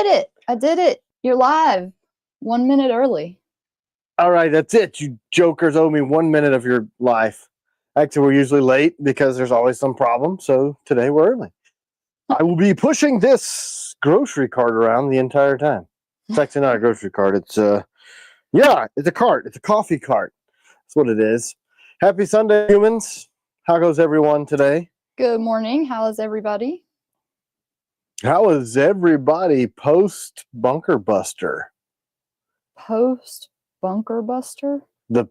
it. I did it. You're live. 1 minute early. All right, that's it. You jokers owe me 1 minute of your life. Actually, we're usually late because there's always some problem. So today we're early. I will be pushing this grocery cart around the entire time. It's actually not a grocery cart. It's yeah, it's a cart. It's a coffee cart. That's what it is. Happy Sunday, humans. How goes everyone today? Good morning. How is everybody? How is everybody post Bunker Buster? Post Bunker Buster? The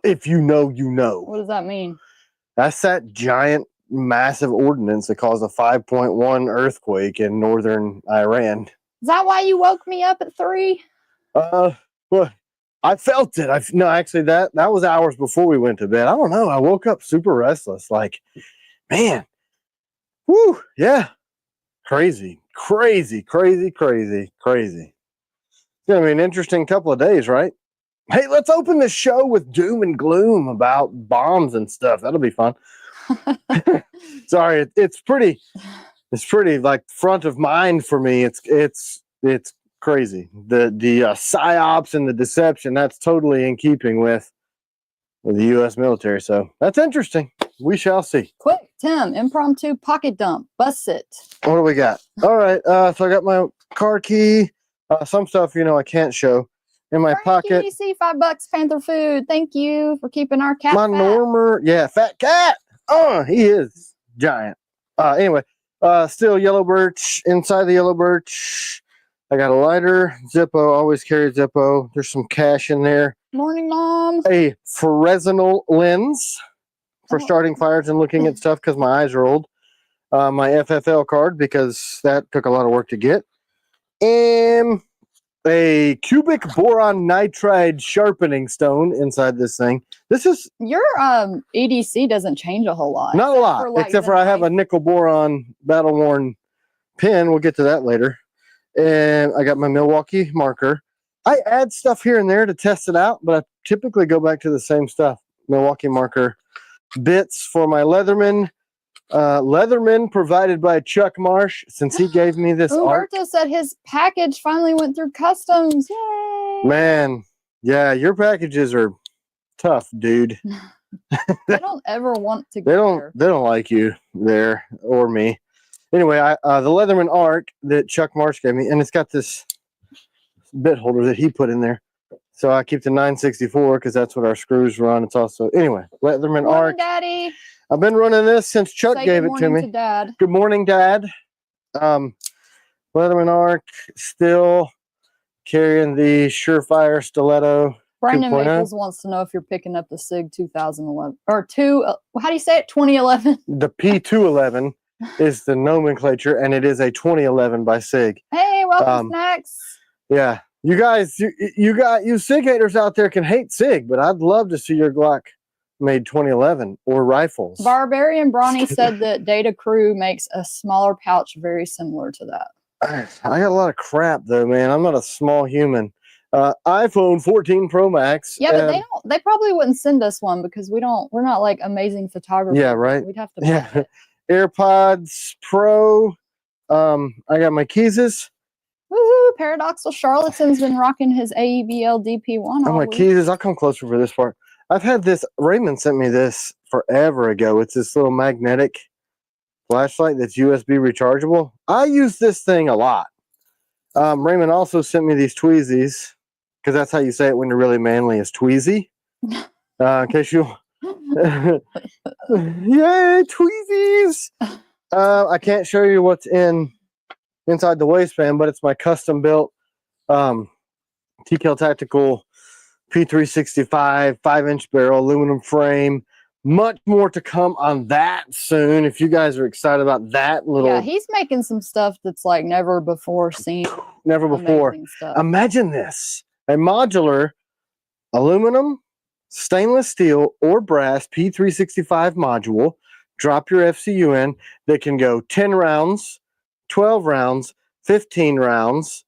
if you know, you know. What does that mean? That's that giant, massive ordinance that caused a 5.1 earthquake in northern Iran. Is that why you woke me up at 3? Well, I felt it. No, actually, that was hours before we went to bed. I don't know. I woke up super restless. Like, man, whoo, yeah, crazy. It's gonna be an interesting couple of days, right? Hey, let's open this show with doom and gloom about bombs and stuff. That'll be fun. Sorry, it's pretty like front of mind for me. It's crazy. The psyops and the deception, that's totally in keeping with the U.S. military. So that's interesting. We shall see. Quick, Tim, impromptu pocket dump. Bust it. What do we got? All right. So I got my car key. Some stuff, I can't show. In my pocket. See, $5 Panther food. Thank you for keeping our cat. My Normer, yeah, fat cat. He is giant. Anyway, still yellow birch. Inside the yellow birch, I got a lighter. Zippo, always carry Zippo. There's some cash in there. Morning, Mom. A Fresnel lens for starting fires and looking at stuff because my eyes are old. My FFL card because that took a lot of work to get. And a cubic boron nitride sharpening stone inside this thing. This is your EDC doesn't change a whole lot. Not a lot, except for I have a nickel boron battle worn pin. We'll get to that later. And I got my Milwaukee marker. I add stuff here and there to test it out, but I typically go back to the same stuff. Milwaukee marker bits for my Leatherman. Leatherman provided by Chuck Marsh, since he gave me this art. Umberto said his package finally went through customs. Yay! Man, yeah, your packages are tough, dude. They don't ever want to go They don't like you there or me. Anyway, the Leatherman art that Chuck Marsh gave me, and it's got this bit holder that he put in there. So I keep the 964 because that's what our screws run. It's also, anyway, Leatherman art. Daddy. I've been running this since Chuck gave it to me. Dad. Good morning, Dad. Leatherman arc, still carrying the Surefire Stiletto. Brandon Maples wants to know if you're picking up the SIG 2011 or how do you say it? 2011. The P211 is the nomenclature, and it is a 2011 by SIG. Hey, welcome, Snacks. Yeah, you guys, you SIG haters out there can hate SIG, but I'd love to see your Glock made 2011 or rifles. Barbarian Brawny said that Data Crew makes a smaller pouch very similar to that. I got a lot of crap though, man. I'm not a small human. iPhone 14 Pro Max. Yeah, but they probably wouldn't send us one because we're not like amazing photographers. Yeah, right. We'd have to buy it. AirPods Pro. I got my keys. Woohoo! Paradoxal Charlatan's been rocking his AEBL DP-1. Oh, my keys. I'll come closer for this part. I've had this. Raymond sent me this forever ago. It's this little magnetic flashlight that's USB rechargeable. I use this thing a lot. Raymond also sent me these Tweezies because that's how you say it when you're really manly, is Tweezy. In case you. Yay, Tweezies! I can't show you what's inside the waistband, but it's my custom built TKellian Tactical P365 5-inch barrel aluminum frame. Much more to come on that soon. If you guys are excited about that little, yeah, he's making some stuff that's like never before seen. Never before. Imagine this: a modular aluminum, stainless steel, or brass P365 module. Drop your FCU in. That can go 10 rounds, 12 rounds, 15 rounds.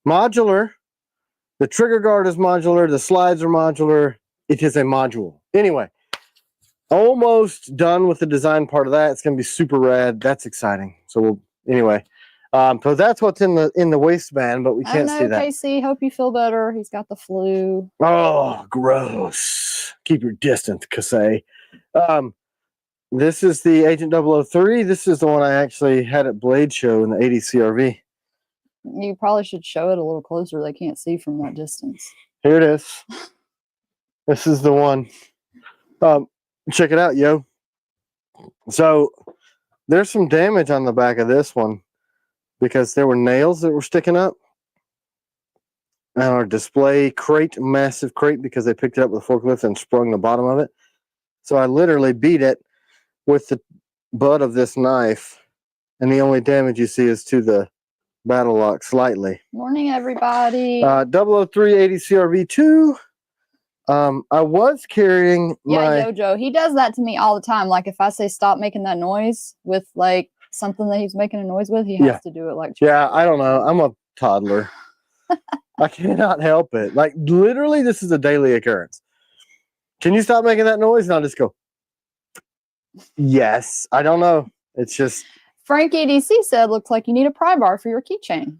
Modular. The trigger guard is modular. The slides are modular. It is a module. Anyway, almost done with the design part of that. It's going to be super rad. That's exciting. So anyway, So that's what's in the waistband, but we can't see that. Casey, hope you feel better. He's got the flu. Oh, gross. Keep your distance, Casey. This is the Agent 003. This is the one I actually had at Blade Show in the 80 CRV. You probably should show it a little closer. They can't see from that distance. Here it is. This is the one. Check it out, yo. So there's some damage on the back of this one because there were nails that were sticking up. And our display crate, massive crate, because they picked it up with a forklift and sprung the bottom of it. So I literally beat it with the butt of this knife. And the only damage you see is to the battle lock slightly. Morning, everybody. 00380 CRV2. I was carrying my... Yeah, Jojo, he does that to me all the time. Like if I say stop making that noise with like something that he's making a noise with, he has to do it like... Yeah, I don't know. I'm a toddler. I cannot help it. Like literally, this is a daily occurrence. Can you stop making that noise? And I'll just go, yes. I don't know. It's just... Frank EDC said, looks like you need a pry bar for your keychain.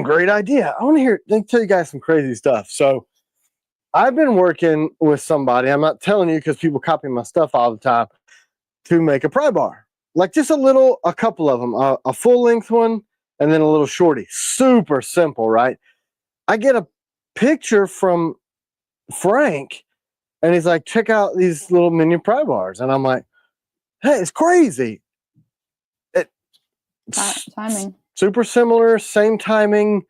Great idea. I want to let me tell you guys some crazy stuff. So I've been working with somebody, I'm not telling you because people copy my stuff all the time, to make a pry bar. Like just a couple of them, a full length one, and then a little shorty. Super simple, right? I get a picture from Frank, and he's like, check out these little mini pry bars. And I'm like, hey, it's crazy. Timing. Super similar, same timing,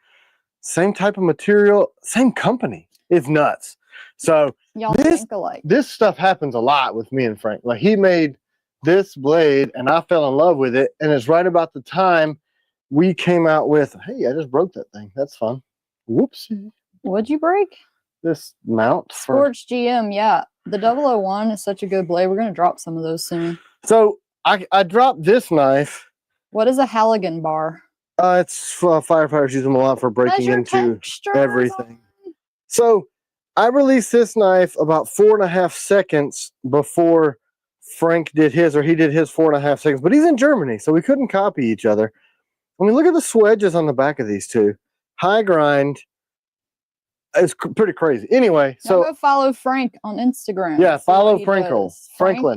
same type of material, same company. It's nuts. So y'all think alike. This stuff happens a lot with me and Frank. Like he made this blade and I fell in love with it. And it's right about the time we came out with, hey, I just broke that thing. That's fun. Whoopsie. What'd you break? This mount. Sports GM, yeah. The 001 is such a good blade. We're going to drop some of those soon. So I dropped this knife. What is a Halligan bar? It's firefighters use them a lot for breaking into everything. So I released this knife about 4.5 seconds before Frank did his, or he did his 4.5 seconds. But he's in Germany, so we couldn't copy each other. I mean, look at the swedges on the back of these two. High grind. It's pretty crazy. Anyway, so go follow Frank on Instagram. Yeah, follow Franklin.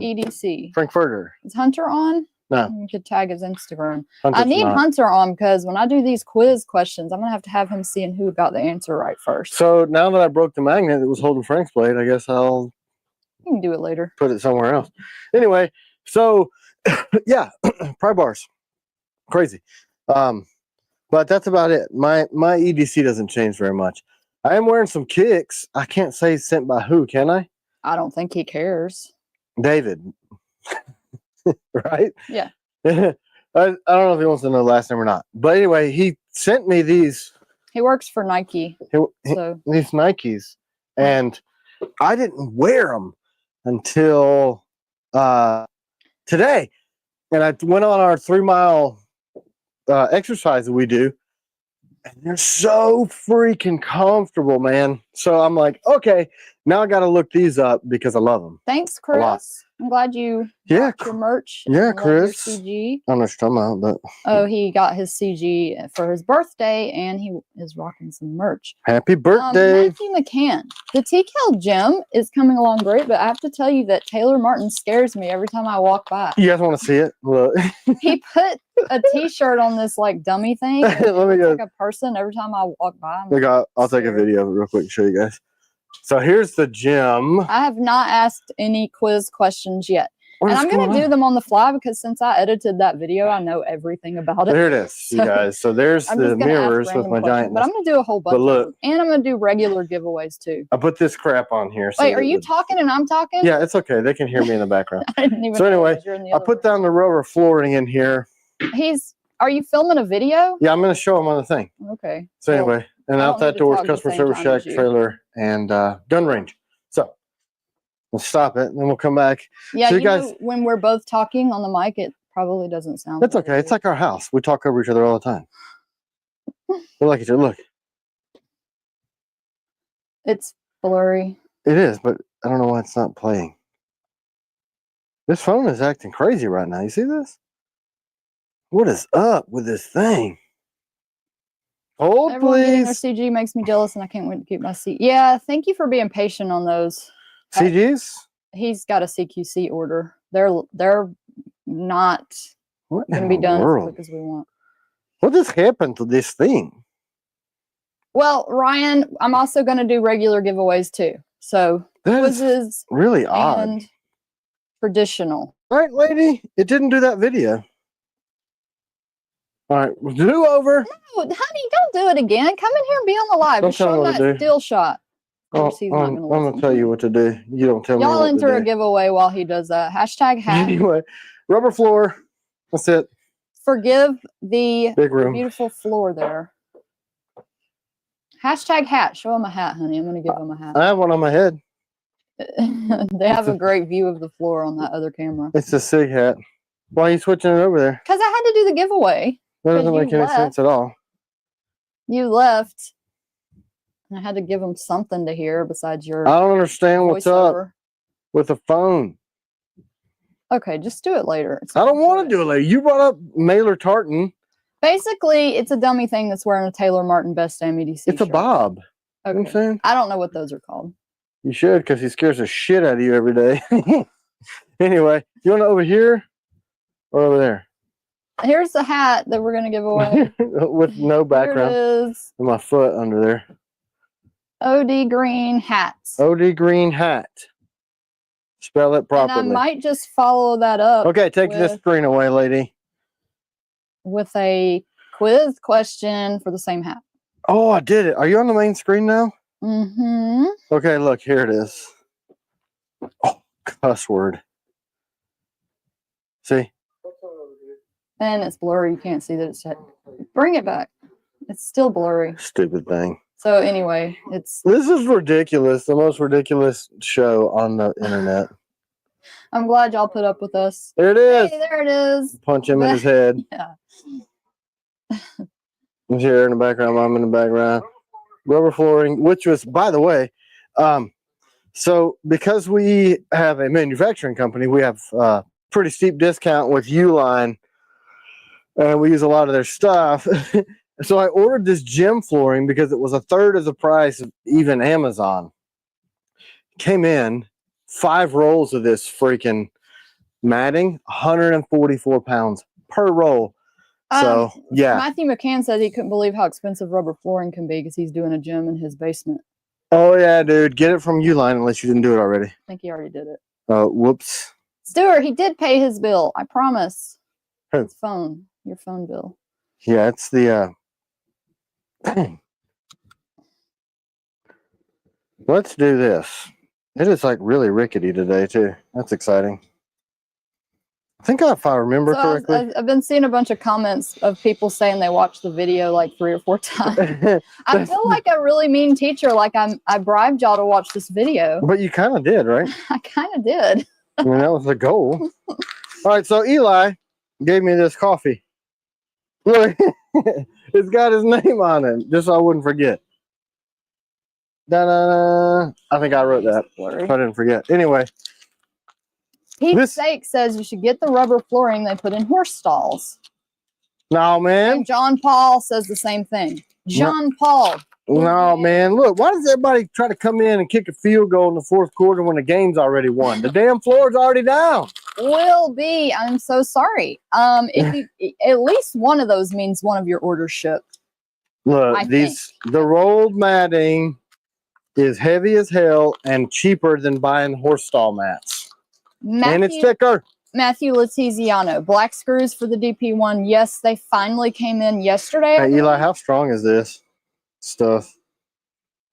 EDC. Frankfurter. Is Hunter on? No. You could tag his Instagram. Hunter's I need not. Hunter on because when I do these quiz questions, I'm going to have him seeing who got the answer right first. So now that I broke the magnet that was holding Frank's blade, I guess I'll... You can do it later. Put it somewhere else. Anyway, so yeah, pry bars. Crazy. But that's about it. My EDC doesn't change very much. I am wearing some kicks. I can't say sent by who, can I? I don't think he cares. David. Right? Yeah. I don't know if he wants to know the last name or not. But anyway, he sent me these. He works for Nike. These Nikes. And I didn't wear them until today. And I went on our 3-mile exercise that we do. And they're so freaking comfortable, man. So I'm like, okay, now I got to look these up because I love them. Thanks, Chris. I'm glad you got your merch. Yeah, Chris. CG. I don't know what you're talking about, but... Oh, he got his CG for his birthday, and he is rocking some merch. Happy birthday. Matthew McCann. The TKel gym is coming along great, but I have to tell you that Taylor Martin scares me every time I walk by. You guys want to see it? Look. He put a t-shirt on this like dummy thing. Let me go. Like a person every time I walk by. I'll take a video of it real quick and show you guys. So here's the gym. I have not asked any quiz questions yet. And I'm going to do them on the fly because since I edited that video, I know everything about it. There it is, you guys. So there's the mirrors with my giant. But I'm going to do a whole bunch of them. And I'm going to do regular giveaways too. I put this crap on here. So wait, are you talking and I'm talking? Yeah, it's okay. They can hear me in the background. I didn't even so anyway, I put down the rubber flooring in here. Are you filming a video? Yeah, I'm going to show them on the thing. Okay. So anyway, and out that door is customer service shack, trailer, and gun range. So we'll stop it and then we'll come back. Yeah, so you guys, know, when we're both talking on the mic, it probably doesn't sound. That's okay. It's like our house. We talk over each other all the time. We like each other. Look. It's blurry. It is, but I don't know why it's not playing. This phone is acting crazy right now. You see this? What is up with this thing? Hold, Everyone getting their please. CG makes me jealous, and I can't wait to keep my seat. Yeah, thank you for being patient on those. CGs? He's got a CQC order. They're not What going to in be the done as world? quick as we want. What just happened to this thing? Well, Ryan, I'm also going to do regular giveaways too. So quizzes really odd and traditional. All right, lady, it didn't do that video. All right, do over. No, honey, don't do it again. Come in here and be on the live. Just show him that still shot. Oh, I'm gonna tell you what to do. You don't tell me what to do. Y'all enter a giveaway while he does that. Hashtag hat. Anyway, rubber floor. That's it. Forgive the Big room. beautiful floor there. Hashtag hat. Show him a hat, honey. I'm gonna give him a hat. I have one on my head. They have a great view of the floor on that other camera. It's a SIG hat. Why are you switching it over there? Because I had to do the giveaway. That doesn't make any sense at all. You left. I had to give him something to hear besides your I don't understand what's up voiceover. with the phone. Okay, just do it later. I don't want to do it later. You brought up Mailer Tartan. Basically, it's a dummy thing that's wearing a Taylor Martin Best Damn EDC It's a shirt. bob. Okay. You know what I'm saying? I don't know what those are called. You should, because he scares the shit out of you every day. Anyway, you want it over here or over there? Here's the hat that we're going to give away. With no background. Here it is. And my foot under there. OD Green hats. OD Green hat. Spell it properly. And I might just follow that up. Okay, take this screen away, lady. With a quiz question for the same hat. Oh, I did it. Are you on the main screen now? Mm-hmm. Okay, look, here it is. Oh, cuss word. See? And it's blurry. You can't see that it's set. Bring it back. It's still blurry. Stupid thing. So anyway, this is ridiculous. The most ridiculous show on the internet. I'm glad y'all put up with us. There it is. Hey, there it is. Punch him in his head. Yeah. He's here in the background. I'm in the background. Rubber flooring, which was, by the way, so because we have a manufacturing company, we have a pretty steep discount with Uline, and we use a lot of their stuff. So I ordered this gym flooring because it was a third of the price of even Amazon. Came in 5 rolls of this freaking matting, 144 pounds per roll. So yeah, Matthew McCann said he couldn't believe how expensive rubber flooring can be because he's doing a gym in his basement. Oh yeah, dude, get it from Uline unless you didn't do it already. I think he already did it. Whoops. Stuart, he did pay his bill. I promise. Who? His phone, your phone bill. Yeah, it's the dang. Let's do this. It is like really rickety today too. That's exciting. I think if I remember correctly. I've been seeing a bunch of comments of people saying they watched the video like 3 or 4 times. I feel like a really mean teacher. Like I bribed y'all to watch this video. But you kind of did, right? I kind of did. I mean, that was the goal. All right, so Eli gave me this coffee. Look, it's got his name on it, just so I wouldn't forget. Da-da-da. I think I wrote that. I didn't forget. Anyway. Pete's Sake says you should get the rubber flooring they put in horse stalls. No, man. And John Paul says the same thing. John Paul. No, man. Look, why does everybody try to come in and kick a field goal in the 4th quarter when the game's already won? The damn floor's already down. Will be. I'm so sorry. If you, at least one of those means one of your orders shipped. Look, the rolled matting is heavy as hell and cheaper than buying horse stall mats. And it's thicker. Matthew Letiziano, black screws for the DP-1. Yes, they finally came in yesterday. Hey, Eli, how strong is this stuff?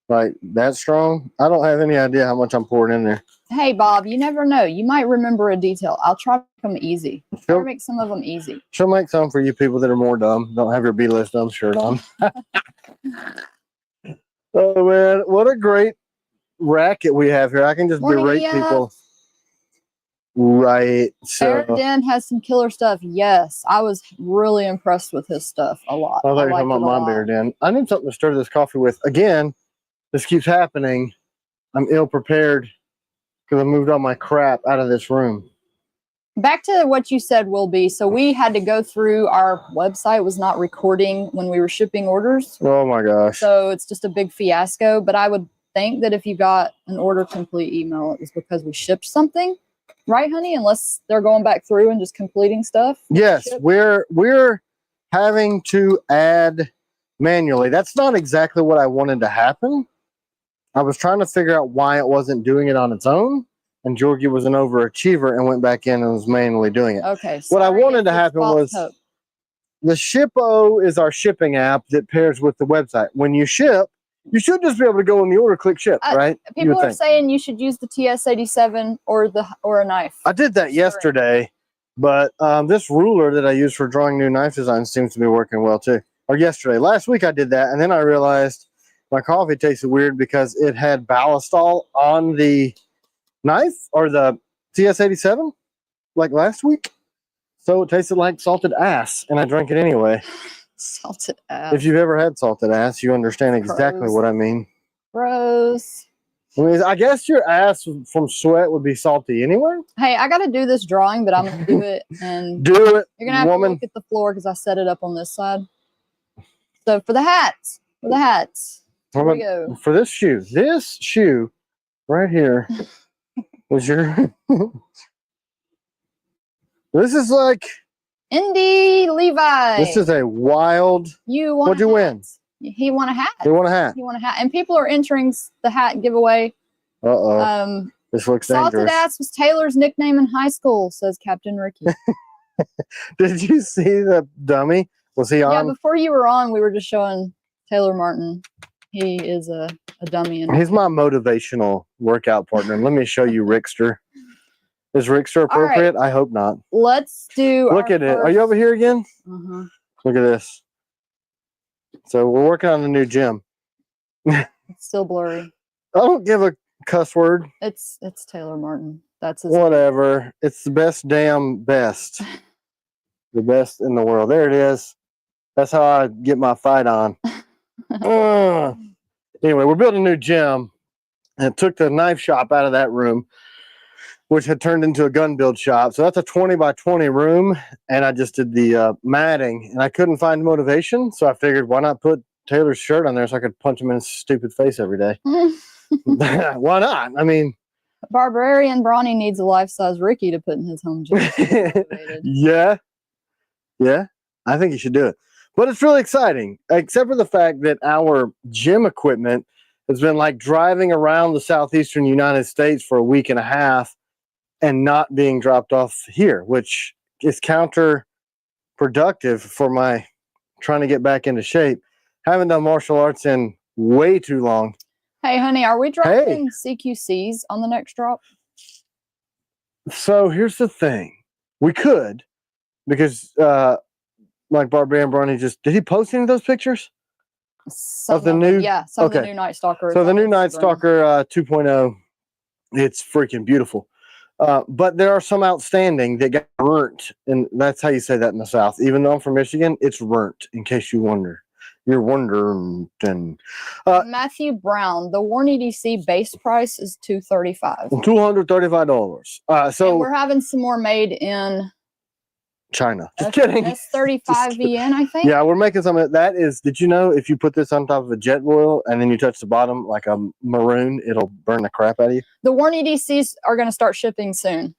Like, that strong? I don't have any idea how much I'm pouring in there. Hey, Bob, you never know. You might remember a detail. I'll try to make them easy. Try to make some of them easy. She'll make some for you people that are more dumb. Don't have your B-list dumb shirt on. Oh, man. What a great racket we have here. I can just berate people. Right. So Eridan has some killer stuff. Yes, I was really impressed with his stuff a lot. I thought you were talking about my beer, Dan. I need something to stir this coffee with. Again, this keeps happening. I'm ill prepared because I moved all my crap out of this room. back to what you said, will be. So we had to go through, our website was not recording when we were shipping orders. Oh my gosh. So it's just a big fiasco. But I would think that if you got an order complete email, it was because we shipped something. Right, honey? Unless they're going back through and just completing stuff. Yes, we're having to add manually. That's not exactly what I wanted to happen. I was trying to figure out why it wasn't doing it on its own, and Georgie was an overachiever and went back in and was manually doing it. Okay. What I wanted to happen was the Shippo is our shipping app that pairs with the website. When you ship, you should just be able to go in the order, click ship, right? People are saying you should use the TS87 or a knife. I did that yesterday, but this ruler that I use for drawing new knife designs seems to be working well too. Or yesterday. Last week I did that, and then I realized my coffee tasted weird because it had ballastol on the knife, or the TS87, like last week. So it tasted like salted ass, and I drank it anyway. Salted ass. If you've ever had salted ass, you understand exactly what I mean. Gross. I mean, I guess your ass from sweat would be salty anyway. Hey, I got to do this drawing, but I'm going to do it. And do it, you're going to have to look at the floor because I set it up on this side. So for the hats, here we go. For this shoe right here was your... This is like... Indy Levi. This is a wild... What'd you win? He won a hat. He won a hat. He won a hat. And people are entering the hat giveaway. Uh-oh. This looks dangerous. Salted ass was Taylor's nickname in high school, says Captain Ricky. Did you see the dummy? Was he on? Yeah, before you were on, we were just showing Taylor Martin. He is a dummy. He's my motivational workout partner. Let me show you Rickster. Is Rickster appropriate? Right. I hope not. Let's do. Look at it. Are you over here again? Uh-huh. Look at this. So we're working on a new gym. It's still blurry. I don't give a cuss word. It's Taylor Martin. That's his whatever. Name. It's the best damn best. The best in the world. There it is. That's how I get my fight on. Anyway, we're building a new gym. And took the knife shop out of that room, which had turned into a gun build shop. So that's a 20 by 20 room. And I just did the matting. And I couldn't find motivation. So I figured, why not put Taylor's shirt on there so I could punch him in his stupid face every day? Why not? I mean... Barbarian Brawny needs a life-size Ricky to put in his home gym. Yeah. Yeah. I think you should do it. But it's really exciting, except for the fact that our gym equipment has been like driving around the southeastern United States for a week and a half and not being dropped off here, which is counterproductive for my trying to get back into shape. Haven't done martial arts in way too long. Hey, honey, are we dropping CQCs on the next drop? So here's the thing. We could, because like Barbarian Brawny just... Did he post any of those pictures? Some of the new... Yeah, some of the new Night Stalker. So the new Night Stalker 2.0, it's freaking beautiful. But there are some outstanding that got burnt, and that's how you say that in the South. Even though I'm from Michigan, it's burnt, in case you wonder. You're wondering. Matthew Brown, the Warn EDC base price is $235. $235. So and we're having some more made in China. Just kidding. S35VN, I think. Yeah, we're making some of that. Is, did you know if you put this on top of a jet boil and then you touch the bottom like a maroon, it'll burn the crap out of you? The Warn EDCs are going to start shipping soon.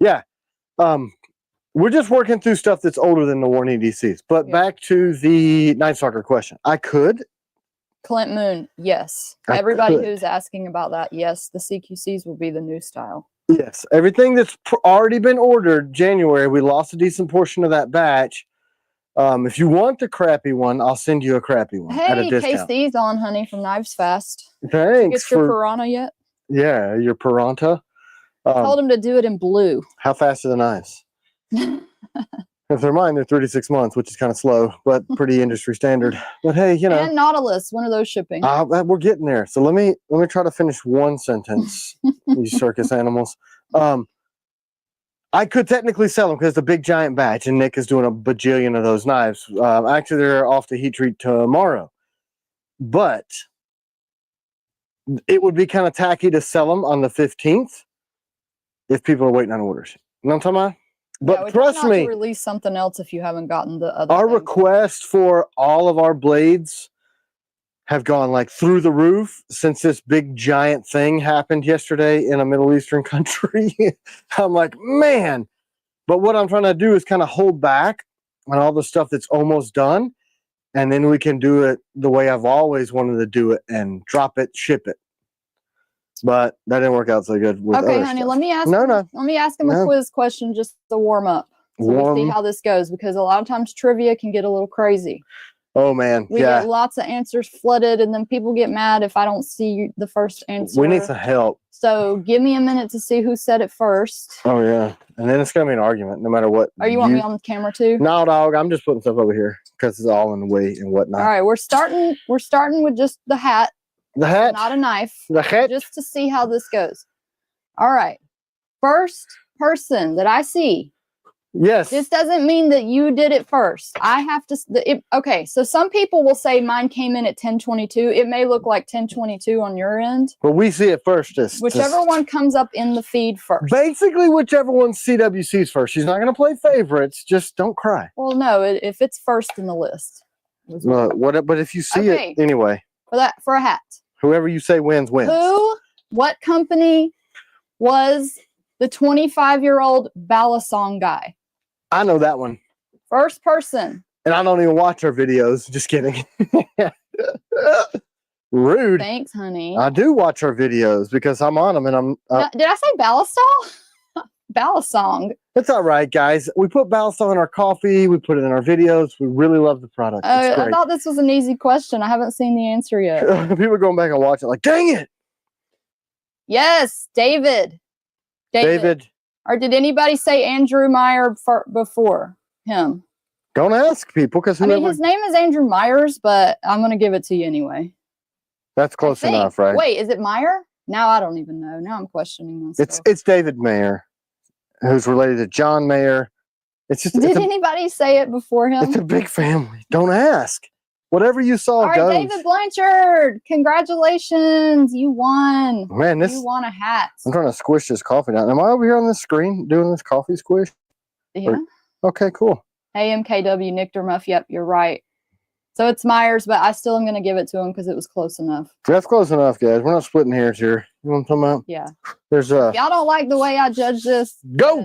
Yeah. We're just working through stuff that's older than the Warn EDCs. But back to the Night Stalker question. I could. Clint Moon, yes. Everybody who's asking about that, yes, the CQCs will be the new style. Yes. Everything that's already been ordered January, we lost a decent portion of that batch. If you want the crappy one, I'll send you a crappy one at a discount. Hey, case these on, honey, from Knives Fast. Thanks. Get your piranha yet? Yeah, your piranha. Told him to do it in blue. How fast are the knives? If they're mine, they're 3 to 6 months, which is kind of slow, but pretty industry standard. But hey, you know. And Nautilus, one of those shipping. We're getting there. So let me try to finish one sentence. These circus animals. I could technically sell them because it's a big giant batch, and Nick is doing a bajillion of those knives. Actually, they're off to heat treat tomorrow. But it would be kind of tacky to sell them on the 15th if people are waiting on orders. You know what I'm talking about? But Yeah, we try trust not me, to release something else if you haven't gotten the other. our things. request for all of our blades have gone like through the roof since this big giant thing happened yesterday in a Middle Eastern country. I'm like, man. But what I'm trying to do is kind of hold back on all the stuff that's almost done. And then we can do it the way I've always wanted to do it and drop it, ship it. But that didn't work out so good with Okay, other honey, stuff. let me ask him No. a quiz question just to warm up. So we see how this goes, because a lot of times trivia can get a little crazy. Oh man, we get lots of answers flooded, and then people get mad if I don't see the first answer. We need some help. So give me a minute to see who said it first. Oh yeah, and then it's gonna be an argument no matter what. Oh, you want me on the camera too? No, dog. I'm just putting stuff over here because it's all in the way and whatnot. All right, we're starting with just the hat. The hat, not a knife. The hat, just to see how this goes. All right, first person that I see. Yes. This doesn't mean that you did it first. I have to. Okay, so some people will say mine came in at 10:22. It may look like 10:22 on your end. But we see it first. Whichever one comes up in the feed first. Basically, whichever one CWC's first. She's not going to play favorites. Just don't cry. Well, no, if it's first in the list. But if you see it anyway. For a hat. Whoever you say wins. What company was the 25-year-old Ballasong guy? I know that one. First person. And I don't even watch her videos. Just kidding. Rude. Thanks, honey. I do watch her videos because I'm on them, and I'm. Did I say Ballasong? Ballasong. It's all right, guys. We put Ballasong in our coffee. We put it in our videos. We really love the product. I thought this was an easy question. I haven't seen the answer yet. People are going back and watching like, dang it. Yes, David. Or did anybody say Andrew Meyer before him? Don't ask people because I mean, his name is Andrew Myers, but I'm going to give it to you anyway. That's close enough, right? Wait, is it Meyer? Now I don't even know. Now I'm questioning myself. It's David Mayer, who's related to John Mayer. It's just. Did anybody say it before him? It's a big family. Don't ask. Whatever you saw goes. All right, David Blanchard, congratulations. You won. Man, you won a hat. I'm trying to squish this coffee down. Am I over here on the screen doing this coffee squish? Yeah. Okay, cool. AMKW, Nick Dermuff. Yep, you're right. So it's Myers, but I still am going to give it to him because it was close enough. That's close enough, guys. We're not splitting hairs here. You know what I'm talking about? Yeah. There's If y'all don't like the way I judge this,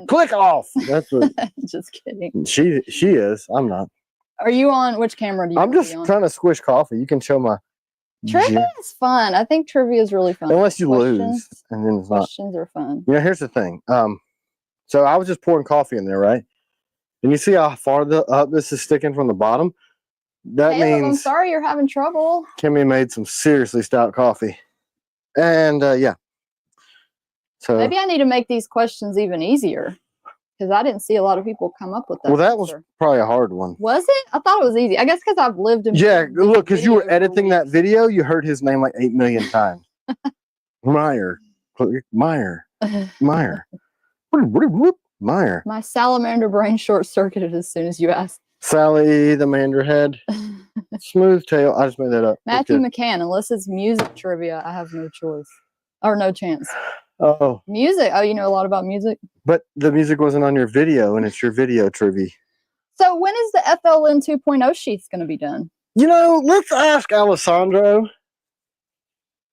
click off. That's what. Just kidding. She is. I'm not. Are you on which camera? I'm just trying to squish coffee. You can show my trivia is fun. I think trivia is really fun. Unless you lose, and then it's not. Questions are fun. You know, here's the thing. So I was just pouring coffee in there, right? And you see how far up this is sticking from the bottom? That means I'm sorry you're having trouble. Kimmy made some seriously stout coffee. And yeah. So maybe I need to make these questions even easier. Because I didn't see a lot of people come up with that. Well, that was probably a hard one. Was it? I thought it was easy. I guess because I've lived in. Yeah, look, because you were editing that video, you heard his name like 8 million times. Meyer. Meyer. Meyer. My salamander brain short-circuited as soon as you asked. Sally the Manderhead. Smooth tail. I just made that up. Matthew McCann. Unless it's music trivia, I have no choice. Or no chance. Oh. Music. Oh, you know a lot about music? But the music wasn't on your video, and it's your video trivia. So when is the FLN 2.0 sheets going to be done? You know, let's ask Alessandro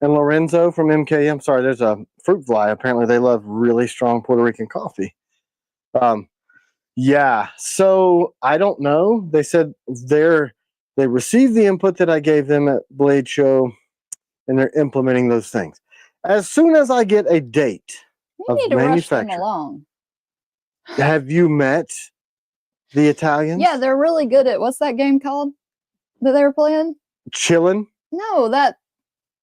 and Lorenzo from MKM. Sorry, there's a fruit fly. Apparently, they love really strong Puerto Rican coffee. Yeah, so I don't know. They said they received the input that I gave them at Blade Show, and they're implementing those things. As soon as I get a date of manufacture, along. Have you met the Italians? Yeah, they're really good at what's that game called that they were playing? Chillin'? No, that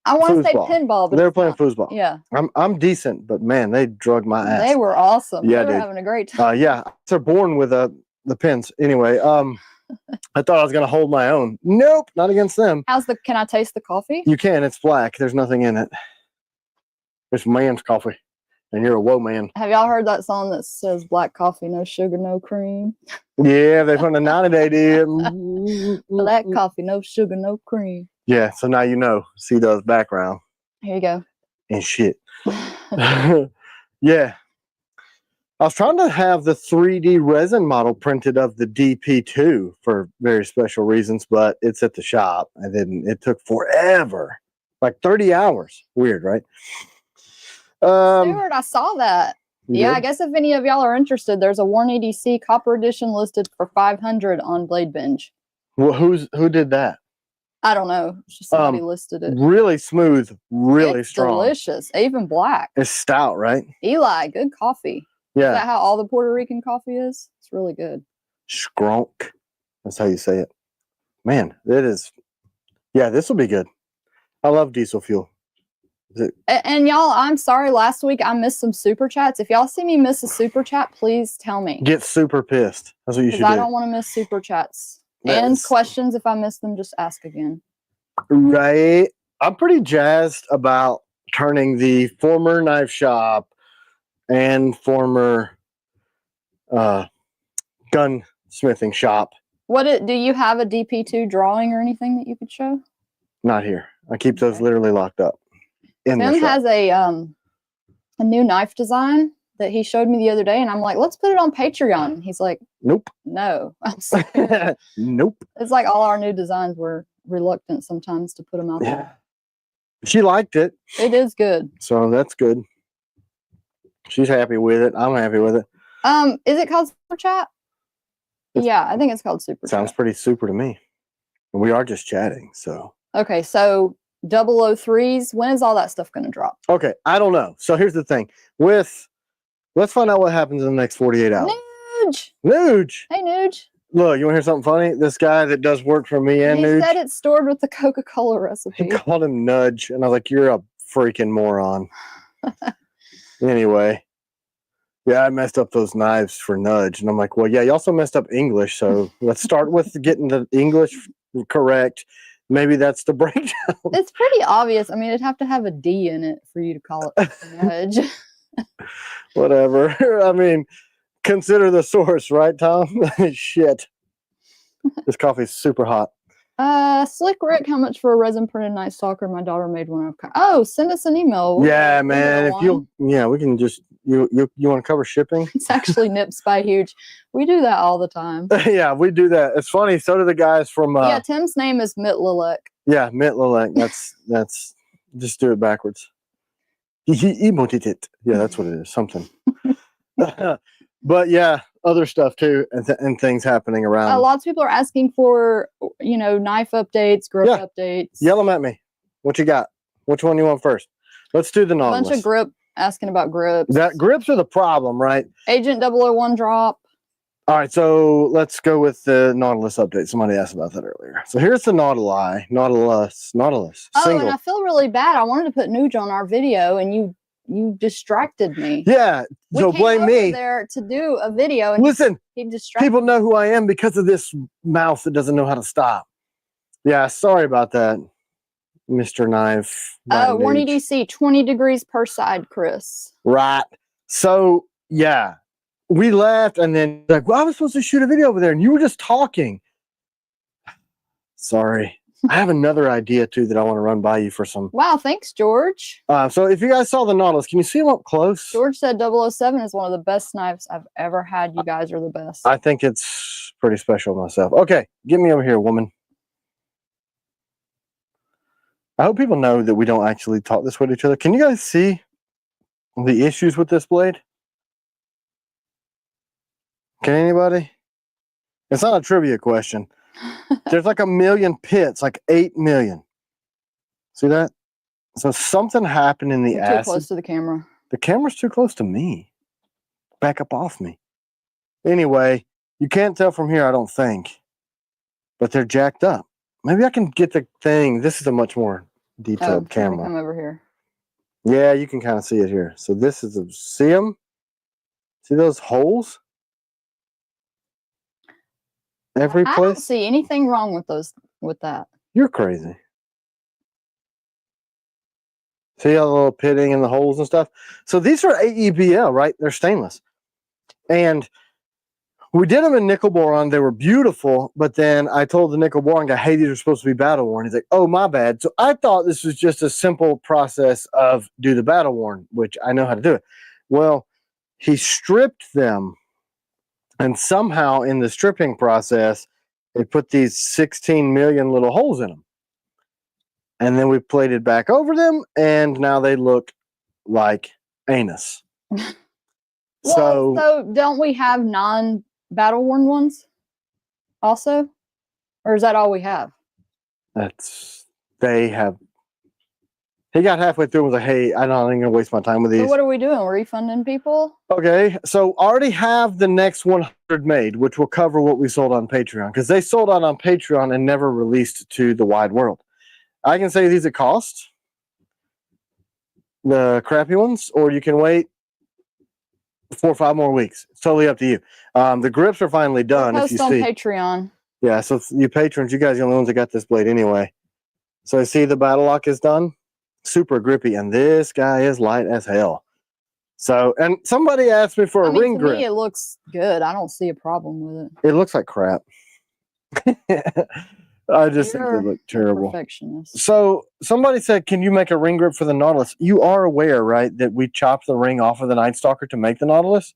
I want to say pinball, but they were playing foosball. Yeah, I'm decent, but man, they drug my ass. They were awesome. Yeah, they were having a great time. Yeah, they're born with the pins. Anyway, I thought I was gonna hold my own. Nope, not against them. Can I taste the coffee? You can. It's black. There's nothing in it. It's man's coffee, and you're a whoa man. Have y'all heard that song that says "Black coffee, no sugar, no cream"? Yeah, they put the 90-day did. Black coffee, no sugar, no cream. Yeah, so now you know. See those background. Here you go. And shit. Yeah. I was trying to have the 3D resin model printed of the DP2 for very special reasons, but it's at the shop. It took forever, like 30 hours. Weird, right? Stuart, I saw that. Yeah, did? I guess if any of y'all are interested, there's a Warren EDC Copper Edition listed for $500 on Blade Binge. Well, who did that? I don't know. It's just somebody listed it. Really smooth, really strong. Delicious, even black. It's stout, right? Eli, good coffee. Yeah. Is that how all the Puerto Rican coffee is? It's really good. Skronk. That's how you say it. Man, it is. Yeah, this will be good. I love diesel fuel. And y'all, I'm sorry. Last week I missed some super chats. If y'all see me miss a super chat, please tell me. Get super pissed. That's what you should do. I don't want to miss super chats. And questions, if I miss them, just ask again. Right. I'm pretty jazzed about turning the former knife shop and former gunsmithing shop. Do you have a DP2 drawing or anything that you could show? Not here. I keep those literally locked up. Tim has a new knife design that he showed me the other day, and I'm like, let's put it on Patreon. And he's like, nope. No. Nope. It's like all our new designs were reluctant sometimes to put them out there. She liked it. It is good. So that's good. She's happy with it. I'm happy with it. Is it called Super Chat? Yeah, I think it's called Super Chat. Sounds pretty super to me. And we are just chatting, so. Okay, so 003s, when is all that stuff going to drop? Okay, I don't know. So here's the thing. Let's find out what happens in the next 48 hours. Nuge! Nuge! Hey, Nuge. Look, you want to hear something funny? This guy that does work for me and Nuge. He said it's stored with the Coca-Cola recipe. He called him Nudge, and I was like, you're a freaking moron. Anyway. Yeah, I messed up those knives for Nudge. And I'm like, well, yeah, you also messed up English. So let's start with getting the English correct. Maybe that's the breakdown. It's pretty obvious. I mean, it'd have to have a D in it for you to call it Nudge. Whatever. I mean, consider the source, right, Tom? Shit. This coffee's super hot. Slick Rick, how much for a resin printed Night Stalker? My daughter made one. Oh, send us an email. Yeah, man. We can just you want to cover shipping? It's actually Nips by Huge. We do that all the time. Yeah, we do that. It's funny. So do the guys from. Yeah, Tim's name is Mitt Lilek. Yeah, Mitt Lilek. That's just do it backwards. He emoted it. Yeah, that's what it is. Something. But yeah, other stuff too, and things happening around. Lots of people are asking for, knife updates, grip updates. Yell them at me. What you got? Which one you want first? Let's do the Nautilus. A bunch of grip, asking about grips. Grips are the problem, right? Agent 001 drop. All right, so let's go with the Nautilus update. Somebody asked about that earlier. So here's the Nautilus. Oh, single. And I feel really bad. I wanted to put Nuge on our video, and you distracted me. Yeah, so blame me. There to do a video. And listen, he distracted. People know who I am because of this mouth that doesn't know how to stop. Yeah, sorry about that, Mr. Knife. Warren EDC, 20 degrees per side, Chris. Right. So yeah, we left, and then like, well, I was supposed to shoot a video over there, and you were just talking. Sorry. I have another idea too that I want to run by you for some. Wow, thanks, George. So if you guys saw the Nautilus, can you see them up close? George said 007 is one of the best knives I've ever had. You guys are the best. I think it's pretty special myself. Okay, get me over here, woman. I hope people know that we don't actually talk this way to each other. Can you guys see the issues with this blade? Can anybody? It's not a trivia question. There's like 1 million pits, like 8 million. See that? So something happened in the acid. Too close to the camera. The camera's too close to me. Back up off me. Anyway, you can't tell from here, I don't think. But they're jacked up. Maybe I can get the thing. This is a much more detailed camera. Come over here. Yeah, you can kind of see it here. So this is see them? See those holes? Every place. I don't see anything wrong with that. You're crazy. See all the little pitting and the holes and stuff? So these are AEBL, right? They're stainless. And we did them in nickel boron. They were beautiful, but then I told the nickel boron guy, hey, these are supposed to be battle worn. He's like, oh, my bad. So I thought this was just a simple process of do the battle worn, which I know how to do it. Well, he stripped them, and somehow in the stripping process, it put these 16 million little holes in them. And then we plated back over them, and now they look like anus. So don't we have non-battle worn ones also? Or is that all we have? He got halfway through and was like, hey, I'm not even going to waste my time with these. So what are we doing? Refunding people? Okay, so already have the next 100 made, which will cover what we sold on Patreon. Because they sold out on Patreon and never released to the wide world. I can say these at cost. The crappy ones. Or you can wait 4 or 5 more weeks. It's totally up to you. The grips are finally done. Post if you on see. Patreon. Yeah, so you patrons, you guys are the only ones that got this blade anyway. So I see the battle lock is done. Super grippy, and this guy is light as hell. So, and somebody asked me for a ring grip. To me, it looks good. I don't see a problem with it. It looks like crap. I just think they look terrible. Perfectionist. So somebody said, can you make a ring grip for the Nautilus? You are aware, right, that we chopped the ring off of the Night Stalker to make the Nautilus?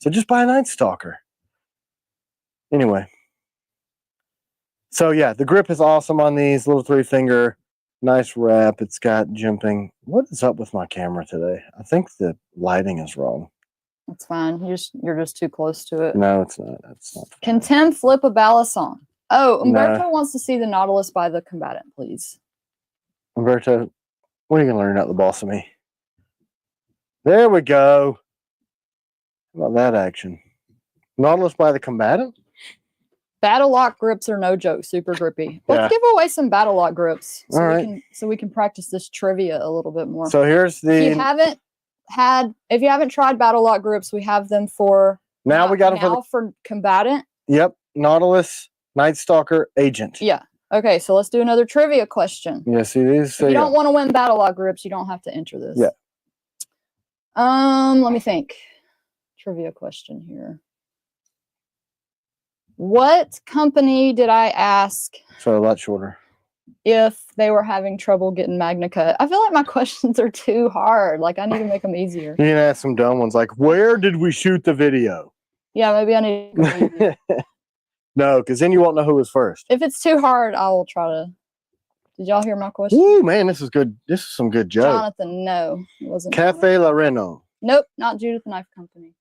So just buy a Night Stalker. Anyway. So yeah, the grip is awesome on these. Little 3-finger. Nice wrap. It's got jimping. What is up with my camera today? I think the lighting is wrong. It's fine. You're just too close to it. No, it's not. That's not. Can Tim flip a balisong? Oh, Umberto wants to see the Nautilus by the combatant, please. Umberto, when are you going to learn out the boss of me? There we go. How about that action? Nautilus by the combatant? Battle lock grips are no joke. Super grippy. Let's give away some battle lock grips so we can practice this trivia a little bit more. So here's the. If you haven't tried battle lock grips, we have them for we got them for combatant. Yep, Nautilus, Night Stalker, Agent. Yeah. Okay, so let's do another trivia question. Yeah, see these. If you don't want to win battle lock grips, you don't have to enter this. Yeah. Let me think. Trivia question here. What company did I ask? So a lot shorter. If they were having trouble getting Magna Cut. I feel like my questions are too hard. Like, I need to make them easier. You can ask some dumb ones like, where did we shoot the video? Yeah, maybe I need to go No, because then you won't know who was first. If it's too hard, I will try to. Did y'all hear my question? Ooh, man, this is good. This is some good joke. Jonathan, no. It wasn't. Cafe La Reno. Nope, not Judith Knife Company.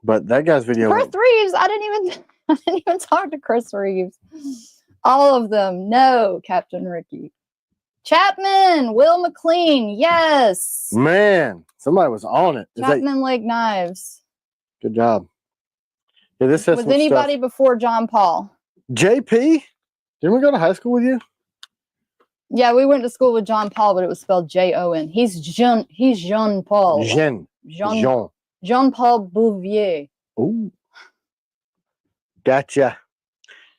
But that guy's video. Chris Reeves. I didn't even talk to Chris Reeves. All of them. No, Captain Ricky. Chapman, Will McLean. Yes. Man, somebody was on it. Chapman Lake Knives. Good job. Yeah, this has was anybody before John Paul? JP? Didn't we go to high school with you? Yeah, we went to school with John Paul, but it was spelled Jon. He's Jean Paul. Jean Paul Bouvier. Ooh. Gotcha.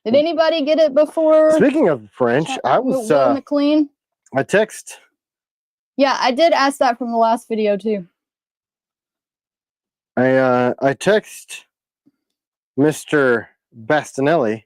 Did anybody get it before? Speaking of French, I was Will McLean. I text. Yeah, I did ask that from the last video too. I text Mr. Bastinelli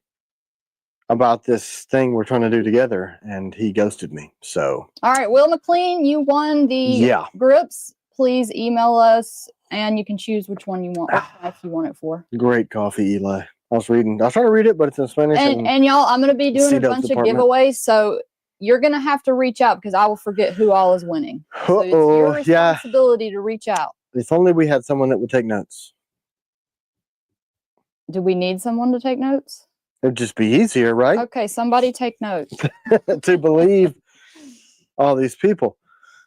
about this thing we're trying to do together, and he ghosted me. So all right, Will McLean, you won the grips. Please email us, and you can choose which one you want, if you want it for. Great coffee, Eli. I was trying to read it, but it's in Spanish. And y'all, I'm going to be doing a bunch of giveaways, so you're going to have to reach out because I will forget who all is winning. So it's your responsibility to reach out. If only we had someone that would take notes. Do we need someone to take notes? It'd just be easier, right? Okay, somebody take notes. To believe all these people.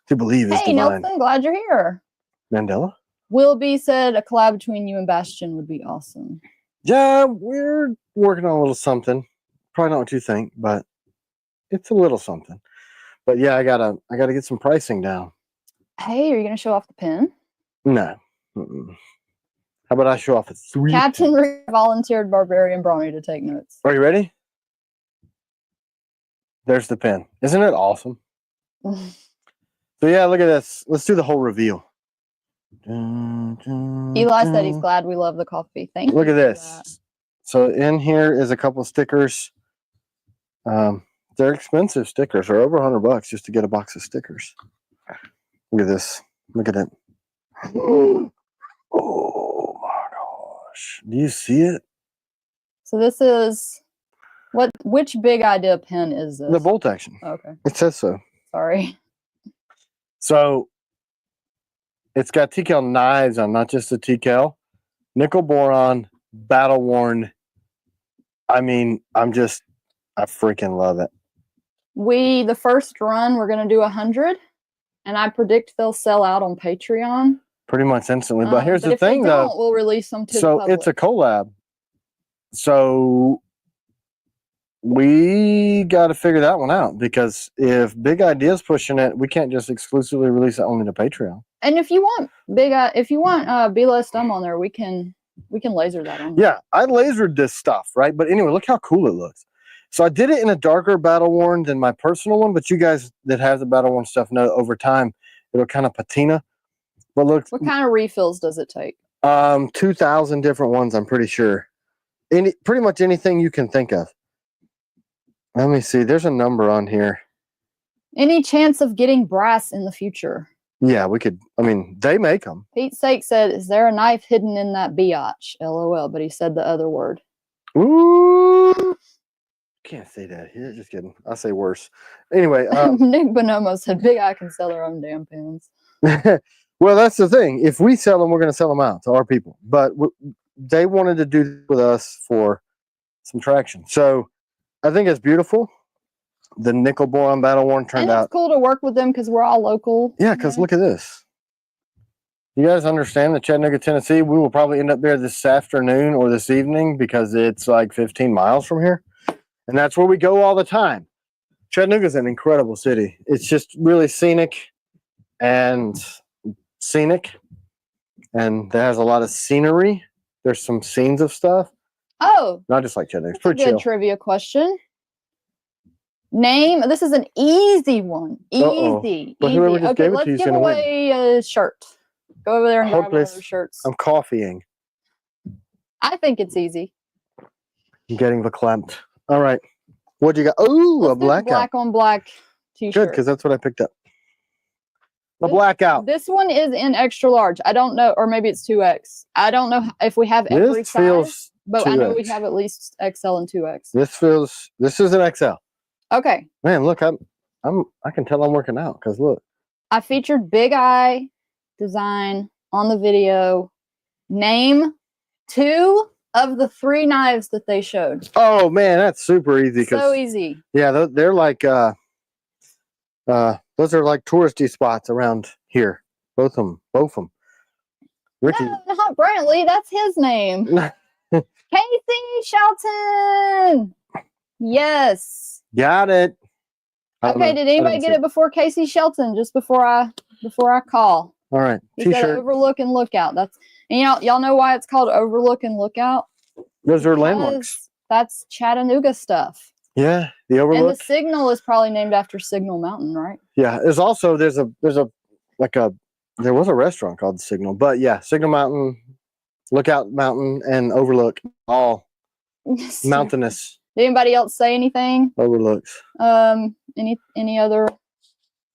To believe is divine. Nelson, glad you're here. Mandela? Will B said a collab between you and Bastion would be awesome. Yeah, we're working on a little something. Probably not what you think, but it's a little something. But yeah, I gotta get some pricing down. Hey, are you gonna show off the pen? No. How about I show off a 3? Captain Rick volunteered Barbarian Brawny to take notes. Are you ready? There's the pen. Isn't it awesome? So yeah, look at this. Let's do the whole reveal. Eli said he's glad we love the coffee. Thank you. Look at this. So in here is a couple stickers. They're expensive stickers. They're over $100 just to get a box of stickers. Look at this. Look at it. Oh my gosh. Do you see it? So this is which big idea pen is this? The bolt action. Okay. It says so. Sorry. So it's got TKellian knives on, not just the TKellian. Nickel boron, battle worn. I mean, I freaking love it. The first run, we're going to do 100, and I predict they'll sell out on Patreon. Pretty much instantly. But here's the if thing, they don't, though. We'll release them to the So public. it's a collab. So we got to figure that one out, because if Big Idea's pushing it, we can't just exclusively release it only to Patreon. And if you want Be Less Dumb on there, we can laser that on there. Yeah, I lasered this stuff, right? But anyway, look how cool it looks. So I did it in a darker battle worn than my personal one, but you guys that have the battle worn stuff know over time it'll kind of patina. But look, what kind of refills does it take? 2,000 different ones, I'm pretty sure. Pretty much anything you can think of. Let me see. There's a number on here. Any chance of getting brass in the future? Yeah, we could. I mean, they make them. Pete's sake said, "Is there a knife hidden in that biatch?" LOL, but he said the other word. Ooh. Can't say that here. Just kidding. I'll say worse. Anyway. Nick Bonomo said, Big Eye can sell their own damn pens. Well, that's the thing. If we sell them, we're going to sell them out to our people. But they wanted to do this with us for some traction. So I think it's beautiful. The nickel boron battle worn turned out. It's cool to work with them because we're all local. Yeah, because look at this. You guys understand that Chattanooga, Tennessee, we will probably end up there this afternoon or this evening because it's like 15 miles from here. And that's where we go all the time. Chattanooga is an incredible city. It's just really scenic and it has a lot of scenery. There's some scenes of stuff. Oh, not just like Chattanooga. It's pretty pretty good chill. Trivia question. Name. This is an easy one. Easy. But whoever just gave it to you is give gonna win. away a shirt. Go over there and grab one of those shirts. I'm coffeeing. I think it's easy. I'm getting verklempt. All right. What do you got? Oh, a blackout. Black on black t-shirt. Good, because that's what I picked up. The blackout. This one is in extra large. I don't know, or maybe it's 2X. I don't know if we have every This size, feels but 2X. I know we have at least XL and 2X. This is an XL. Okay. Man, look, I can tell I'm working out because look. I featured Big Eye Design on the video. Name 2 of the 3 knives that they showed. Oh man, that's super easy. So easy. Yeah, they're like those are like touristy spots around here. Both of them. Ricky. No, not Brantley. That's his name. Casey Shelton. Yes. Got it. Okay. Did anybody get it before Casey Shelton? Just before I call. All right. He said Overlook and Lookout. And y'all know why it's called Overlook and Lookout? Those are landmarks. That's Chattanooga stuff. Yeah, the Overlook. And the Signal is probably named after Signal Mountain, right? Yeah, there was a restaurant called the Signal, but yeah, Signal Mountain, Lookout Mountain, and Overlook, all mountainous. Did anybody else say anything? Overlooks. Any other?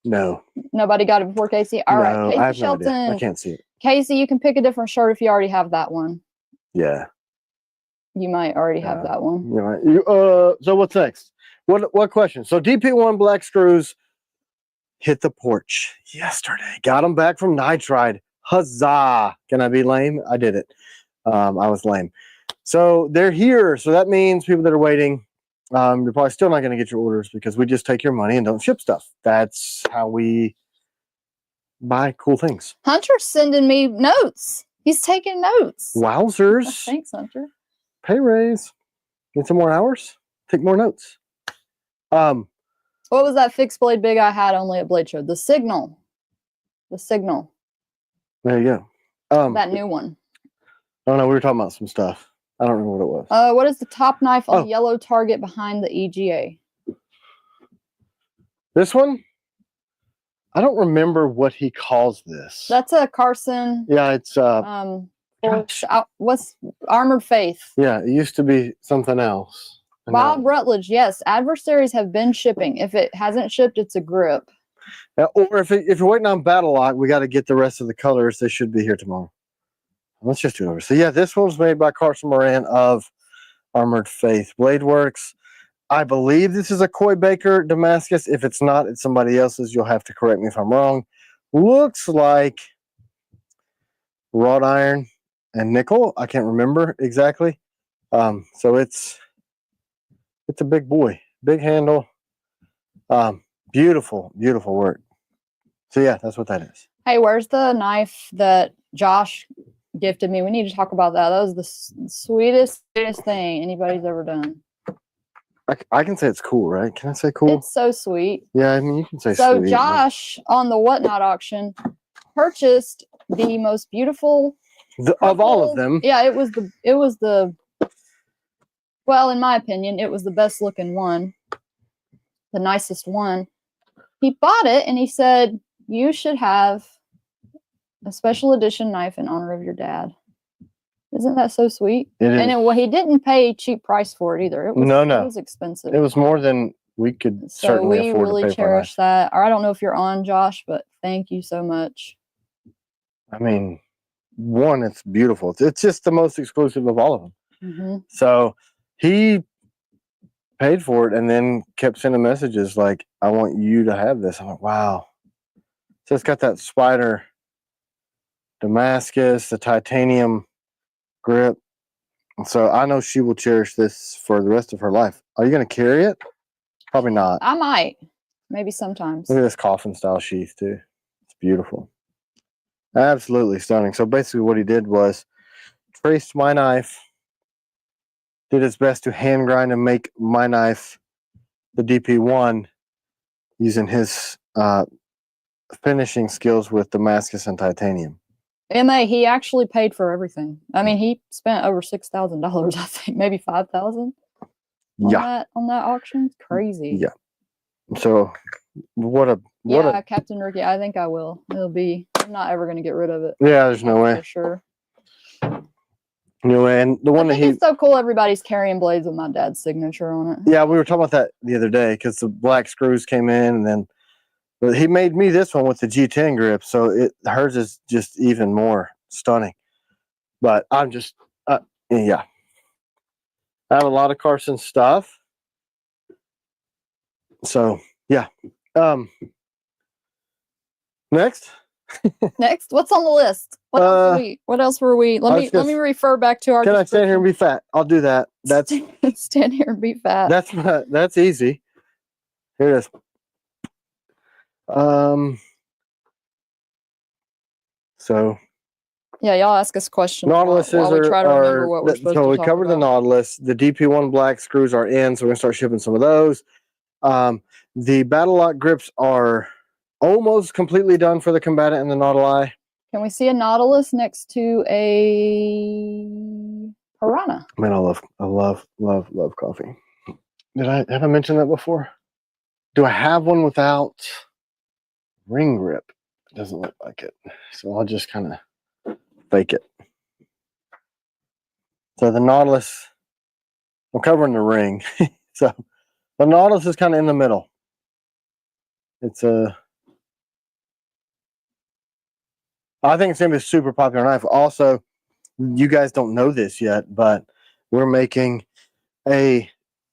No. Nobody got it before Casey? All right. Casey I have Shelton. no idea. I can't see it. Casey, you can pick a different shirt if you already have that one. Yeah. You might already have that one. Yeah. Right. So what's next? What question? So DP-1 black screws hit the porch yesterday. Got them back from Nitride. Huzzah! Can I be lame? I did it. I was lame. So they're here. So that means people that are waiting, you're probably still not going to get your orders because we just take your money and don't ship stuff. That's how we buy cool things. Hunter's sending me notes. He's taking notes. Wowzers. Thanks, Hunter. Pay raise. Get some more hours. Take more notes. What was that fixed blade Big Eye had only at Blade Show? The Signal. The Signal. There you go. That new one. I don't know. We were talking about some stuff. I don't remember what it was. What is the top knife on the yellow target behind the EGA? This one? I don't remember what he calls this. That's a Carson. Yeah, it's what's Armored Faith? Yeah, it used to be something else. Bob Rutledge, yes. Adversaries have been shipping. If it hasn't shipped, it's a grip. Or if you're waiting on Battle Lock, we got to get the rest of the colors. They should be here tomorrow. Let's just do it over. So yeah, this one was made by Carson Moran of Armored Faith Blade Works. I believe this is a Coy Baker Damascus. If it's not, it's somebody else's. You'll have to correct me if I'm wrong. Looks like wrought iron and nickel. I can't remember exactly. So it's a big boy, big handle. Beautiful, beautiful work. So yeah, that's what that is. Hey, where's the knife that Josh gifted me? We need to talk about that. That was the sweetest thing anybody's ever done. I can say it's cool, right? Can I say cool? It's so sweet. Yeah, I mean, you can say so sweet. Josh, on the Whatnot auction, purchased the most beautiful of all of them. Yeah, it was the well, in my opinion, it was the best looking one, the nicest one. He bought it and he said, you should have a special edition knife in honor of your dad. Isn't that so sweet? Well, he didn't pay a cheap price for it either. It was, it was expensive. It was more than we could certainly afford to pay for. So we really cherish that. Or I don't know if you're on, Josh, but thank you so much. I mean, one, it's beautiful. It's just the most exclusive of all of them. Mm-hmm. So he paid for it and then kept sending messages like, I want you to have this. I'm like, wow. So it's got that spider Damascus, the titanium grip. So I know she will cherish this for the rest of her life. Are you going to carry it? Probably not. I might. Maybe sometimes. Look at this coffin style sheath too. It's beautiful. Absolutely stunning. So basically what he did was traced my knife, did his best to hand grind and make my knife, the DP-1, using his finishing skills with Damascus and titanium. He actually paid for everything. I mean, he spent over $6,000, I think, maybe $5,000 on that auction. It's crazy. Yeah. So Captain Ricky, I think I will. I'm not ever going to get rid of it. Yeah, there's no way. For sure. No way. And the one it's so cool everybody's carrying blades with my dad's signature on it. Yeah, we were talking about that the other day because the black screws came in and then but he made me this one with the G10 grip, so hers is just even more stunning. But I'm just, yeah. I have a lot of Carson stuff. So, yeah. Next? Next? What's on the list? What else were we? Let me refer back to our Can I stand here and be fat? I'll do that. That's stand here and be fat. That's easy. Here it is. So yeah, y'all ask us questions. Nautiluses while we try to remember what we're supposed so to we talk covered about. the Nautilus. The DP-1 black screws are in, so we're gonna start shipping some of those. The battle lock grips are almost completely done for the Combatant and the Nautili. Can we see a Nautilus next to a Piranha? Man, I love coffee. Have I mentioned that before? Do I have one without ring grip? It doesn't look like it, so I'll just kind of fake it. So the Nautilus, I'm covering the ring. So the Nautilus is kind of in the middle. It's I think it's gonna be a super popular knife. Also, you guys don't know this yet, but we're making a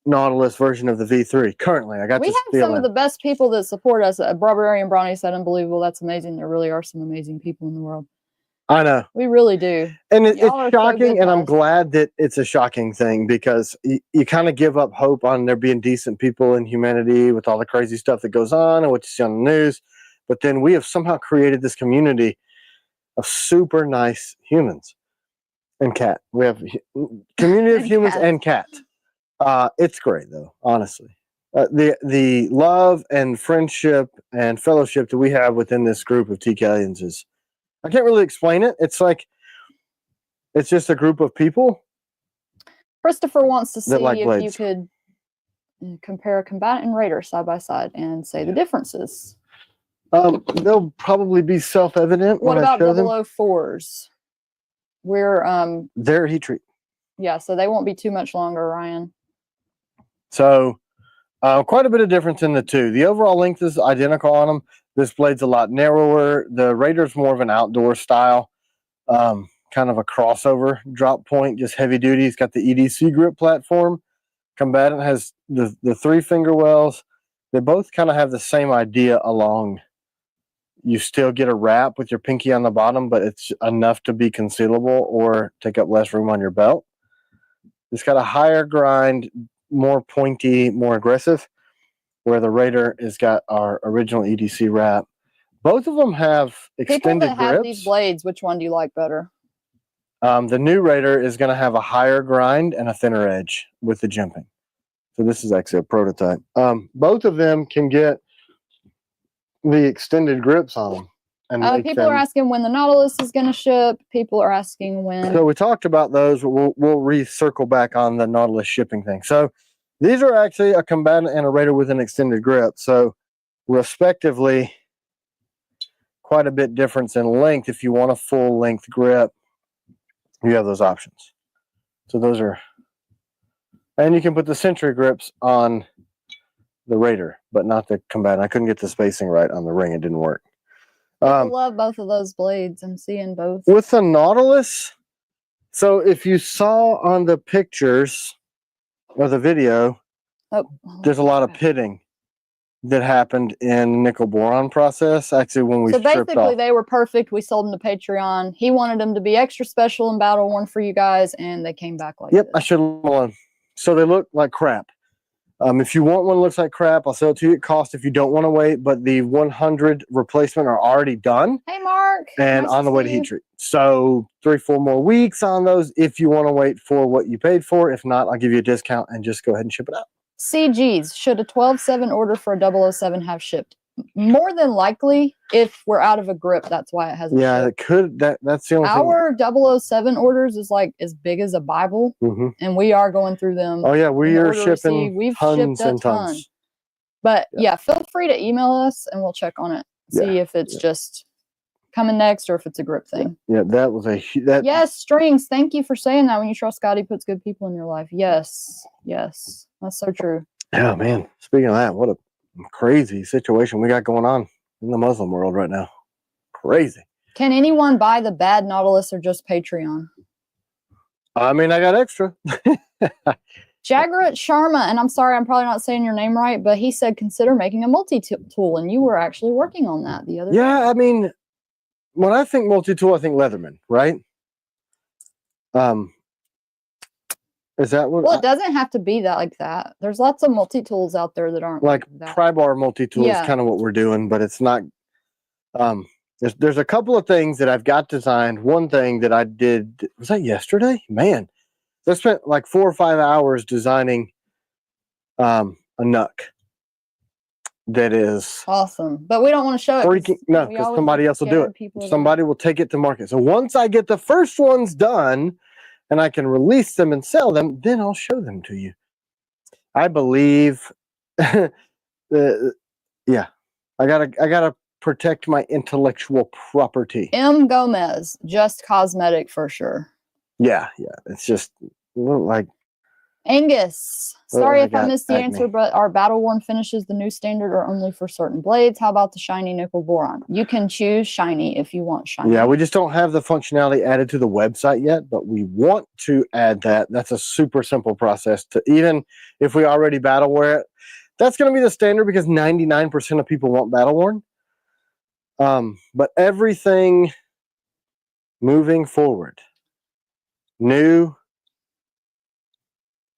Nautilus version of the V3 currently. We have some of the best people that support us. Barbarian Bronny said, "Unbelievable, that's amazing." There really are some amazing people in the world. I know. We really do. And it's shocking, and I'm glad that it's a shocking thing because you kind of give up hope on there being decent people in humanity with all the crazy stuff that goes on and what you see on the news. But then we have somehow created this community of super nice humans and cat. We have community of humans and cat. It's great though, honestly. The love and friendship and fellowship that we have within this group of TKellians is, I can't really explain it. It's like, it's just a group of people. Christopher wants to see if you could compare a Combatant and Raider side by side and say the differences. They'll probably be self-evident. What about 004s? They're heat treat. Yeah, so they won't be too much longer, Ryan. So quite a bit of difference in the two. The overall length is identical on them. This blade's a lot narrower. The Raider's more of an outdoor style. kind of a crossover drop point, just heavy duty. It's got the EDC grip platform. Combatant has the 3-finger wells. They both kind of have the same idea along. You still get a wrap with your pinky on the bottom, but it's enough to be concealable or take up less room on your belt. It's got a higher grind, more pointy, more aggressive, where the Raider has got our original EDC wrap. Both of them have extended People that have grips. these blades, which one do you like better? The new Raider is going to have a higher grind and a thinner edge with the jimping. So this is actually a prototype. Both of them can get the extended grips on them. And people are asking when the Nautilus is going to ship. People are asking when. So we talked about those. We'll recircle back on the Nautilus shipping thing. So these are actually a Combatant and a Raider with an extended grip. So respectively, quite a bit difference in length. If you want a full length grip, you have those options. So those are, and you can put the Sentry grips on the Raider, but not the Combatant. I couldn't get the spacing right on the ring. It didn't work. I love both of those blades. I'm seeing both. With the Nautilus, so if you saw on the pictures or the video, there's a lot of pitting that happened in nickel boron process. Actually, when we basically they were perfect. We sold them to Patreon. He wanted them to be extra special and battle worn for you guys, and they came back like this. this. I should have one. So they look like crap. If you want one that looks like crap, I'll sell it to you at cost if you don't want to wait. But the 100 replacement are already done. Hey, Mark. And nice on the way to you. heat treat. So 3-4 more weeks on those if you want to wait for what you paid for. If not, I'll give you a discount and just go ahead and ship it out. CGs, should a 12/7 order for a 007 have shipped? More than likely, if we're out of a grip, that's why it hasn't shipped. It could. That's the only thing. Our 007 orders is like as big as a Bible, and we are going through them. Oh yeah, we are shipping We've tons shipped a and ton. tons. But yeah, feel free to email us and we'll check on it. See if it's just coming next or if it's a grip thing. Yeah, that was a yes, Strings. Thank you for saying that. When you trust God, He puts good people in your life. Yes, yes, that's so true. Yeah, man. Speaking of that, what a crazy situation we got going on in the Muslim world right now. Crazy. Can anyone buy the bad Nautilus or just Patreon? I mean, I got extra. Jagrat Sharma, and I'm sorry, I'm probably not saying your name right, but he said consider making a multi-tool, and you were actually working on that the other day. Yeah, I mean, when I think multi-tool, I think Leatherman, right? Is that what? Well, it doesn't have to be that like that. There's lots of multi-tools out there that aren't like that. Pry-bar multi-tool is kind of what we're doing, but it's not. There's a couple of things that I've got designed. One thing that I did, was that yesterday? Man, I spent like 4 or 5 hours designing a nuck that is awesome, but we don't want to show it. Freaking, no, because somebody else will do it. Somebody will take it to market. So once I get the first ones done and I can release them and sell them, then I'll show them to you. I believe, yeah, I gotta protect my intellectual property. M. Gomez, just cosmetic for sure. Yeah, it's just like Angus. Sorry if I missed the answer, but are battle worn finishes the new standard or only for certain blades? How about the shiny nickel boron? You can choose shiny if you want shiny. Yeah, we just don't have the functionality added to the website yet, but we want to add that. That's a super simple process to, even if we already battle wear it. That's going to be the standard because 99% of people want battle worn. But everything moving forward, new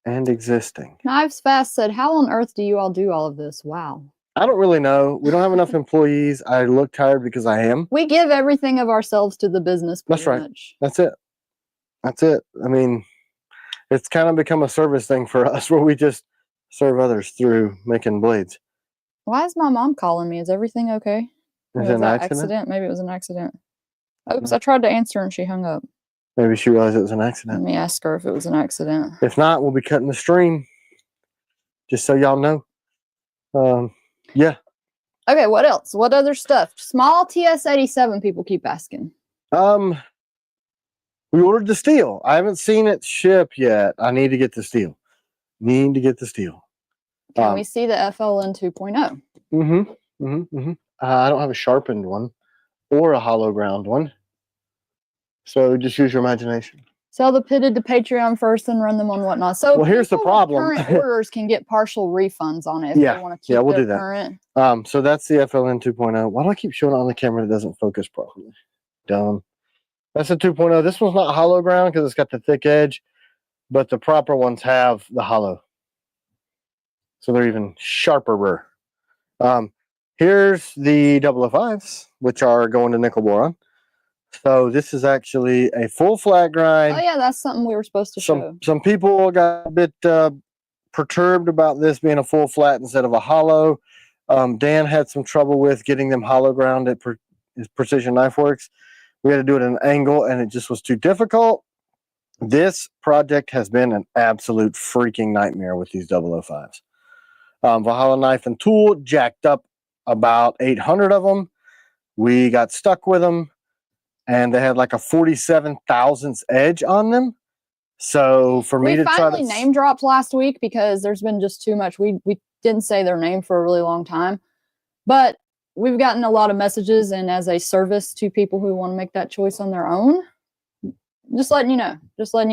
and existing. Knives Fast said, how on earth do you all do all of this? Wow. I don't really know. We don't have enough employees. I look tired because I am. We give everything of ourselves to the business. That's right. Much. That's it. That's it. I mean, it's kind of become a service thing for us where we just serve others through making blades. Why is my mom calling me? Is everything okay? Is it an accident? Maybe it was an accident. Oops, I tried to answer and she hung up. Maybe she realized it was an accident. Let me ask her if it was an accident. If not, we'll be cutting the stream. Just so y'all know. Yeah. Okay, what else? What other stuff? Small TS-87 people keep asking. We ordered the steel. I haven't seen it ship yet. I need to get the steel. Can we see the FLN 2.0? I don't have a sharpened one or a hollow ground one. So just use your imagination. Sell the pitted to Patreon first and run them on whatnot. So well, here's the problem. Current orders can get partial refunds on it if they want to keep we'll their do that. current. So that's the FLN 2.0. Why do I keep showing it on the camera that doesn't focus properly? Dumb. That's a 2.0. This one's not hollow ground because it's got the thick edge, but the proper ones have the hollow. So they're even sharper. Here's the 005s, which are going to nickel boron. So this is actually a full flat grind. Oh yeah, that's something we were supposed to show. Some people got a bit perturbed about this being a full flat instead of a hollow. Dan had some trouble with getting them hollow ground at Precision Knife Works. We had to do it at an angle, and it just was too difficult. This project has been an absolute freaking nightmare with these 005s. Valhalla Knife and Tool jacked up about 800 of them. We got stuck with them, and they had like a 47 thousandths edge on them. So for me to try to... We finally name dropped last week because there's been just too much. We didn't say their name for a really long time. But we've gotten a lot of messages, and as a service to people who want to make that choice on their own, just letting you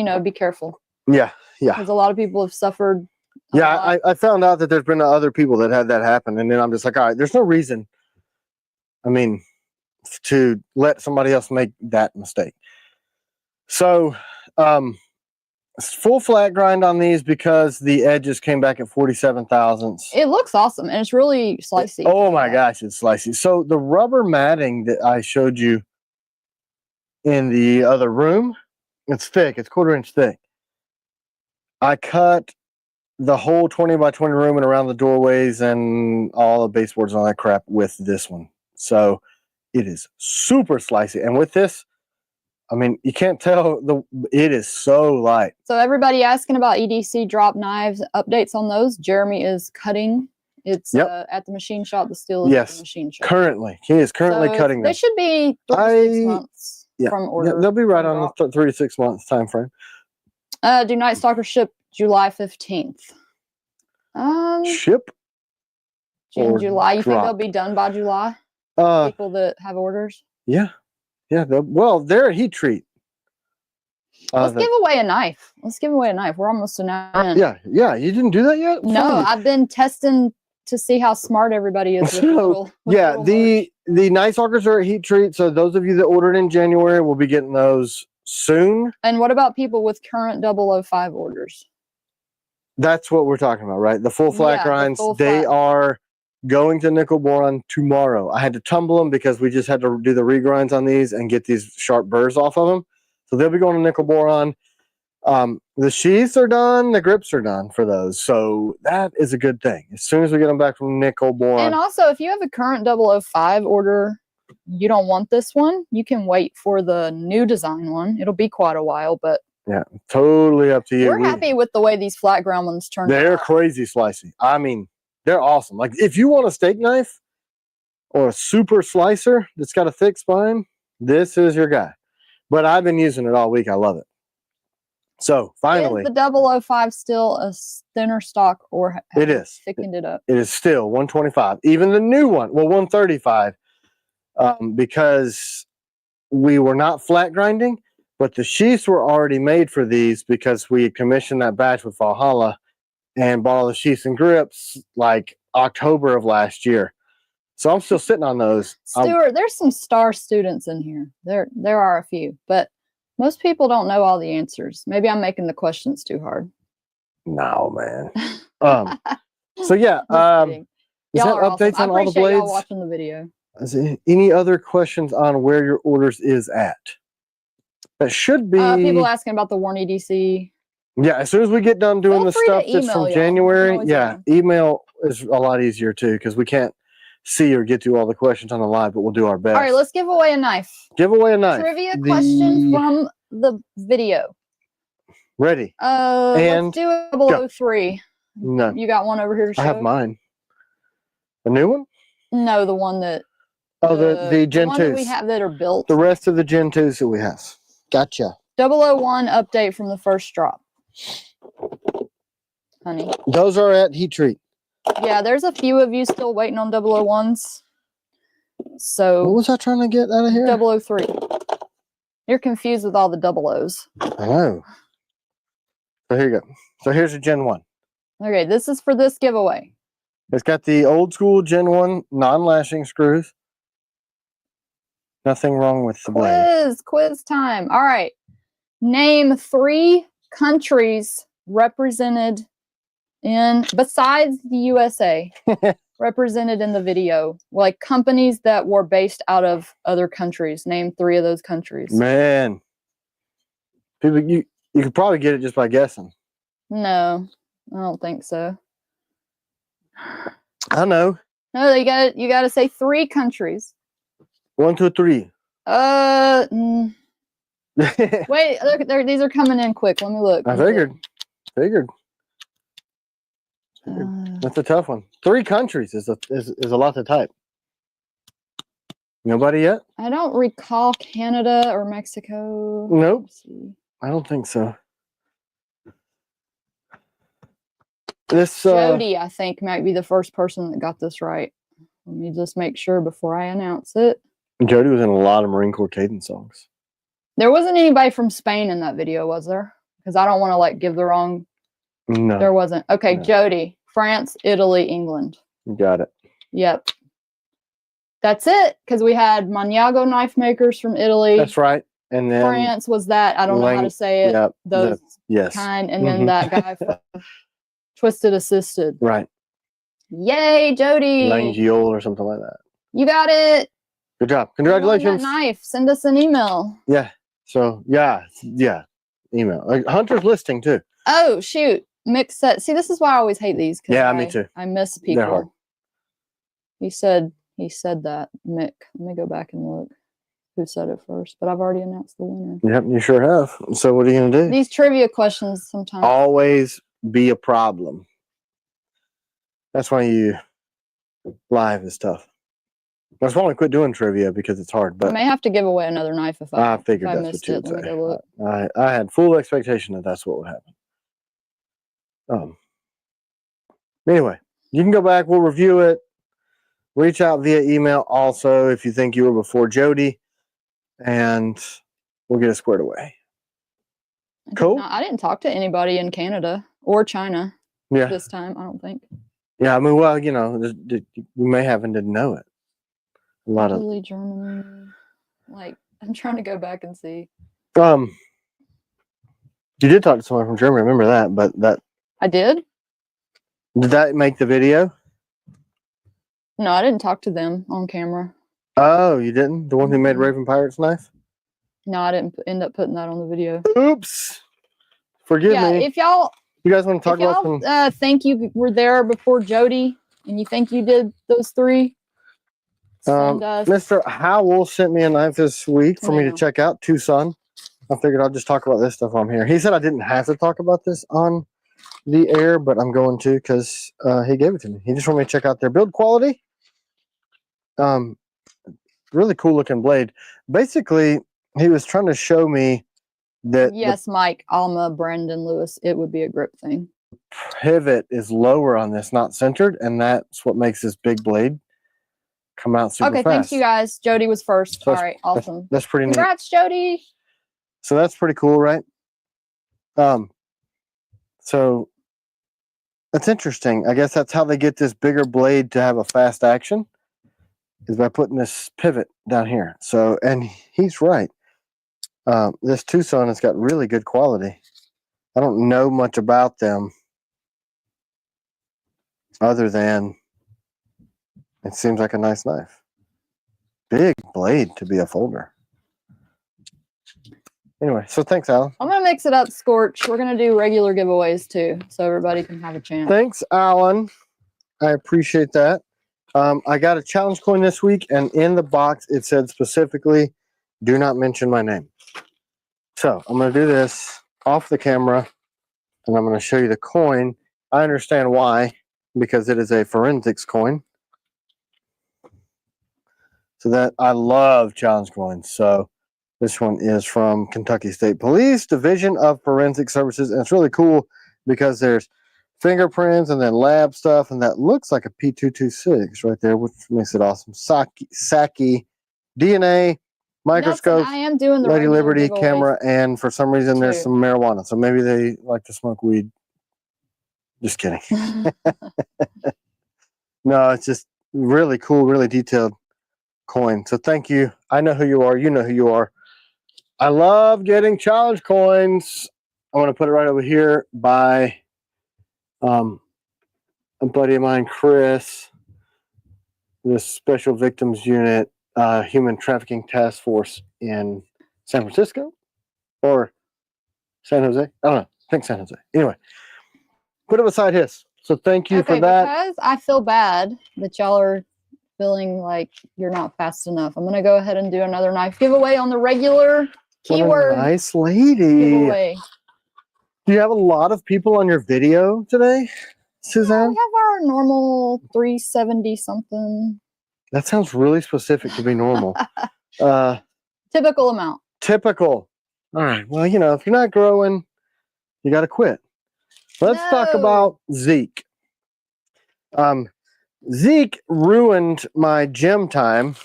know, be careful. Yeah. Because a lot of people have suffered. I found out that there's been other people that had that happen, and then I'm just like, all right, there's no reason, I mean, to let somebody else make that mistake. So, full flat grind on these because the edges came back at 47 thousandths. It looks awesome, and it's really slicey. Oh my gosh, it's slicey. So the rubber matting that I showed you in the other room, it's thick. It's 1/4 inch thick. I cut the whole 20 by 20 room and around the doorways and all the baseboards and all that crap with this one. So it is super slicey. And with this, I mean, you can't tell, it is so light. So everybody asking about EDC drop knives, updates on those. Jeremy is cutting. It's at the machine shop. The steel is at the machine shop. Currently. He is currently cutting them. They should be 3 to 6 months from order. Yeah, they'll be right on the 3 to 6 months time frame. Do Night Stalker ship July 15th? Ship? June, July. You think they'll be done by July? People that have orders? Yeah. Yeah. Well, they're a heat treat. Let's give away a knife. We're almost an hour in. Yeah. You didn't do that yet? No, I've been testing to see how smart everybody is. The Night Stalkers are a heat treat. So those of you that ordered in January will be getting those soon. And what about people with current 005 orders? That's what we're talking about, right? The full flat grinds, they are going to nickel boron tomorrow. I had to tumble them because we just had to do the regrinds on these and get these sharp burrs off of them. So they'll be going to nickel boron. The sheaths are done, the grips are done for those. So that is a good thing. As soon as we get them back from nickel boron. And also, if you have a current 005 order, you don't want this one, you can wait for the new design one. It'll be quite a while, but yeah, totally up to you. We're happy with the way these flat ground ones turned out. They're crazy slicey. I mean, they're awesome. Like if you want a steak knife or a super slicer that's got a thick spine, this is your guy. But I've been using it all week. I love it. So finally, is the 005 still a thinner stock, or have it is thickened it up? It is still 125. Even the new one, well, 135, because we were not flat grinding. But the sheaths were already made for these because we had commissioned that batch with Valhalla and bought all the sheaths and grips like October of last year. So I'm still sitting on those. Stuart, there's some star students in here. There are a few, but most people don't know all the answers. Maybe I'm making the questions too hard. No, man. So yeah, is that updates on all the blades? Y'all watching the video. Is there any other questions on where your orders is at? That should be people asking about the Warn EDC. Yeah, as soon as we get done doing the stuff that's from January, email is a lot easier too because we can't see or get to all the questions on the live, but we'll do our best. All right, let's give away a knife. Give away a knife. Trivia question from the video. Ready. Let's do a 003. No. You got one over here to show? I have mine. A new one? No, the one that. Oh, the Gen 2s. That we have that are built. The rest of the Gen 2s that we have. Gotcha. 001 update from the first drop. Honey. Those are at heat treat. Yeah, there's a few of you still waiting on 001s. So what was I trying to get out of here? 003. You're confused with all the double O's. I know. So here you go. So here's a Gen 1. Okay, this is for this giveaway. It's got the old school Gen 1 non-lashing screws. Nothing wrong with the blade. Quiz time. All right. Name 3 countries represented besides the USA, represented in the video. Like companies that were based out of other countries. Name 3 of those countries. Man. People, you could probably get it just by guessing. No, I don't think so. I know. No, you got to say 3 countries. 1, 2, 3. Wait, look, these are coming in quick. Let me look. I figured. That's a tough one. 3 countries is a lot to type. Nobody yet? I don't recall Canada or Mexico. Nope. I don't think so. This Jody, I think, might be the first person that got this right. Let me just make sure before I announce it. Jody was in a lot of Marine Corps cadence songs. There wasn't anybody from Spain in that video, was there? Because I don't want to like give the wrong. No. There wasn't. Okay, no. Jody, France, Italy, England. You got it. Yep. That's it. Because we had Maniago knife makers from Italy. That's right. And then France was that. I don't know how to say it. Yep, those yes. kind. And then that guy from Twisted Assisted. Right. Yay, Jody. Langiol or something like that. You got it. Good job. Congratulations. That knife. Send us an email. Yeah. So, yeah. Email. Hunter's listing, too. Oh, shoot. Mix set. See, this is why I always hate these. Yeah, me too. I miss people. They're hard. He said that. Mick. Let me go back and look who said it first. But I've already announced the winner. Yep, you sure have. So what are you going to do? These trivia questions sometimes. Always be a problem. That's why live is tough. That's why I quit doing trivia, because it's hard. But I may have to give away another knife if I figured that's missed what you would it. Let me go look. I had full expectation that that's what would happen. Anyway, you can go back. We'll review it. Reach out via email also if you think you were before Jody, and we'll get it squared away. Cool. I didn't talk to anybody in Canada or China this time, I don't think. Yeah, I mean, well, you know, we may have and didn't know it. A lot Italy, of Germany. Like, I'm trying to go back and see. You did talk to someone from Germany, remember that, but that I did? Did that make the video? No, I didn't talk to them on camera. Oh, you didn't? The one who made Raven Pirate's knife? No, I didn't end up putting that on the video. Oops. Forgive me. If y'all... You guys want to talk about some... think you were there before Jody, and you think you did those 3? Send us... Mr. Howell sent me a knife this week for me to check out, Tucson. I figured I'll just talk about this stuff while I'm here. He said I didn't have to talk about this on the air, but I'm going to because he gave it to me. He just wanted me to check out their build quality. Really cool looking blade. Basically, he was trying to show me that... Yes, Mike, Alma, Brandon, Lewis, it would be a grip thing. Pivot is lower on this, not centered, and that's what makes this big blade come out super fast. Okay, thanks you guys. Jody was first. So all right, awesome. That's pretty neat. Congrats, Jody. So that's pretty cool, right? So that's interesting. I guess that's how they get this bigger blade to have a fast action, is by putting this pivot down here. So, and he's right. This Tucson has got really good quality. I don't know much about them other than it seems like a nice knife. Big blade to be a folder. Anyway, so thanks, Alan. I'm going to mix it up, Scorch. We're going to do regular giveaways, too, so everybody can have a chance. Thanks, Alan. I appreciate that. I got a challenge coin this week, and in the box, it said specifically, do not mention my name. So I'm going to do this off the camera, and I'm going to show you the coin. I understand why, because it is a forensics coin. So that I love challenge coins. So this one is from Kentucky State Police Division of Forensic Services, and it's really cool because there's fingerprints and then lab stuff, and that looks like a P226 right there, which makes it awesome. Saki DNA microscope, I am doing the Lady regular Liberty giveaways camera, and for some reason there's too. some marijuana. So maybe they like to smoke weed. Just kidding. No, it's just really cool, really detailed coin. So thank you. I know who you are. You know who you are. I love getting challenge coins. I want to put it right over here by a buddy of mine, Chris, the Special Victims Unit, Human Trafficking Task Force in San Francisco or San Jose. I don't know. I think San Jose. Anyway, put it beside his. So thank you for that. Because I feel bad that y'all are feeling like you're not fast enough. I'm going to go ahead and do another knife giveaway on the regular keyword. Nice lady. Giveaway. Do you have a lot of people on your video today, Suzanne? Yeah, we have our normal 370 something. That sounds really specific to be normal. Typical amount. Typical. All right. Well, you know, if you're not growing, you got to quit. Let's talk about Zeke. Zeke ruined my gym time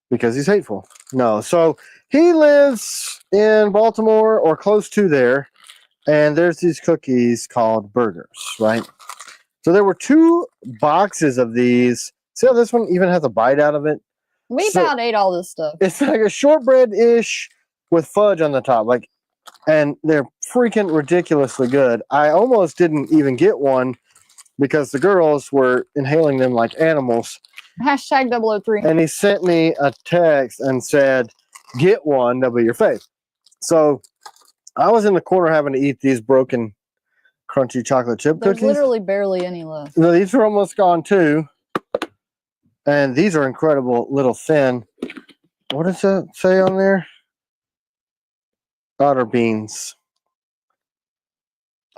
because he's hateful. No. So he lives in Baltimore or close to there. And there's these cookies called burgers, right? So there were 2 boxes of these. See how this one even has a bite out of it? We about ate all this stuff. It's like a shortbread-ish with fudge on the top. And they're freaking ridiculously good. I almost didn't even get one because the girls were inhaling them like animals. Hashtag 003. And he sent me a text and said, get one, that'll be your fave. So I was in the corner having to eat these broken crunchy chocolate chip cookies. There's literally barely any left. No, these are almost gone too. And these are incredible, little thin. What does it say on there? Otter beans.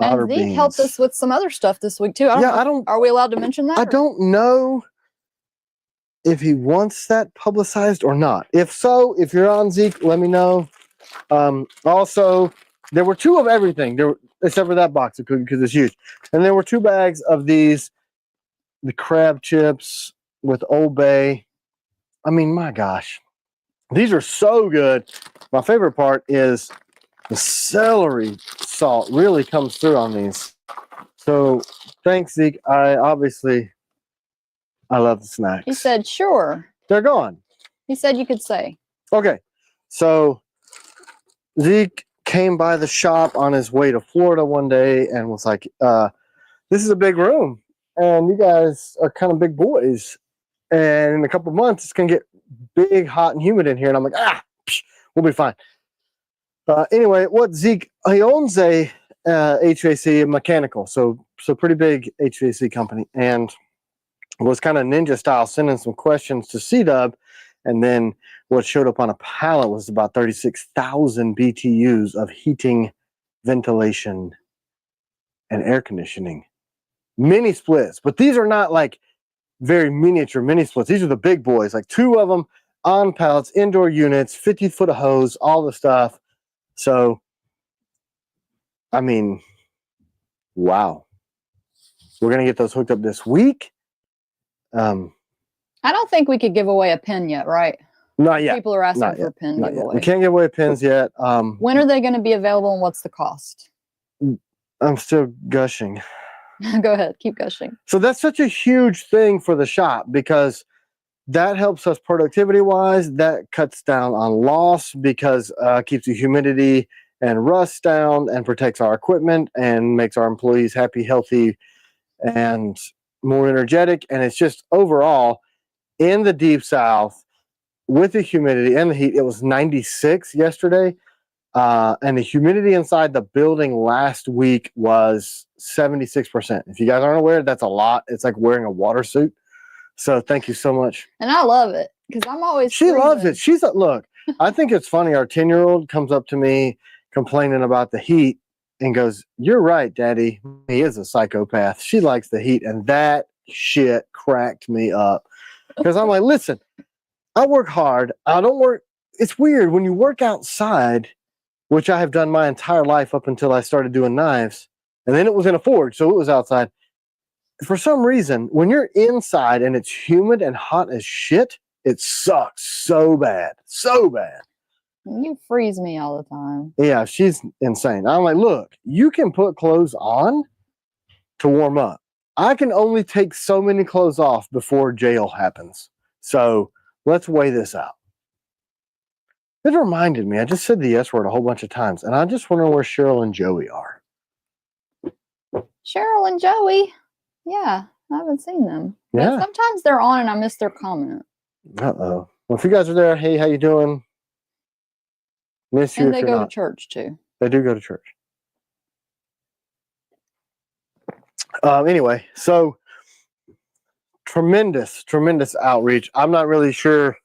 And Zeke helped us with some other stuff this week too. I don't. Are we allowed to mention that? I don't know if he wants that publicized or not. If so, if you're on Zeke, let me know. Also, there were 2 of everything. Except for that box of cookies because it's huge. And there were 2 bags of these, the crab chips with Old Bay. I mean, my gosh, these are so good. My favorite part is the celery salt really comes through on these. So thanks, Zeke. I love the snacks. He said, sure. They're gone. He said you could say. Okay. So Zeke came by the shop on his way to Florida one day and was like, this is a big room and you guys are kind of big boys. And in a couple of months, it's going to get big, hot, and humid in here. And I'm like, we'll be fine. Anyway, what Zeke, he owns a HVAC mechanical, so pretty big HVAC company, and was kind of ninja style sending some questions to C-Dub, and then what showed up on a pallet was about 36,000 BTUs of heating, ventilation, and air conditioning. Mini splits, but these are not like very miniature mini splits. These are the big boys, like 2 of them on pallets, indoor units, 50 foot of hose, all the stuff. So, I mean, wow. We're going to get those hooked up this week. I don't think we could give away a pin yet, right? Not yet. People are asking for a pin giveaway. We can't give away pins yet. When are they going to be available and what's the cost? I'm still gushing. Go ahead. Keep gushing. So that's such a huge thing for the shop because that helps us productivity-wise. That cuts down on loss because keeps the humidity and rust down and protects our equipment and makes our employees happy, healthy, and more energetic. And it's just overall, in the Deep South, with the humidity and the heat, it was 96 yesterday. And the humidity inside the building last week was 76%. If you guys aren't aware, that's a lot. It's like wearing a water suit. So thank you so much. And I love it because I'm always She loves it. She's look, I think it's funny. Our 10-year-old comes up to me complaining about the heat and goes, "You're right, Daddy. He is a psychopath. She likes the heat." And that shit cracked me up because I'm like, listen, I work hard. I don't work. It's weird when you work outside, which I have done my entire life up until I started doing knives. And then it was in a forge, so it was outside. For some reason, when you're inside and it's humid and hot as shit, It sucks so bad. So bad. You freeze me all the time. Yeah, she's insane. I'm like, look, you can put clothes on to warm up. I can only take so many clothes off before jail happens. So let's weigh this out. It reminded me, I just said the S word a whole bunch of times, and I just wonder where Cheryl and Joey are. Cheryl and Joey. Yeah, I haven't seen them. Yeah. But sometimes they're on and I miss their comment. Uh-oh. Well, if you guys are there, hey, how you doing? Miss you And if they you're go not. to church too. They do go to church. Anyway, so tremendous outreach. I'm not really sure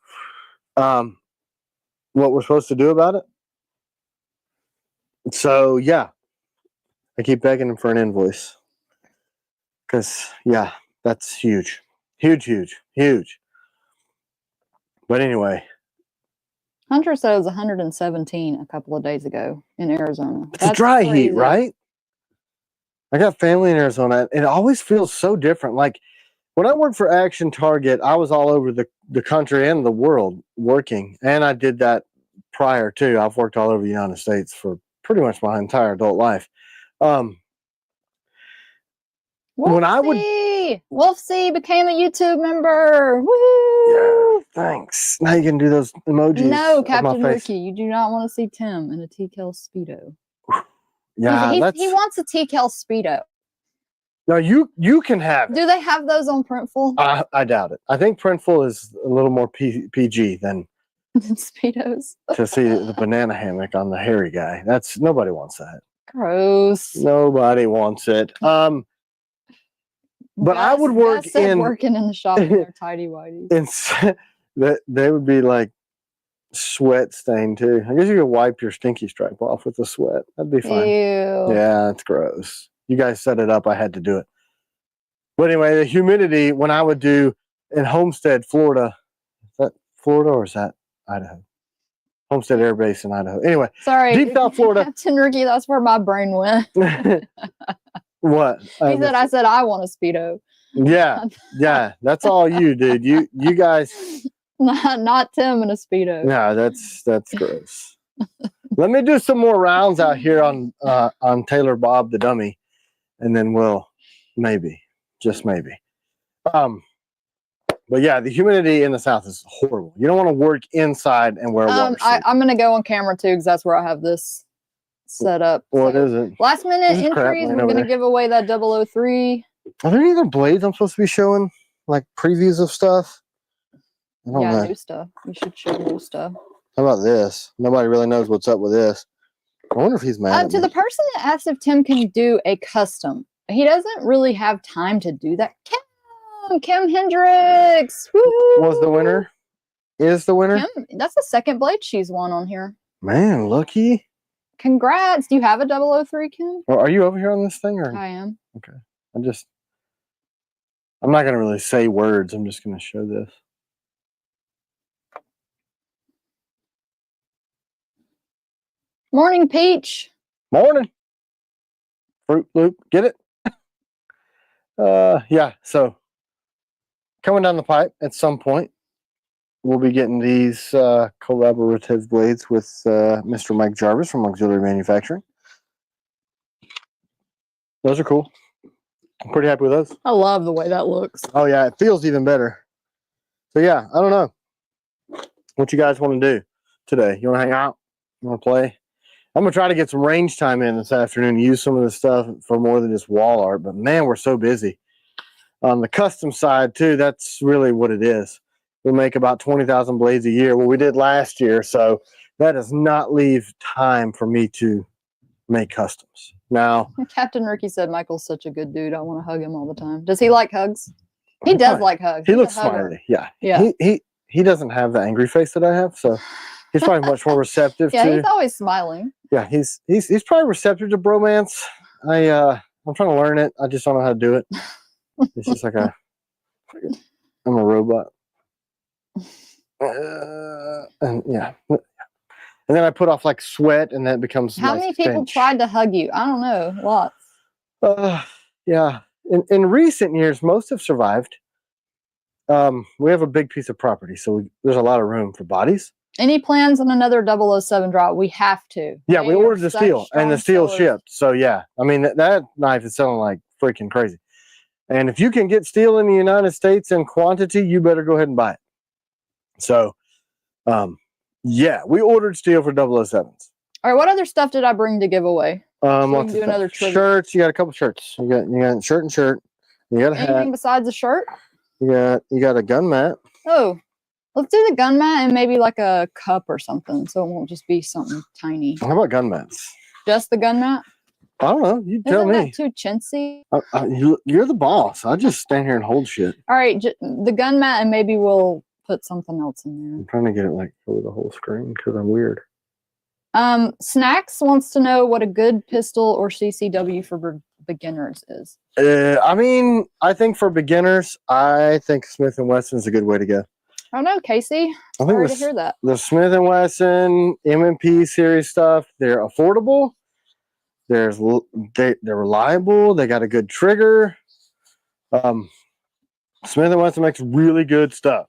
what we're supposed to do about it. So yeah, I keep begging him for an invoice because yeah, that's huge. But anyway, Hunter said it was 117 a couple of days ago in Arizona. it's a dry heat, crazy. right? I got family in Arizona, and it always feels so different. Like when I worked for Action Target, I was all over the country and the world working, and I did that prior too. I've worked all over the United States for pretty much my entire adult life. When I would Wolfsy became a YouTube member. Woo! Yeah, thanks. Now you can do those emojis. No, Captain Ricky, you do not want to see Tim in a TKel Speedo. Yeah, he wants a TKel Speedo. No, you can have it. Do they have those on Printful? I doubt it. I think Printful is a little more PG than Speedos. to see the banana hammock on the hairy guy. Nobody wants that. Gross. Nobody wants it. But I would work working in the shop in their tidy whities. That they would be like sweat stained too. I guess you could wipe your stinky stripe off with the sweat. That'd be fine. Ew. Yeah, it's gross. You guys set it up. I had to do it. But anyway, the humidity when I would do in Homestead, Florida. Is that Florida or is that Idaho? Homestead Air Base in Idaho. Anyway, sorry, deep South Florida. Captain Ricky, that's where my brain went. What? I said I want a Speedo. Yeah, that's all you, dude. You guys. Not Tim in a Speedo. No, that's gross. Let me do some more rounds out here on Taylor Bob the dummy, and then we'll just maybe. But yeah, the humidity in the South is horrible. You don't want to work inside and wear a water suit. I'm gonna go on camera too because that's where I have this set up. What is it? Last minute entries. We're gonna give away that 003. Are there any other blades I'm supposed to be showing? Like previews of stuff? I don't know. New stuff. You should show new stuff. How about this? Nobody really knows what's up with this. I wonder if he's mad at me. The person that asked if Tim can do a custom, he doesn't really have time to do that. Kim Hendricks. Woo! Was the winner? Is the winner? Kim, that's the second blade she's won on here. Man, lucky. Congrats. Do you have a 003, Kim? Well, are you over here on this thing? Or? I am. Okay. I'm not going to really say words. I'm just going to show this. Morning, Peach. Morning. Fruit Loop. Get it? Yeah. So coming down the pipe at some point, we'll be getting these collaborative blades with Mr. Mike Jarvis from Auxiliary Manufacturing. Those are cool. I'm pretty happy with those. I love the way that looks. Oh, yeah. It feels even better. So, yeah, I don't know what you guys want to do today. You want to hang out? You want to play? I'm going to try to get some range time in this afternoon and use some of this stuff for more than just wall art. But, man, we're so busy. On the custom side, too, that's really what it is. We make about 20,000 blades a year. Well, we did last year, so that does not leave time for me to make customs. Now, Captain Ricky said Michael's such a good dude. I want to hug him all the time. Does he like hugs? He does like hugs. He looks smiley. Yeah. He doesn't have the angry face that I have, so he's probably much more receptive. Yeah, he's always smiling. Yeah, he's probably receptive to bromance. I'm trying to learn it. I just don't know how to do it. It's just like I'm a robot. And yeah. And then I put off like sweat, and then it becomes. How many people tried to hug you? I don't know. Lots. Yeah. In recent years, most have survived. We have a big piece of property, so there's a lot of room for bodies. Any plans on another 007 drop? We have to. Yeah, we ordered the steel, and the steel shipped. So yeah, I mean that knife is selling like freaking crazy. And if you can get steel in the United States in quantity, you better go ahead and buy it. So, yeah, we ordered steel for 007s. All right, what other stuff did I bring to give away? So we can do another trivia. Shirts. You got a couple shirts. You got shirt and shirt. You got a hat. Anything besides a shirt? You got a gun mat. Oh, let's do the gun mat and maybe like a cup or something, so it won't just be something tiny. How about gun mats? Just the gun mat? I don't know. You tell me. Isn't that too chintzy? You're the boss. I just stand here and hold shit. All right, the gun mat, and maybe we'll put something else in there. I'm trying to get it like over the whole screen because I'm weird. Snacks wants to know what a good pistol or CCW for beginners is. I mean, I think for beginners, I think Smith & Wesson is a good way to go. I don't know, Casey. Sorry to hear that. The Smith & Wesson M&P series stuff, they're affordable. They're reliable. They got a good trigger. Smith & Wesson makes really good stuff.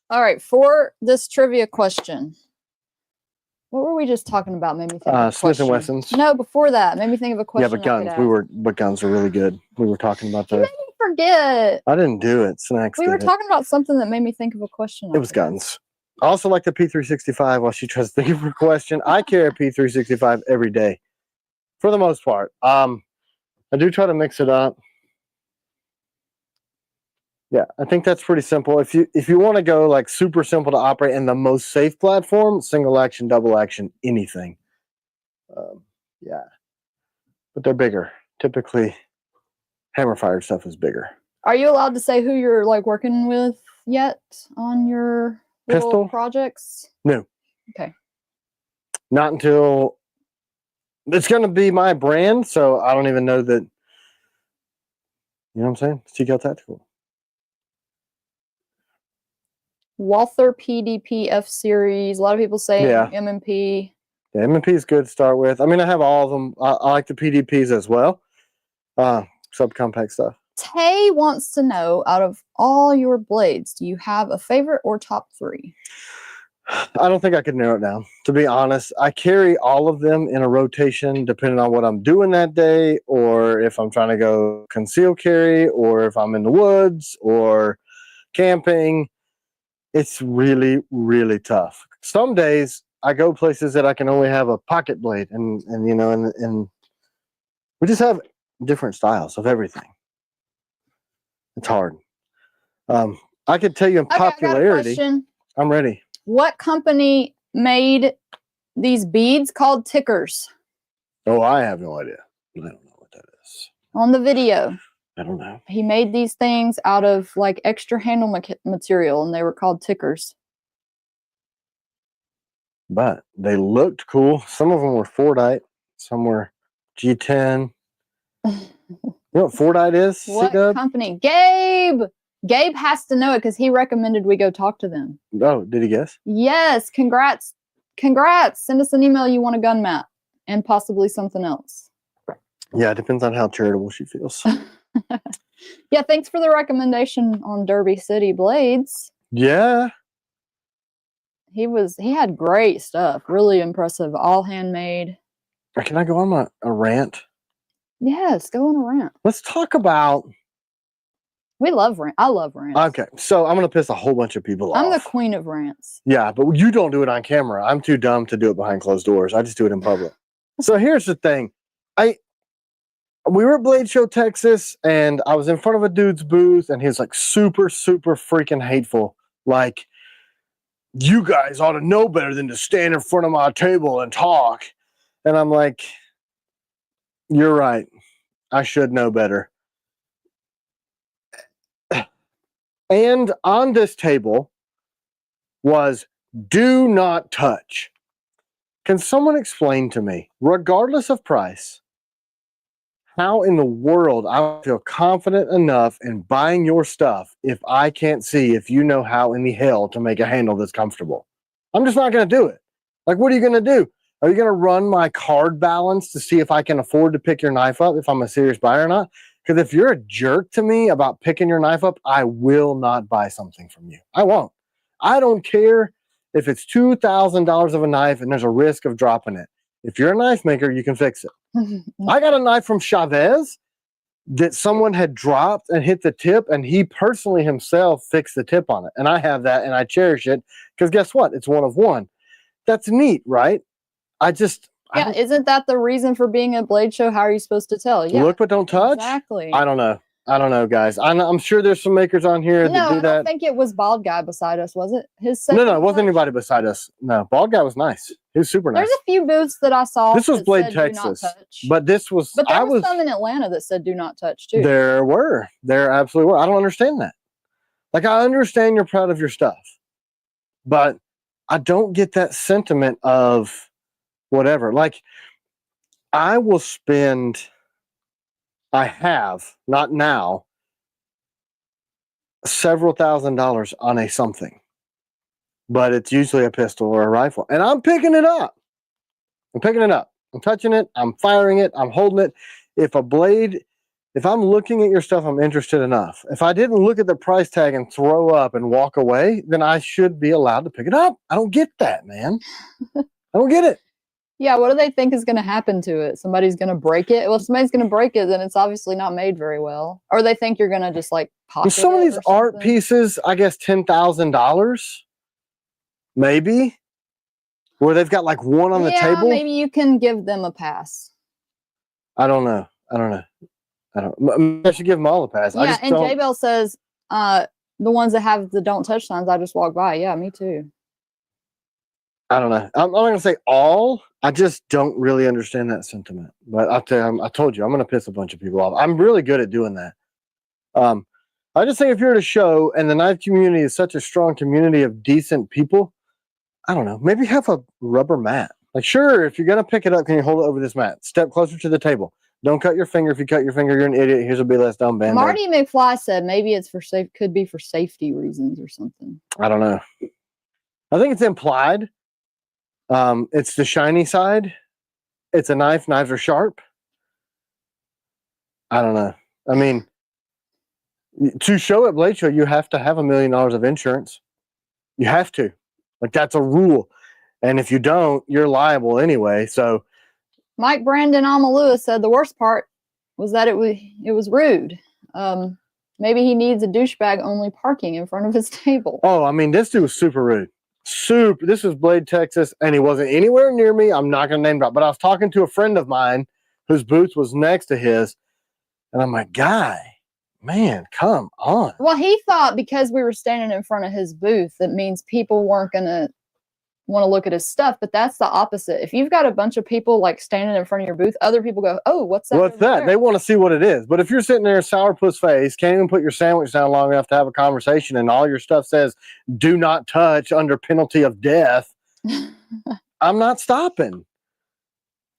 All right, for this trivia question, what were we just talking about? Made me think of a Smith & Wessons. No, before that, made me think of a question. Yeah, but guns. But guns are really good. We were talking about that. You made me forget. I didn't do it. Snacks. We were talking about something that made me think of a question. It was guns. I also like the P365 while she tries to think of her question. I carry a P365 every day. For the most part. I do try to mix it up. Yeah, I think that's pretty simple. If you want to go like super simple to operate and the most safe platform, single action, double action, anything. Yeah. But they're bigger. Typically, hammer fire stuff is bigger. Are you allowed to say who you're like working with yet on your pistol projects? No. Okay. Not until it's going to be my brand, so I don't even know that. You know what I'm saying? It's TKellian Tactical. Walther PDP F series. A lot of people say M&P. Yeah, M&P is good to start with. I mean, I have all of them. I like the PDPs as well. Subcompact stuff. Tay wants to know, out of all your blades, do you have a favorite or top 3? I don't think I could narrow it down. To be honest, I carry all of them in a rotation depending on what I'm doing that day, or if I'm trying to go conceal carry, or if I'm in the woods or camping. It's really, really tough. Some days I go places that I can only have a pocket blade, and you know, and we just have different styles of everything. It's hard. I could tell you in popularity. I got a question. I'm ready. What company made these beads called tickers? Oh, I have no idea. I don't know what that is. On the video. I don't know. He made these things out of like extra handle material, and they were called tickers. But they looked cool. Some of them were Fordite. Some were G10. You know what Fordite is? What company? Gabe! Gabe has to know it because he recommended we go talk to them. Oh, did he guess? Yes. Congrats. Congrats. Send us an email. You want a gun mat and possibly something else. Yeah, it depends on how charitable she feels. Yeah, thanks for the recommendation on Derby City Blades. Yeah. He had great stuff. Really impressive. All handmade. Can I go on a rant? Yes, go on a rant. Let's talk about... We love rant. I love rants. Okay, so I'm going to piss a whole bunch of people off. I'm the queen of rants. Yeah, but you don't do it on camera. I'm too dumb to do it behind closed doors. I just do it in public. So here's the thing. We were at Blade Show, Texas, and I was in front of a dude's booth, and he was like super, super freaking hateful. Like, you guys ought to know better than to stand in front of my table and talk. And I'm like, you're right. I should know better. And on this table was do not touch. Can someone explain to me, regardless of price, how in the world I would feel confident enough in buying your stuff if I can't see if you know how in the hell to make a handle that's comfortable? I'm just not going to do it. Like, what are you going to do? Are you going to run my card balance to see if I can afford to pick your knife up if I'm a serious buyer or not? Because if you're a jerk to me about picking your knife up, I will not buy something from you. I won't. I don't care if it's $2,000 of a knife and there's a risk of dropping it. If you're a knife maker, you can fix it. I got a knife from Chavez that someone had dropped and hit the tip, and he personally himself fixed the tip on it. And I have that, and I cherish it because guess what? It's one of one. That's neat, right? Yeah, isn't that the reason for being at Blade Show? How are you supposed to tell? Yeah, look but don't touch. Exactly. I don't know, guys. I'm sure there's some makers on here that do that. I don't think it was Bald Guy beside us, was it? No, it wasn't anybody beside us. No, Bald Guy was nice. He was super nice. There's a few booths that I saw. This was Blade, Texas, but this was. But there was some in Atlanta that said "Do not touch" too. There absolutely were. I don't understand that. Like, I understand you're proud of your stuff, but I don't get that sentiment of whatever. Like, I will spend. I have, not now, several $1,000s on a something, but it's usually a pistol or a rifle, and I'm picking it up. I'm touching it. I'm firing it. I'm holding it. If I'm looking at your stuff, I'm interested enough. If I didn't look at the price tag and throw up and walk away, then I should be allowed to pick it up. I don't get that, man. I don't get it. Yeah, what do they think is going to happen to it? Somebody's going to break it? Well, if somebody's going to break it, then it's obviously not made very well. Or they think you're going to just like pocket some of these art pieces, I guess $10,000, maybe, where they've got like one on the table. Maybe you can give them a pass. I don't know. I should give them all a pass. Yeah, and J-Bell says the ones that have the don't touch signs, I just walk by. Yeah, me too. I don't know. I'm not going to say all. I just don't really understand that sentiment. But I'll tell you, I told you, I'm going to piss a bunch of people off. I'm really good at doing that. I just think if you're at a show and the knife community is such a strong community of decent people, I don't know, maybe have a rubber mat. Like, sure, if you're going to pick it up, can you hold it over this mat? Step closer to the table. Don't cut your finger. If you cut your finger, you're an idiot. Here's a Be Less Dumb Band-Aid. Marty McFly said maybe it's for could be for safety reasons or something. I don't know. I think it's implied. It's the shiny side. It's a knife. Knives are sharp. I don't know. I mean, to show at Blade Show, you have to have $1 million of insurance. You have to. Like, that's a rule. And if you don't, you're liable anyway. So Mike Brandon Amalua said the worst part was that it was rude. Maybe he needs a douchebag only parking in front of his table. Oh, I mean, this dude was super rude. This was Blade, Texas, and he wasn't anywhere near me. I'm not going to name drop, but I was talking to a friend of mine whose booth was next to his, and I'm like, guy, man, come on. Well, he thought because we were standing in front of his booth, that means people weren't going to want to look at his stuff, but that's the opposite. If you've got a bunch of people like standing in front of your booth, other people go, oh, what's that? What's that? They want to see what it is. But if you're sitting there sourpuss face, can't even put your sandwich down long enough to have a conversation, and all your stuff says do not touch under penalty of death, I'm not stopping.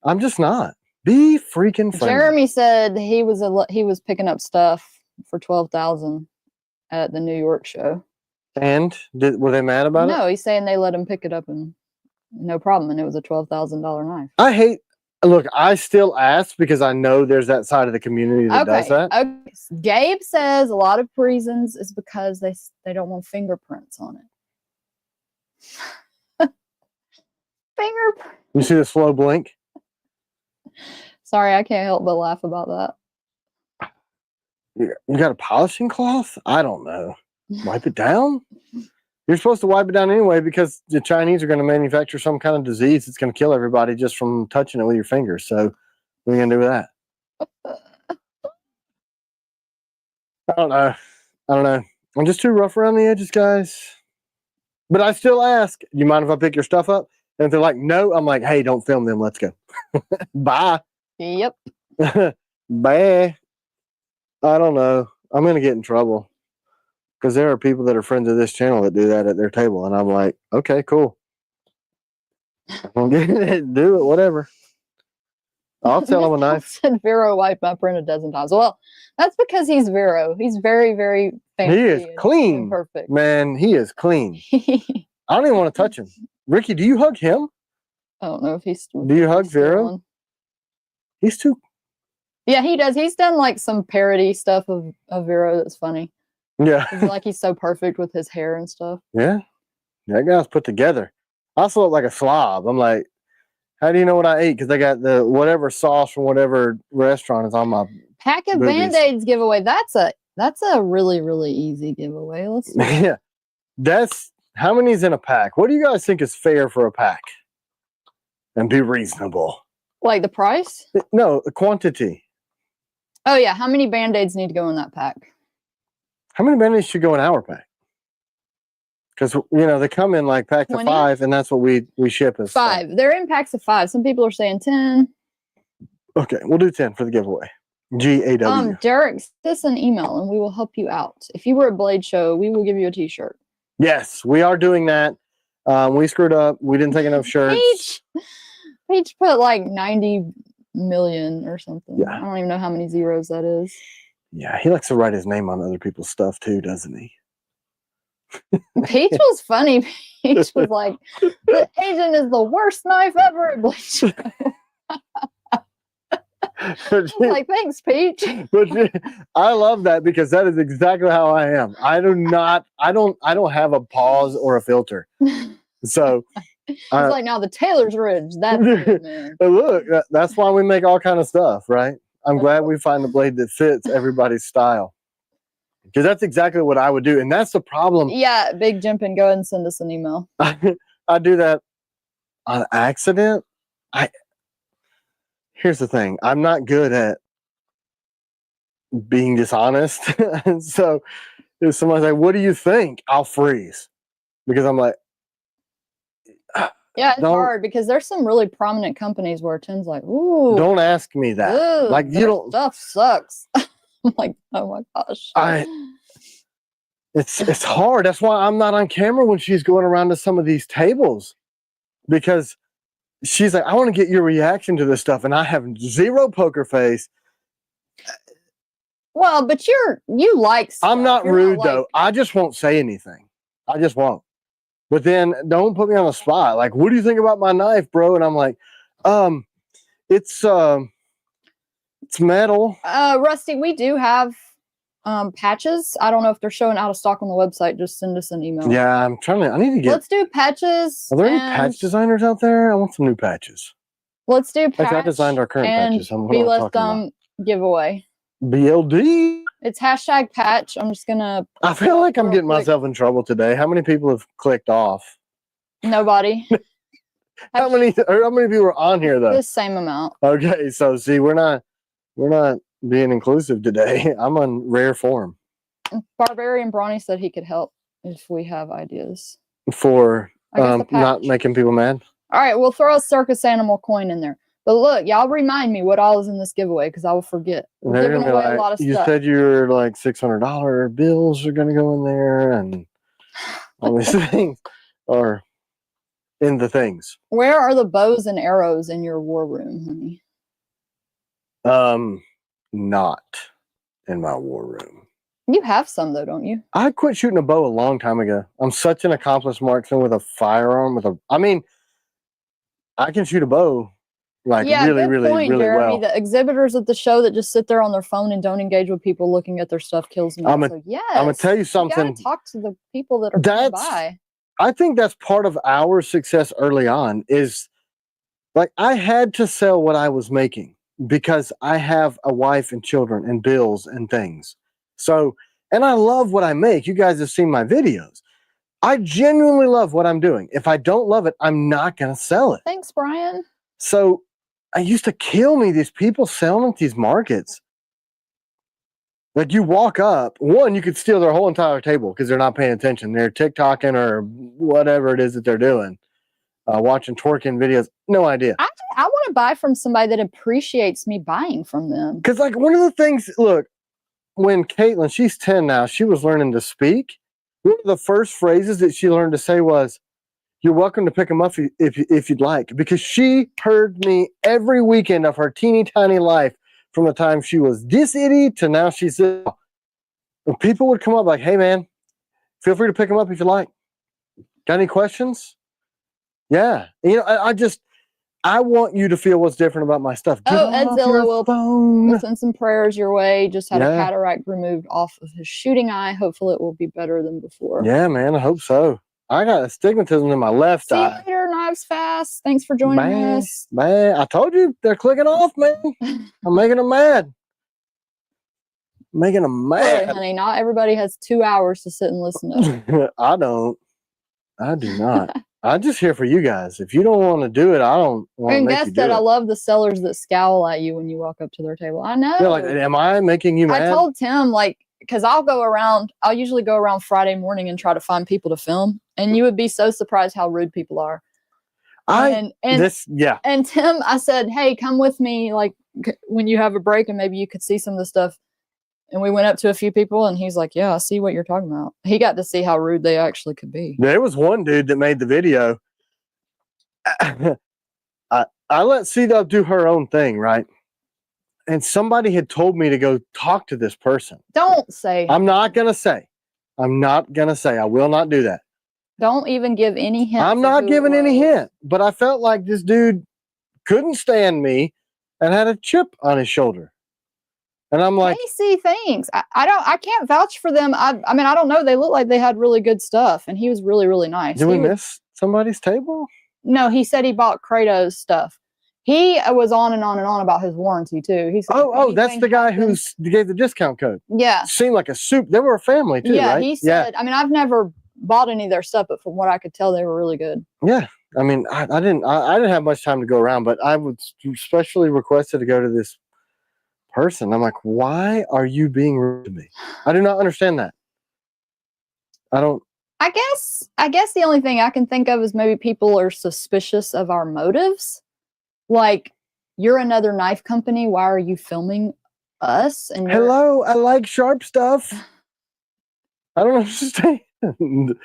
I'm just not. Be freaking friendly. Jeremy said he was picking up stuff for $12,000 at the New York show. And were they mad about it? No, he's saying they let him pick it up and no problem, and it was a $12,000 knife. I still ask because I know there's that side of the community that does that. Okay. Gabe says a lot of reasons is because they don't want fingerprints on it. Fingerprint. You see the slow blink? Sorry, I can't help but laugh about that. You got a polishing cloth? I don't know. Wipe it down? You're supposed to wipe it down anyway because the Chinese are going to manufacture some kind of disease that's going to kill everybody just from touching it with your fingers. So what are you going to do with that? I don't know. I'm just too rough around the edges, guys. But I still ask, you mind if I pick your stuff up? And if they're like, no, I'm like, hey, don't film them. Let's go. Bye. Yep. Bye. I don't know. I'm going to get in trouble. Because there are people that are friends of this channel that do that at their table. And I'm like, okay, cool. Do it, whatever. I'll tell him a knife. Said Vero wiped my print a dozen times. Well, that's because he's Vero. He's very, very fancy. He is clean. Perfect. Man, he is clean. I don't even want to touch him. Ricky, do you hug him? I don't know if he's... Do you hug Vero? He's too... Yeah, he does. He's done like some parody stuff of Vero that's funny. Yeah. Like he's so perfect with his hair and stuff. Yeah. That guy's put together. I also look like a slob. I'm like, how do you know what I ate? Because they got the whatever sauce from whatever restaurant is on my pack of boobies. Band-Aids giveaway. That's a really, really easy giveaway. Let's see. Yeah. That's how many's in a pack? What do you guys think is fair for a pack? And be reasonable. Like the price? No, the quantity. Oh yeah. How many Band-Aids need to go in that pack? How many Band-Aids should go in our pack? Because they come in like packs 20? of 5, and that's what we ship as 5. stuff. They're in packs of 5. Some people are saying 10. Okay, we'll do 10 for the giveaway. GAW. Derek, send us an email and we will help you out. If you were at Blade Show, we will give you a t-shirt. Yes, we are doing that. We screwed up. We didn't take enough shirts. Peach put like 90 million or something. Yeah. I don't even know how many zeros that is. Yeah, he likes to write his name on other people's stuff too, doesn't he? Peach was funny. Peach was like, the agent is the worst knife ever at Blade Show. Like, thanks, Peach. But I love that because that is exactly how I am. I don't have a pause or a filter. So it's like, now the Taylor's Ridge. That's it, man. Look, that's why we make all kind of stuff, right? I'm glad we find the blade that fits everybody's style. Because that's exactly what I would do. And that's the problem. Yeah, Big Jimpin, go ahead and send us an email. I do that on accident. Here's the thing. I'm not good at being dishonest. So if somebody's like, what do you think? I'll freeze. Because I'm like, yeah, it's hard because there's some really prominent companies where Tim's like, ooh. Don't ask me that. Ooh, like, you don't. Stuff sucks. I'm like, oh my gosh. It's hard. That's why I'm not on camera when she's going around to some of these tables. Because she's like, I want to get your reaction to this stuff. And I have zero poker face. Well, but you like stuff. I'm not You're rude, not like... though. I just won't say anything. I just won't. But then don't put me on the spot. Like, what do you think about my knife, bro? And I'm like, it's metal. Rusty, we do have patches. I don't know if they're showing out of stock on the website. Just send us an email. Yeah, I need to get. Let's do patches. Are there any patch designers out there? I want some new patches. Let's do patch. I designed our current patches. Be less dumb giveaway. BLD. It's #patch. I'm just gonna. I feel like I'm getting myself in trouble today. How many people have clicked off? Nobody. How many people are on here though? The same amount. Okay, so see, we're not being inclusive today. I'm on rare form. Barbarian Brawny said he could help if we have ideas for not making people mad. All right, we'll throw a circus animal coin in there. But look, y'all remind me what all is in this giveaway because I will forget. We're giving away a lot of stuff. You said your like $600 bills are going to go in there, and all these things are in the things. Where are the bows and arrows in your war room, honey? Not in my war room. You have some though, don't you? I quit shooting a bow a long time ago. I'm such an accomplished marksman with a firearm. I can shoot a bow. Like really Jeremy. well. The exhibitors at the show that just sit there on their phone and don't engage with people looking at their stuff kills me. I'm gonna tell you something. You gotta talk to the people that are coming by. I think that's part of our success early on is like I had to sell what I was making because I have a wife and children and bills and things. So, and I love what I make. You guys have seen my videos. I genuinely love what I'm doing. If I don't love it, I'm not gonna sell it. Thanks, Brian. So I used to kill me, these people selling at these markets. Like you walk up, one, you could steal their whole entire table because they're not paying attention. They're TikToking or whatever it is that they're doing. Watching twerking videos. No idea. I want to buy from somebody that appreciates me buying from them. Because like one of the things, look, when Caitlin, she's 10 now, she was learning to speak. One of the first phrases that she learned to say was, "You're welcome to pick them up if you'd like," because she heard me every weekend of her teeny tiny life from the time she was this itty to now she's this. And people would come up like, "Hey man, feel free to pick them up if you like. Got any questions?" Yeah. You know, I want you to feel what's different about my stuff. Get Oh, off Edzilla your will phone. send some prayers your way. Just had a cataract removed off of his shooting eye. Hopefully it will be better than before. Yeah, man, I hope so. I got astigmatism in my left eye. See you later, Knives Fast. Thanks for joining us. Man, I told you they're clicking off, man. I'm making them mad. Making them mad. Sorry, honey. Not everybody has 2 hours to sit and listen to. I don't. I do not. I'm just here for you guys. If you don't want to do it, I don't want to make you do it. I love the sellers that scowl at you when you walk up to their table. I know. Yeah, like, am I making you mad? I told Tim, like, because I'll usually go around Friday morning and try to find people to film, and you would be so surprised how rude people are. And Tim, I said, hey, come with me, like, when you have a break, and maybe you could see some of the stuff. And we went up to a few people, and he's like, yeah, I see what you're talking about. He got to see how rude they actually could be. There was one dude that made the video. I let C-Dub do her own thing, right? And somebody had told me to go talk to this person. Don't say. I'm not going to say. I'm not going to say. I will not do that. Don't even give any hint. I'm not giving any hint. But I felt like this dude couldn't stand me and had a chip on his shoulder. And I'm like, they see things. I can't vouch for them. I mean, I don't know. They look like they had really good stuff, and he was really, really nice. Did we miss somebody's table? No, he said he bought Kratos stuff. He was on and on and on about his warranty too. He said, that's the guy who gave the discount code. Yeah, seemed like a soup. They were a family too, right? He said. I mean, I've never bought any of their stuff, but from what I could tell, they were really good. Yeah, I mean, I didn't have much time to go around, but I was specially requested to go to this person. I'm like, why are you being rude to me? I do not understand that. I don't. I guess the only thing I can think of is maybe people are suspicious of our motives. Like, you're another knife company. Why are you filming us? And hello, I like sharp stuff. I don't understand.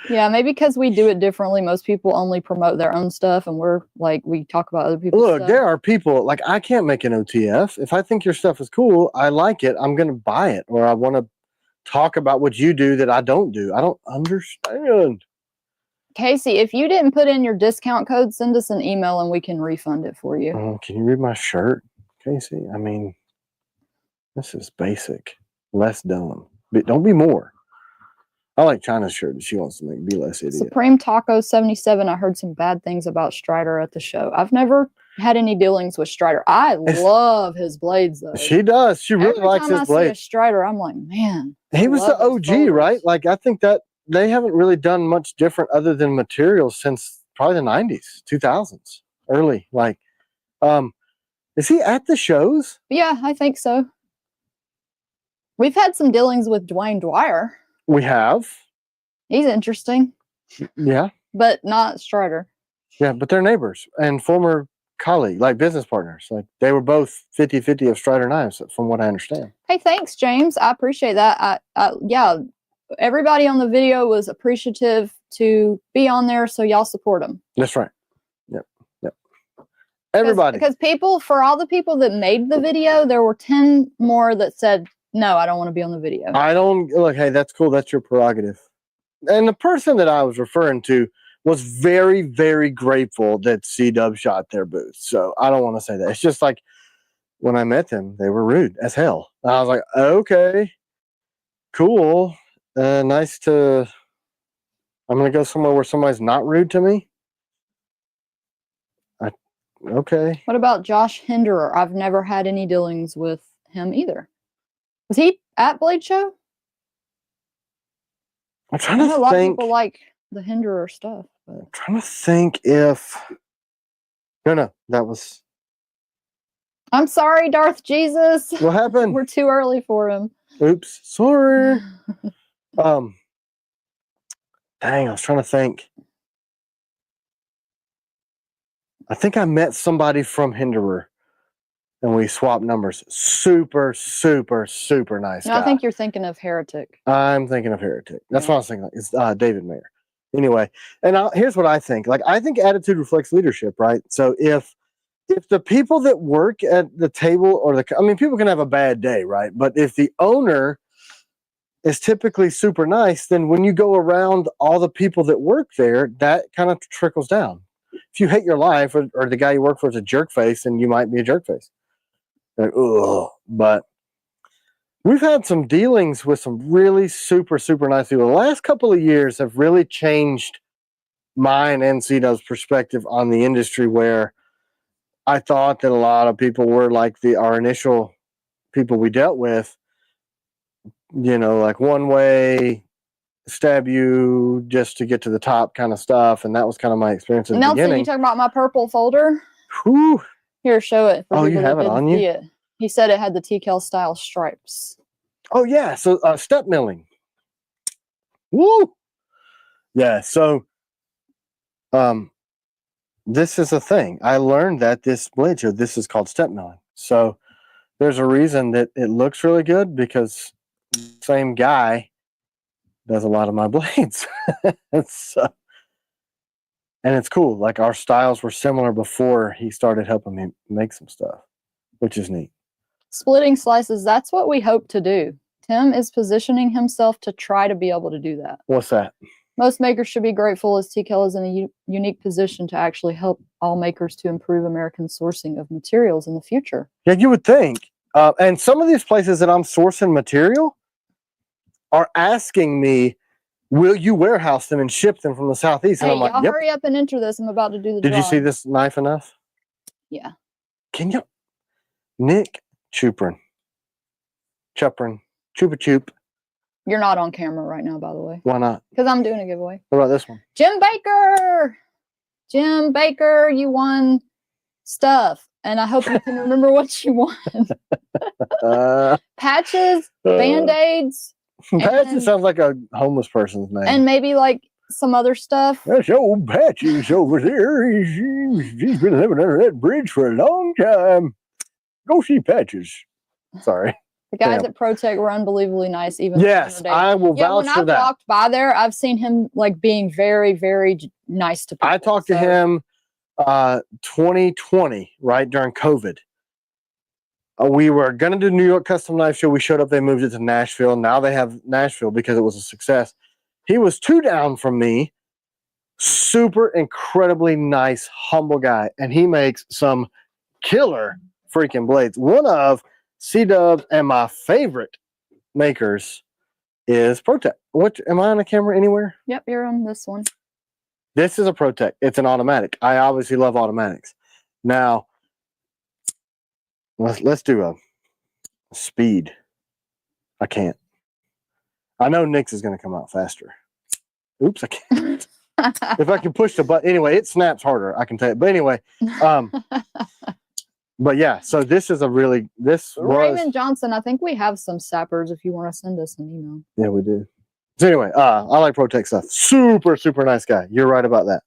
Yeah, maybe because we do it differently. Most people only promote their own stuff, and we're like, we talk about other people's stuff. Look, there are people, like, I can't make an OTF. If I think your stuff is cool, I like it, I'm going to buy it, or I want to talk about what you do that I don't do. I don't understand. Casey, if you didn't put in your discount code, send us an email and we can refund it for you. Oh, can you read my shirt, Casey? I mean, this is basic. Less dumb. But don't be more. I like China's shirt that she wants to make. Be less idiot. Supreme Taco 77. I heard some bad things about Strider at the show. I've never had any dealings with Strider. I love his blades, though. She does. She really likes his blades. Every time I see a Strider, I'm like, man. He was the OG, right? Like, I think that they haven't really done much different other than materials since probably the 90s, 2000s, early. Like, is he at the shows? Yeah, I think so. We've had some dealings with Dwayne Dwyer. We have. He's interesting. Yeah. But not Strider. Yeah, but they're neighbors and former colleague, like business partners. Like, they were both 50-50 of Strider knives, from what I understand. Hey, thanks, James. I appreciate that. Yeah, everybody on the video was appreciative to be on there, so y'all support them. That's right. Yep. Everybody. Because for all the people that made the video, there were 10 more that said, no, I don't want to be on the video. I don't, look, hey, that's cool. That's your prerogative. And the person that I was referring to was very, very grateful that C-Dub shot their booth. So I don't want to say that. It's just like, when I met them, they were rude as hell. And I was like, okay, cool. Nice to, I'm going to go somewhere where somebody's not rude to me. Okay. What about Josh Hinderer? I've never had any dealings with him either. Was he at Blade Show? I'm trying to think. A lot of people like the Hinderer stuff. But I'm trying to think if. No, that was. I'm sorry, Darth Jesus. What happened? We're too early for him. Oops, sorry. Dang, I was trying to think. I think I met somebody from Hinderer, and we swapped numbers. Super, super, super nice guy. I think you're thinking of Heretic. I'm thinking of Heretic. That's what I was thinking. It's David Mayer. Anyway, and here's what I think. Like, I think attitude reflects leadership, right? So if the people that work at the table I mean, people can have a bad day, right? But if the owner is typically super nice, then when you go around all the people that work there, that kind of trickles down. if you hate your life or the guy you work for is a jerk face, then you might be a jerk face. Like, ugh. But we've had some dealings with some really super, super nice people. The last couple of years have really changed mine and CDO's perspective on the industry, where I thought that a lot of people were like our initial people we dealt with, you know, like one way, stab you just to get to the top kind of stuff. And that was kind of my experience in the Nelson, beginning. you talking about my purple folder? Whew. Here, show it. Oh, you have it on you? It. He said it had the TKel style stripes. Oh, yeah. So step milling. Woo. Yeah. So this is a thing. I learned that this blade show, this is called step milling. So there's a reason that it looks really good, because the same guy does a lot of my blades. So, and it's cool. Like, our styles were similar before he started helping me make some stuff, which is neat. Splitting slices, that's what we hope to do. Tim is positioning himself to try to be able to do that. What's that? Most makers should be grateful, as TKel is in a unique position to actually help all makers to improve American sourcing of materials in the future. Yeah, you would think. And some of these places that I'm sourcing material are asking me, will you warehouse them and ship them from the Southeast? And Hey, I'm like, y'all yep. hurry up and enter this. I'm about to do the Did you drawing. see this knife enough? Yeah. Can you? Nick Chuprin. Chupa Chup. You're not on camera right now, by the way. Why not? Because I'm doing a giveaway. What about this one? Jim Baker! Jim Baker, you won stuff. And I hope you can remember what you won. Patches, Band-Aids. Patches sounds like a homeless person's name. And maybe like some other stuff. That's old Patches over there. He's been living under that bridge for a long time. Go see Patches. Sorry. The guys at ProTech were unbelievably nice. Even yes, I will vouch for that. When I've walked by there, I've seen him like being very, very nice to people. I talked to him 2020, right during COVID. We were going to do New York Custom Knife Show. We showed up. They moved it to Nashville. Now they have Nashville because it was a success. He was 2 down from me. Super incredibly nice, humble guy. And he makes some killer freaking blades. One of C-Dubs and my favorite makers is ProTech. What, am I on the camera anywhere? Yep, you're on this one. This is a ProTech. It's an automatic. I obviously love automatics. Now, let's do a speed. I can't. I know Nick's is going to come out faster. Oops, I can't. If I can push the button. Anyway, it snaps harder, I can tell you. But anyway, but yeah, so this is a really, Raymond Johnson, I think we have some sappers if you want to send us an email. Yeah, we do. So anyway, I like ProTech stuff. Super, super nice guy. You're right about that.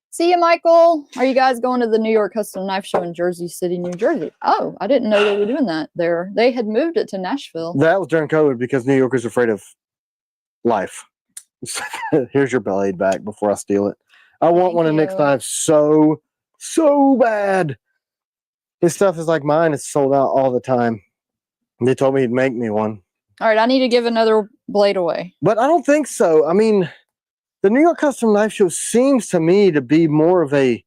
See you, Michael. Are you guys going to the New York Custom Knife Show in Jersey City, New Jersey? Oh, I didn't know they were doing that there. They had moved it to Nashville. That was during COVID because New Yorkers are afraid of life. Here's your blade back before I steal it. I want one of Nick's knives so bad. His stuff is like mine. It's sold out all the time. They told me he'd make me one. All right, I need to give another blade away. But I don't think so. I mean, the New York Custom Knife Show seems to me to be more of a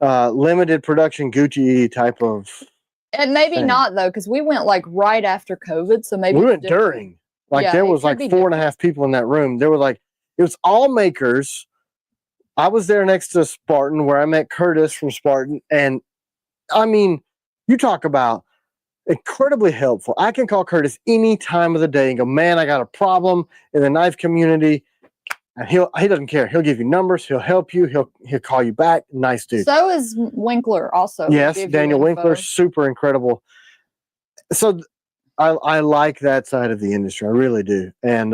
limited production Gucci type of And maybe thing. not, though, because we went like right after COVID. So maybe we went during. Like, yeah, there was like 4.5 people in that room. There were like, it was all makers. I was there next to Spartan where I met Curtis from Spartan. And I mean, you talk about incredibly helpful. I can call Curtis any time of the day and go, man, I got a problem in the knife community. And he doesn't care. He'll give you numbers. He'll help you. He'll call you back. Nice dude. So is Winkler also. Yes, Daniel Winkler, super incredible. So I like that side of the industry. I really do. And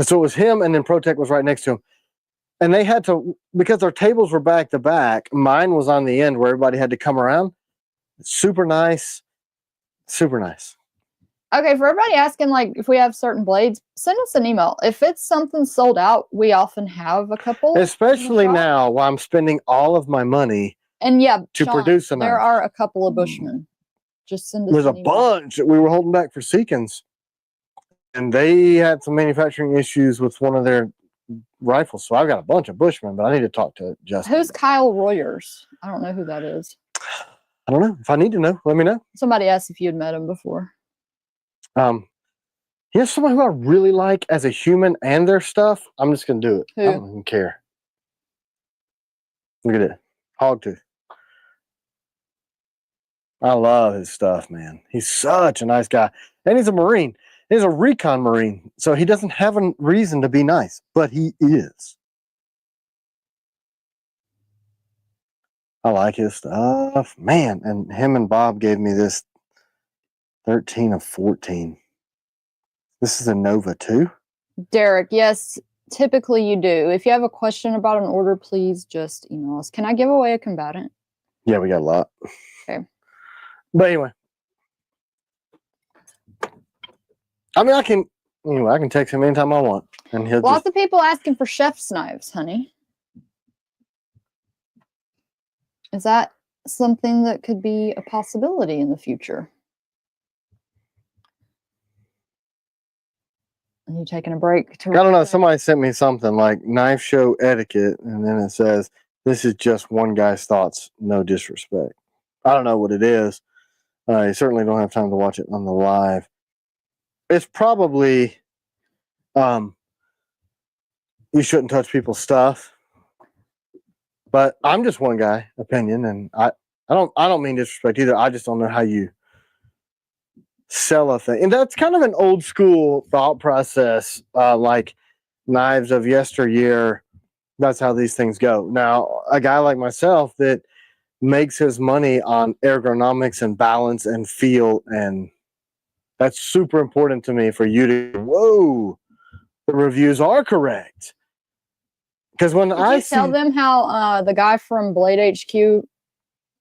so it was him, and then ProTech was right next to him. And they had to, because our tables were back to back, mine was on the end where everybody had to come around. Super nice. Super nice. Okay, for everybody asking, like, if we have certain blades, send us an email. If it's something sold out, we often have a couple. Especially now, while I'm spending all of my money and yeah, to Sean, produce a knife. There are a couple of Bushmen. Just send us There's a an email. bunch that we were holding back for Seekins. And they had some manufacturing issues with one of their rifles, so I've got a bunch of Bushmen, but I need to talk to Justin. Who's Kyle Royers? I don't know who that is. I don't know. If I need to know, let me know. Somebody asked if you had met him before. Here's someone who I really like as a human and their stuff. I'm just gonna do it. Who? I don't even care. Look at it. Hogtooth. I love his stuff, man. He's such a nice guy. And he's a Marine. He's a recon Marine. So he doesn't have a reason to be nice, but he is. I like his stuff. Man, and him and Bob gave me this 13 of 14. This is a Nova too? Derek, yes, typically you do. If you have a question about an order, please just email us. Can I give away a combatant? Yeah, we got a lot. Okay. But anyway. I mean, I can text him anytime I want. And he'll Lots of people asking for chef's knives, honey. Is that something that could be a possibility in the future? Are you taking a break? I don't know. Somebody sent me something like knife show etiquette, and then it says, this is just one guy's thoughts, no disrespect. I don't know what it is. You certainly don't have time to watch it on the live. It's probably you shouldn't touch people's stuff. But I'm just one guy opinion, and I don't mean disrespect either. I just don't know how you sell a thing. And that's kind of an old school thought process, like knives of yesteryear. That's how these things go. Now, a guy like myself that makes his money on ergonomics and balance and feel, and that's super important to me for you to, whoa, the reviews are correct. Because when I tell them how the guy from Blade HQ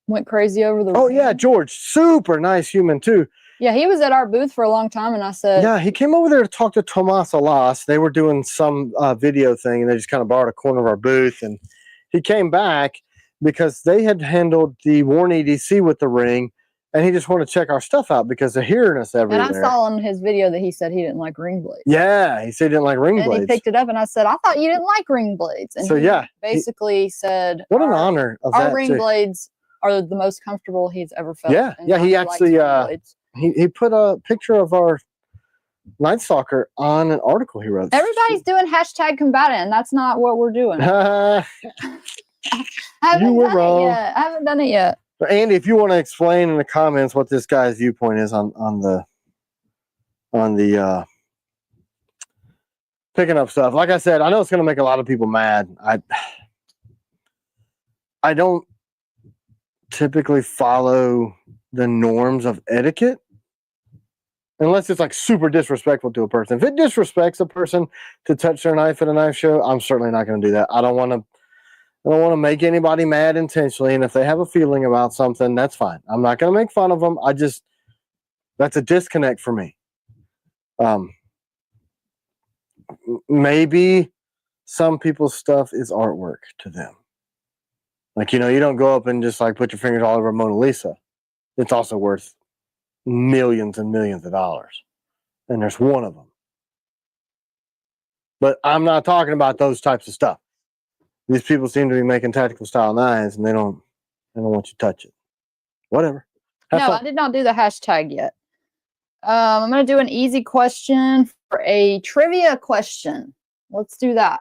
went crazy over the yeah, George, super nice human too. Yeah, he was at our booth for a long time, and I said, yeah, he came over there to talk to Tomas Alas. They were doing some video thing, and they just kind of borrowed a corner of our booth, and he came back because they had handled the Warren EDC with the ring, and he just wanted to check our stuff out because they're hearing us everywhere. And I saw on his video that he said he didn't like ring blades. Yeah, he said he didn't like ring blades. And he picked it up, and I said, I thought you didn't like ring blades. And so yeah, basically said, what an honor of our that ring blades are the most comfortable he's ever felt. Yeah, yeah, he actually he put a picture of our Night Stalker on an article he wrote. Everybody's doing hashtag combatant, and that's not what we're doing. You were wrong. I haven't done it yet. Andy, if you want to explain in the comments what this guy's viewpoint is on the picking up stuff. Like I said, I know it's going to make a lot of people mad. I don't typically follow the norms of etiquette unless it's like super disrespectful to a person. If it disrespects a person to touch their knife at a knife show, I'm certainly not going to do that. I don't want to make anybody mad intentionally, and if they have a feeling about something, that's fine. I'm not going to make fun of them. That's a disconnect for me. Maybe some people's stuff is artwork to them. Like, you don't go up and just like put your fingers all over Mona Lisa. It's also worth millions and millions of dollars. And there's one of them. But I'm not talking about those types of stuff. These people seem to be making tactical style knives, and they don't want you to touch it. Whatever. No, I did not do the hashtag yet. I'm going to do an easy question for a trivia question. Let's do that.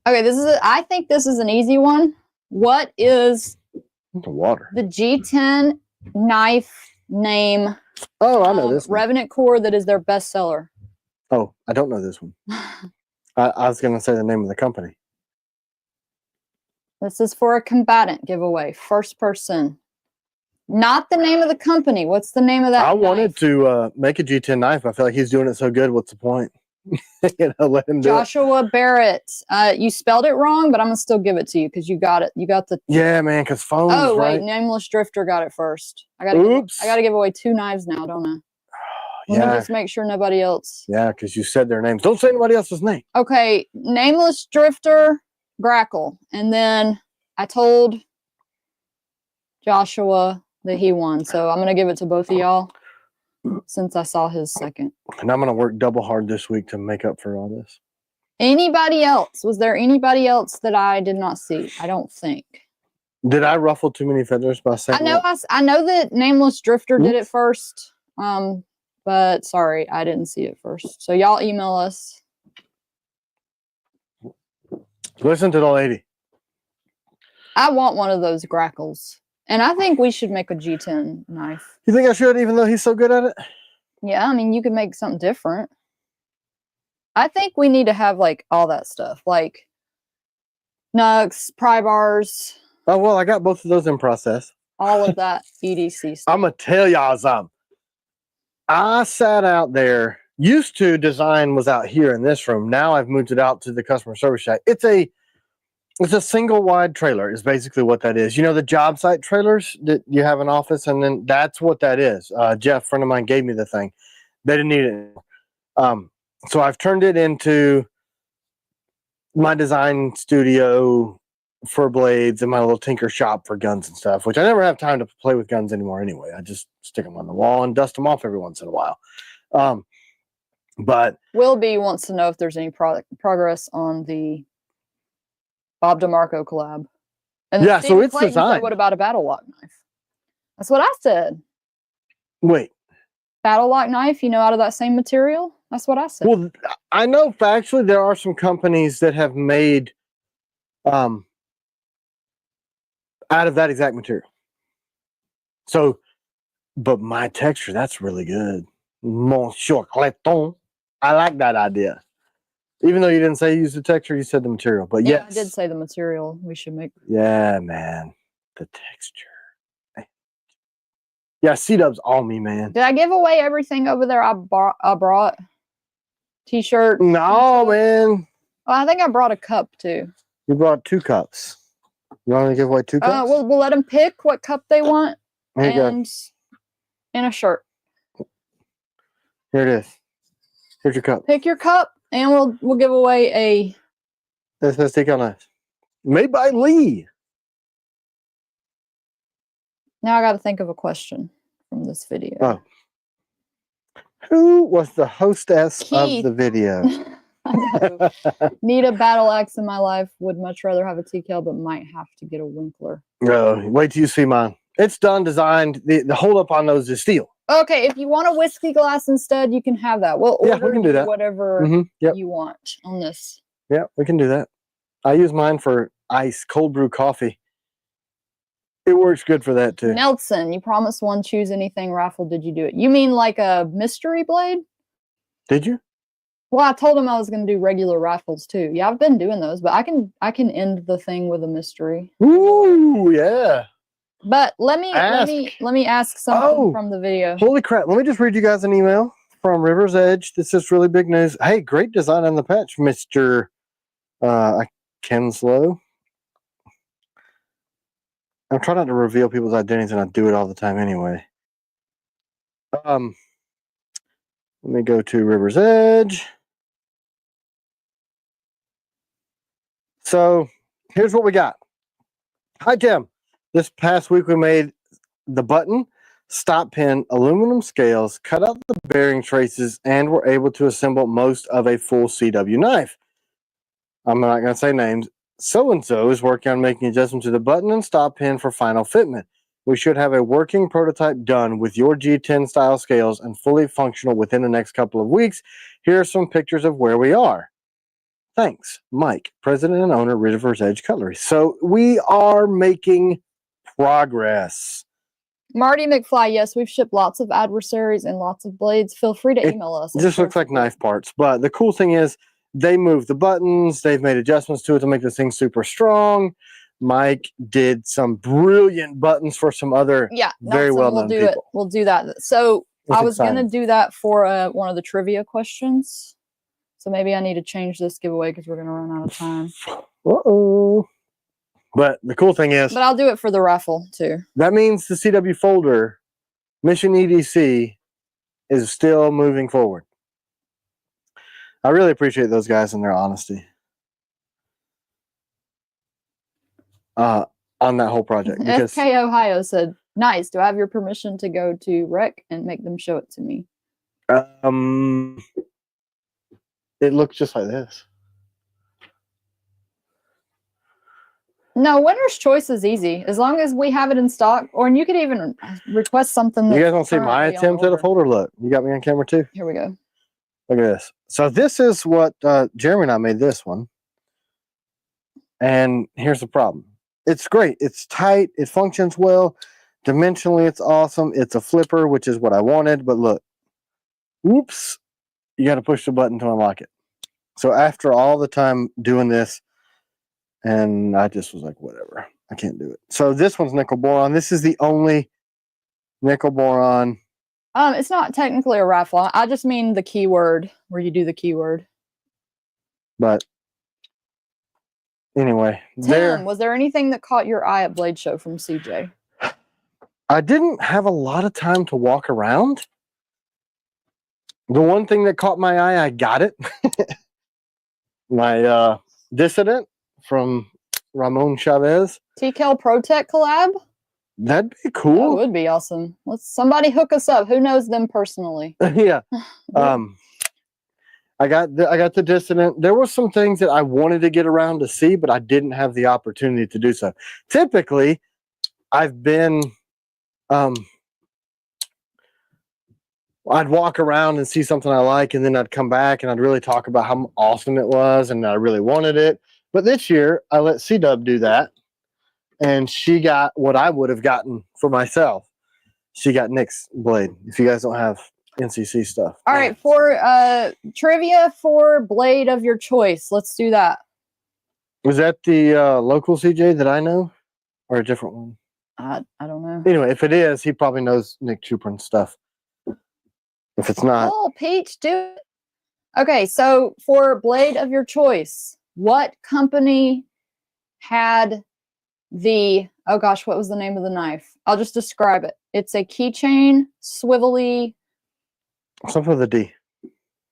Okay, I think this is an easy one. What is the water? The G10 knife name? Oh, I know this one. Revenant Core that is their bestseller. Oh, I don't know this one. I was going to say the name of the company. This is for a combatant giveaway. First person. Not the name of the company. What's the name of that knife? Wanted to make a G10 knife. I feel like he's doing it so good. What's the point? Let him do Joshua Barrett. You spelled it wrong, but I'm going to still give it to you because you got it. You got the... Yeah, man, because phones, Oh, wait. right? Nameless Drifter got it first. I got to give away 2 knives now, don't I? Let me just make sure nobody else. Yeah, because you said their names. Don't say anybody else's name. Okay, Nameless Drifter, Grackle. And then I told Joshua that he won. So I'm going to give it to both of y'all since I saw his second. And I'm going to work double hard this week to make up for all this. Anybody else? Was there anybody else that I did not see? I don't think. Did I ruffle too many feathers by saying that? I know that Nameless Drifter did it first. But sorry, I didn't see it first. So y'all email us. Listen to the lady. I want one of those grackles. And I think we should make a G10 knife. You think I should, even though he's so good at it? Yeah, I mean, you could make something different. I think we need to have, like, all that stuff. Like, Nux, pry bars. Oh, well, I got both of those in process. All of that EDC stuff. I'm going to tell y'all something. I sat out there. Used to, design was out here in this room. Now I've moved it out to the customer service shack. It's a single wide trailer is basically what that is. You know, the job site trailers that you have an office, and then that's what that is. Jeff, friend of mine, gave me the thing. They didn't need it. So I've turned it into my design studio for blades and my little tinker shop for guns and stuff, which I never have time to play with guns anymore anyway. I just stick them on the wall and dust them off every once in a while. But Will B wants to know if there's any progress on the Bob DeMarco collab. And yeah, so it's designed. What about a battle lock knife? That's what I said. Wait. Battle lock knife, you know, out of that same material? That's what I said. Well, I know factually there are some companies that have made out of that exact material. So, but my texture, that's really good. Monsieur Clayton. I like that idea. Even though you didn't say use the texture, you said the material. But yeah, yes. I did say the material we should make. Yeah, man. The texture. Yeah, C-Dub's on me, man. Did I give away everything over there I brought? T-shirt? No, man. Oh, I think I brought a cup, too. You brought 2 cups. You want to give away 2 cups? We'll let them pick what cup they want. Here you and a shirt. Here it is. Here's your cup. Pick your cup, and we'll give away a... This says TKellian knife. Made by Lee. Now I got to think of a question from this video. Oh. Who was the hostess Keith. of the video? I know. Need a battle axe in my life. Would much rather have a TKel, but might have to get a Winkler. Oh, wait till you see mine. It's done, designed. The hold up on those is steel. Okay, if you want a whiskey glass instead, you can have that. We'll order we can do that. Whatever you want on this. Yeah, we can do that. I use mine for ice, cold brew coffee. It works good for that too. Nelson, you promised one choose anything raffle. Did you do it? You mean like a mystery blade? Did you? Well, I told him I was going to do regular raffles too. Yeah, I've been doing those, but I can end the thing with a mystery. Ooh, yeah. But let me ask something from the video. Holy crap. Let me just read you guys an email from River's Edge. This is really big news. Hey, great design on the patch, Mr. Kenslow. I'm trying not to reveal people's identities, and I do it all the time anyway. Let me go to River's Edge. So here's what we got. Hi, Tim. This past week we made the button, stop pin, aluminum scales, cut out the bearing traces, and were able to assemble most of a full CW knife. I'm not going to say names. So-and-so is working on making adjustments to the button and stop pin for final fitment. We should have a working prototype done with your G10 style scales and fully functional within the next couple of weeks. Here are some pictures of where we are. Thanks, Mike, president and owner, River's Edge Cutlery. So we are making progress. Marty McFly, yes, we've shipped lots of adversaries and lots of blades. Feel free to email us. It just looks like knife parts. But the cool thing is they moved the buttons. They've made adjustments to it to make this thing super strong. Mike did some brilliant buttons for some other very well-known people. We'll do that. So I was going to do that for one of the trivia questions. So maybe I need to change this giveaway because we're going to run out of time. Uh-oh. But the cool thing is... But I'll do it for the raffle, too. That means the CW folder, Mission EDC, is still moving forward. I really appreciate those guys and their honesty on that whole project. Because FK Ohio said, nice. Do I have your permission to go to Rec and make them show it to me? It looks just like this. No, winner's choice is easy as long as we have it in stock, or and you could even request something. You guys want to see my attempt at a folder? Look, you got me on camera too. Here we go. Look at this. So this is what Jeremy and I made this one. And here's the problem. It's great. It's tight. It functions well. Dimensionally, it's awesome. It's a flipper, which is what I wanted. But look, whoops, you got to push the button to unlock it. So after all the time doing this, and I just was like, whatever, I can't do it. So this one's nickel boron. This is the only nickel boron. It's not technically a rifle. I just mean the keyword where you do the keyword. But anyway, Tim, was there anything that caught your eye at Blade Show from CJ? I didn't have a lot of time to walk around. The one thing that caught my eye, I got it. My Dissident from Ramon Chavez. TKel Protect collab? That'd be cool. That would be awesome. Let's somebody hook us up. Who knows them personally? Yeah. I got the Dissident. There were some things that I wanted to get around to see, but I didn't have the opportunity to do so. Typically, I've been I'd walk around and see something I like, and then I'd come back and I'd really talk about how awesome it was and I really wanted it. But this year, I let C-Dub do that, and she got what I would have gotten for myself. She got Nick's blade, if you guys don't have NCC stuff. All right, for trivia for blade of your choice. Let's do that. Was that the local CJ that I know, or a different one? I don't know. Anyway, if it is, he probably knows Nick Chuprin's stuff. If it's not. Oh, Peach, do it. Okay, so for blade of your choice, what company had the, oh gosh, what was the name of the knife? I'll just describe it. It's a keychain, swivelly. Something with a D.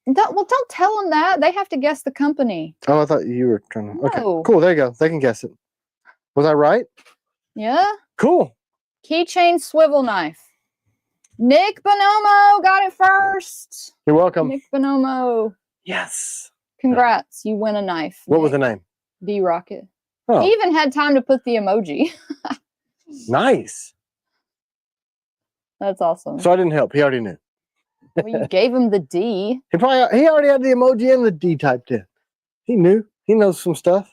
Well, don't tell them that. They have to guess the company. Oh, I thought you were trying to. No. Okay, cool. There you go. They can guess it. Was I right? Yeah. Cool. Keychain swivel knife. Nick Bonomo got it first. You're welcome. Nick Bonomo. Yes. Congrats. You win a knife. What was the name? D-Rocket. Oh. He even had time to put the emoji. Nice. That's awesome. So I didn't help. He already knew. Well, you gave him the D. He already had the emoji and the D typed in. He knew. He knows some stuff.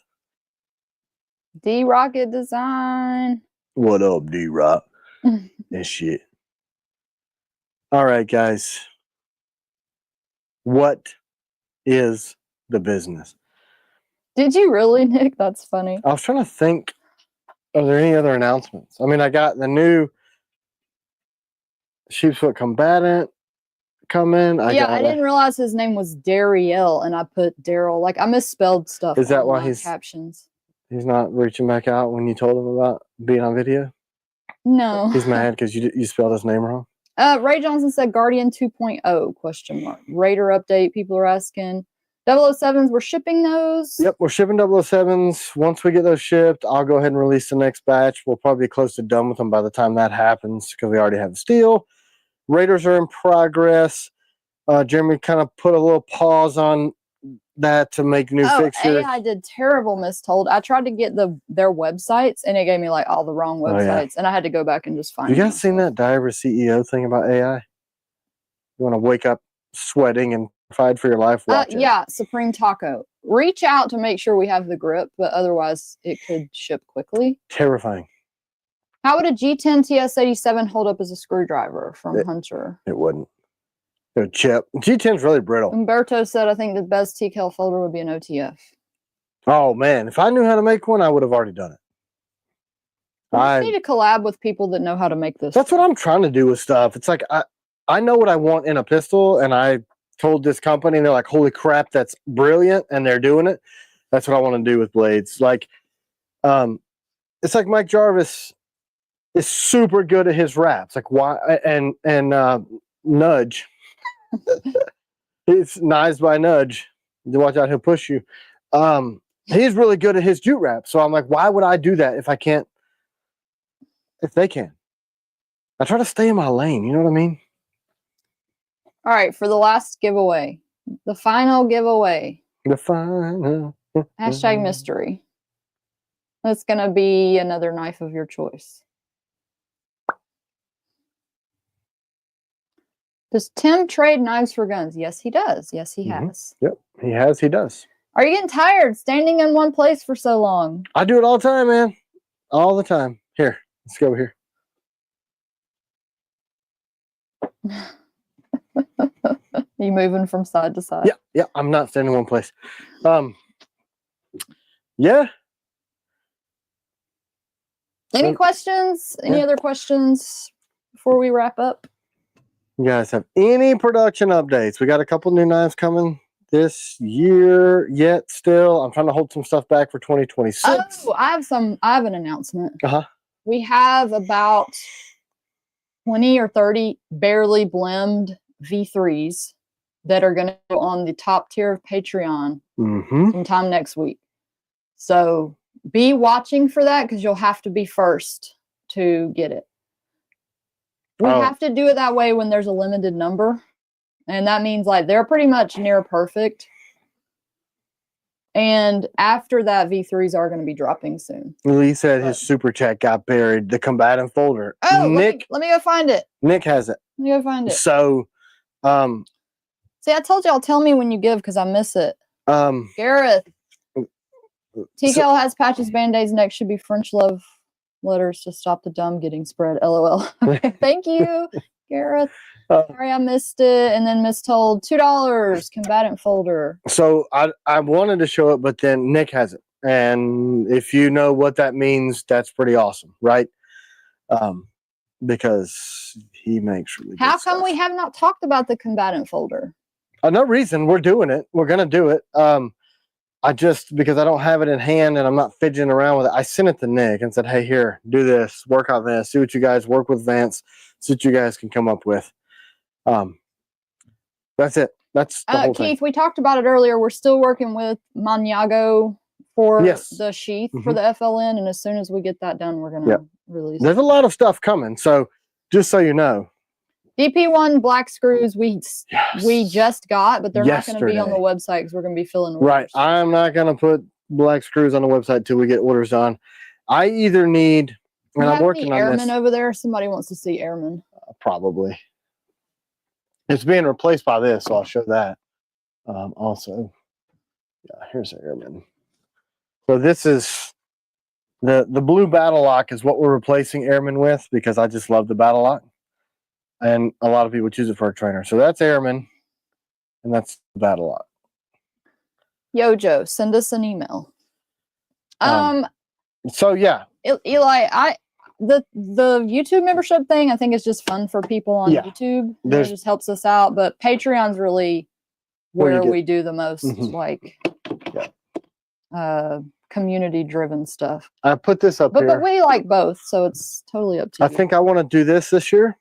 D-Rocket design. What up, D-Rock? And shit. All right, guys. What is the business? Did you really, Nick? That's funny. I was trying to think, are there any other announcements? I mean, I got the new Sheepsfoot Combatant coming. I didn't realize his name was Dariel, and I put Daryl. Like, I misspelled stuff. Is that why he's captions? He's not reaching back out when you told him about being on video? No. He's mad because you spelled his name wrong? Ray Johnson said Guardian 2.0 question mark. Raider update. People are asking. 007s, we're shipping those. Yep, we're shipping 007s. Once we get those shipped, I'll go ahead and release the next batch. We'll probably be close to done with them by the time that happens because we already have the steel. Raiders are in progress. Jeremy kind of put a little pause on that to make new fixtures. I did terrible mistold. I tried to get their websites, and it gave me like all the wrong websites, and I had to go back and just find. You guys seen that Diver CEO thing about AI? You want to wake up sweating and fight for your life? Yeah, Supreme Taco. Reach out to make sure we have the grip, but otherwise it could ship quickly. Terrifying. How would a G10 TS87 hold up as a screwdriver from Hunter? It wouldn't. It would chip. G10's really brittle. Umberto said, I think the best TKel folder would be an OTF. Oh, man. If I knew how to make one, I would have already done it. I need to collab with people that know how to make this. That's what I'm trying to do with stuff. It's like I know what I want in a pistol, and I told this company, and they're like, holy crap, that's brilliant, and they're doing it. That's what I want to do with blades. Like, it's like Mike Jarvis is super good at his raps. Like, why? And Nudge. It's knives by Nudge. Watch out, he'll push you. He's really good at his jute rap. So I'm like, why would I do that if I can't? If they can. I try to stay in my lane. You know what I mean? All right, for the last giveaway, the final giveaway. The final. Hashtag mystery. That's going to be another knife of your choice. Does Tim trade knives for guns? Yes, he does. Yes, he has. Yep, he has. He does. Are you getting tired standing in one place for so long? I do it all the time, man. All the time. Here, let's go over here. You moving from side to side? Yeah, yeah. I'm not standing in one place. Yeah. Any questions? Any other questions before we wrap up? You guys have any production updates? We got a couple new knives coming this year yet still. I'm trying to hold some stuff back for 2026. Oh, I have an announcement. Uh-huh. We have about 20 or 30 barely blimmed V3s that are going to go on the top tier of Patreon sometime next week. So be watching for that because you'll have to be first to get it. We have to do it that way when there's a limited number. And that means like they're pretty much near perfect. And after that, V3s are going to be dropping soon. Lee said his super chat got buried. The combatant folder. Oh, Nick, let me go find it. Nick has it. Let me go find it. So, see, I told y'all, tell me when you give because I miss it. Gareth. TKel has patches, band-aids. Next should be French love letters to stop the dumb getting spread. LOL. Okay, thank you, Gareth. Sorry I missed it and then mistold. $2 combatant folder. So I wanted to show it, but then Nick has it. And if you know what that means, that's pretty awesome, right? Because he makes really good How come stuff. we have not talked about the combatant folder? No reason. We're doing it. We're going to do it. Because I don't have it in hand and I'm not fidgeting around with it, I sent it to Nick and said, hey, here, do this, work on this, see what you guys work with Vance, see what you guys can come up with. That's it. That's the whole Keith, thing. we talked about it earlier. We're still working with Maniago for the sheath for the FLN. And as soon as we get that done, we're going to release it. There's a lot of stuff coming. So just so you know. DP-1 black screws we just got, but they're not going to be on the website because we're going to be filling orders. Right. I'm not going to put black screws on the website till we get orders on. I either need, and I'm working on this. Airmen over there? Somebody wants to see airmen. Probably. It's being replaced by this, so I'll show that. Also, yeah, here's an airman. So this is the blue battle lock is what we're replacing airmen with because I just love the battle lock. And a lot of people choose it for a trainer. So that's airman, and that's the battle lock. Yo, Joe, send us an email. So yeah, Eli, the YouTube membership thing I think is just fun for people on YouTube. It just helps us out. But Patreon's really where we do the most community driven stuff. I put this up here. But we like both, so it's totally up to you. I think I want to do this year.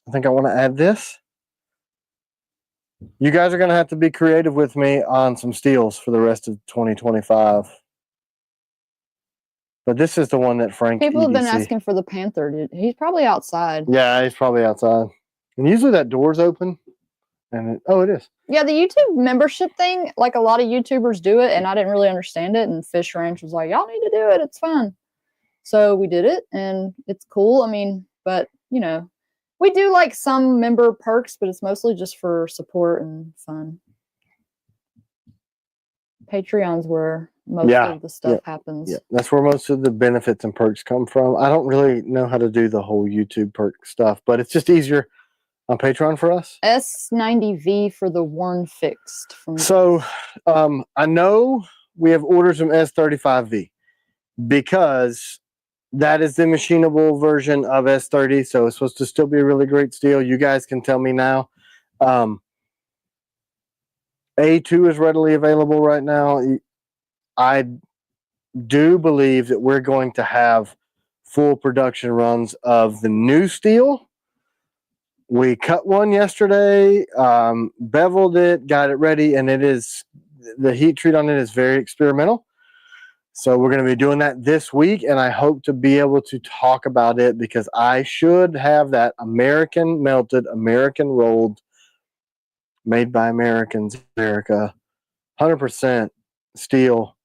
I think I want to add this. You guys are going to have to be creative with me on some steels for the rest of 2025. But this is the one that Frank. People have been asking for the Panther. He's probably outside. Yeah, he's probably outside. And usually that door's open. And it is. Yeah, the YouTube membership thing, like a lot of YouTubers do it, and I didn't really understand it. And Fish Ranch was like, y'all need to do it. It's fun. So we did it, and it's cool. I mean, but, you know, we do like some member perks, but it's mostly just for support and fun. Patreon's where most of the stuff happens. Yeah, that's where most of the benefits and perks come from. I don't really know how to do the whole YouTube perk stuff, but it's just easier on Patreon for us. S90V for the worn fixed. So I know we have orders from S35V because that is the machinable version of S30, so it's supposed to still be a really great steel. You guys can tell me now. A2 is readily available right now. I do believe that we're going to have full production runs of the new steel. We cut one yesterday, beveled it, got it ready, and the heat treat on it is very experimental. So we're going to be doing that this week, and I hope to be able to talk about it because I should have that American melted, American rolled, made by Americans, America, 100% steel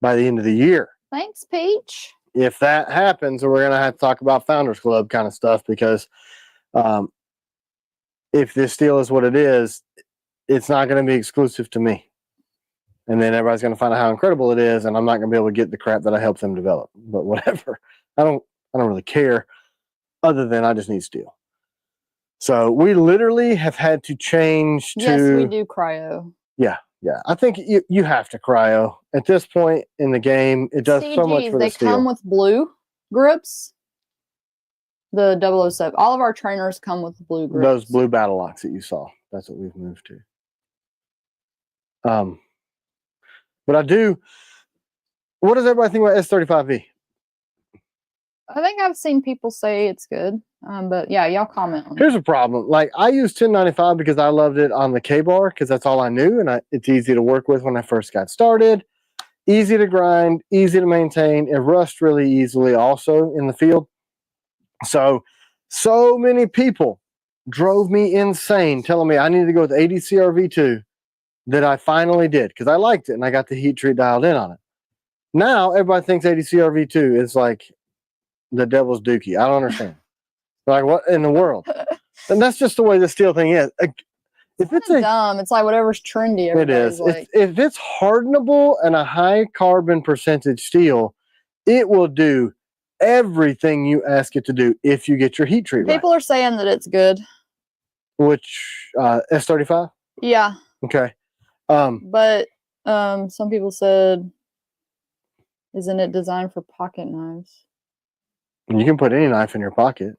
by the end of the year. Thanks, Peach. If that happens, we're going to have to talk about Founders Club kind of stuff, because if this steel is what it is, it's not going to be exclusive to me. And then everybody's going to find out how incredible it is, and I'm not going to be able to get the crap that I helped them develop. But whatever. I don't really care, other than I just need steel. So we literally have had to change to... Yes, we do cryo. Yeah. I think you have to cryo. At this point in the game, it does so much for the steel. They come with blue grips. The 007. All of our trainers come with blue grips. Those blue battle locks that you saw. That's what we've moved to. But I do... What does everybody think about S35V? I think I've seen people say it's good. But yeah, y'all comment on it. Here's a problem. Like, I used 1095 because I loved it on the K-bar, because that's all I knew, and it's easy to work with when I first got started. Easy to grind, easy to maintain. It rusts really easily also in the field. So many people drove me insane telling me I needed to go with 80 CRV2 that I finally did, because I liked it and I got the heat treat dialed in on it. Now everybody thinks 80 CRV2 is like the devil's dookie. I don't understand. Like, what in the world? And that's just the way the steel thing is. If it's dumb, it's like whatever's trendy. It is. Like, if it's hardenable and a high carbon percentage steel, it will do everything you ask it to do if you get your heat treat right. People are saying that it's good. Which S35? Yeah. Okay. But some people said, isn't it designed for pocket knives? You can put any knife in your pocket.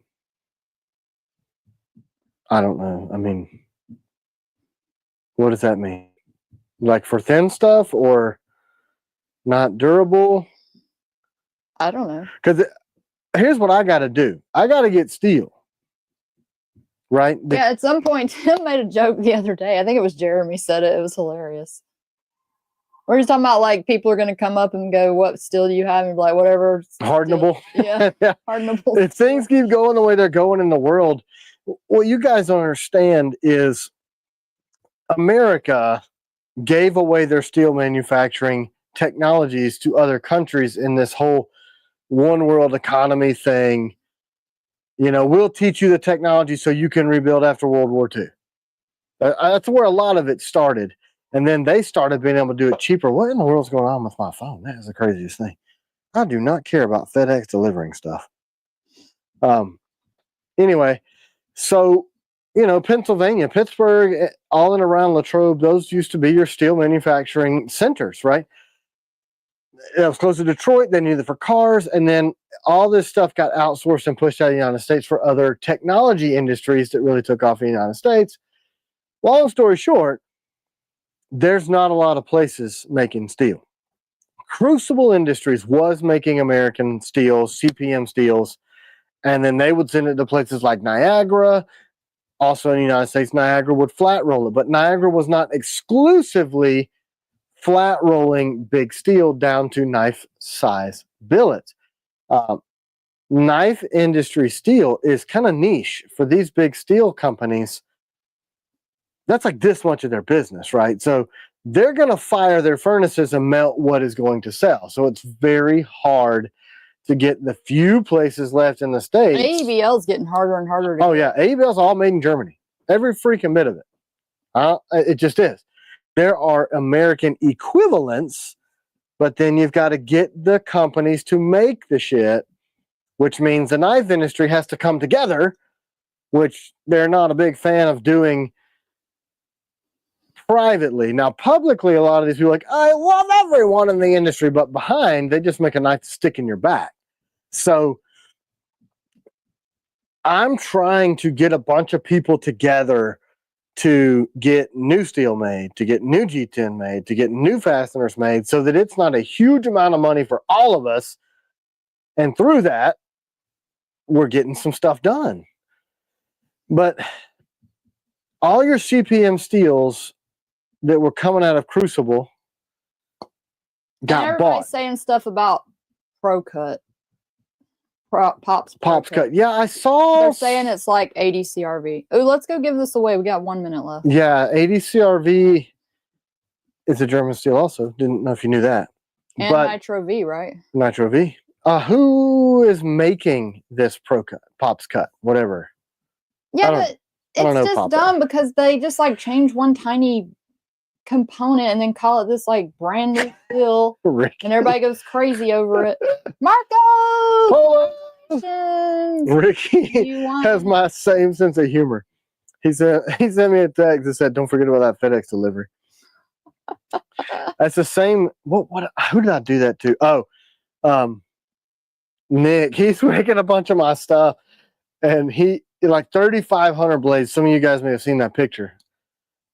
I don't know. I mean, what does that mean? Like for thin stuff or not durable? I don't know. Because here's what I got to do. I got to get steel. Right? Yeah, at some point, Tim made a joke the other day. I think it was Jeremy said it. It was hilarious. We're just talking about, like, people are going to come up and go, what steel do you have? And be like, whatever. Hardenable. Yeah, hardenable. If things keep going the way they're going in the world, what you guys don't understand is America gave away their steel manufacturing technologies to other countries in this whole one world economy thing. You know, we'll teach you the technology so you can rebuild after World War II. That's where a lot of it started. And then they started being able to do it cheaper. What in the world's going on with my phone? That is the craziest thing. I do not care about FedEx delivering stuff. Anyway, so, you know, Pennsylvania, Pittsburgh, all in around Latrobe, those used to be your steel manufacturing centers, right? It was close to Detroit. They needed it for cars. And then all this stuff got outsourced and pushed out of the United States for other technology industries that really took off in the United States. Long story short, there's not a lot of places making steel. Crucible Industries was making American steels, CPM steels, and then they would send it to places like Niagara. Also in the United States, Niagara would flat roll it, but Niagara was not exclusively flat rolling big steel down to knife size billets. Knife industry steel is kind of niche for these big steel companies. That's like this much of their business, right? So they're going to fire their furnaces and melt what is going to sell. So it's very hard to get the few places left in the States. AEBL is getting harder and harder to get. Yeah, AEBL is all made in Germany. Every freaking bit of it. It just is. There are American equivalents, but then you've got to get the companies to make the shit, which means the knife industry has to come together, which they're not a big fan of doing privately. Now, publicly, a lot of these people are like, I love everyone in the industry, but behind, they just make a knife to stick in your back. So I'm trying to get a bunch of people together to get new steel made, to get new G10 made, to get new fasteners made, so that it's not a huge amount of money for all of us. And through that, we're getting some stuff done. But all your CPM steels that were coming out of Crucible got bought. Saying stuff about Pro Cut. Pops Cut. Yeah, I saw. They're saying it's like 80 CRV. Oh, let's go give this away. We got 1 minute left. Yeah, 80 CRV is a German steel also. Didn't know if you knew that. And but Nitro V, right? Nitro V. Who is making this Pro Cut, Pops Cut, whatever? Yeah, but it's just Papa. dumb because they just like change one tiny component and then call it this like brand new steel, and everybody goes crazy over it. Marco, Ricky has my same sense of humor. He sent me a text that said, "Don't forget about that FedEx delivery." That's the same. What? Who did I do that to? Oh, Nick. He's making a bunch of my stuff, and he like 3,500 blades. Some of you guys may have seen that picture.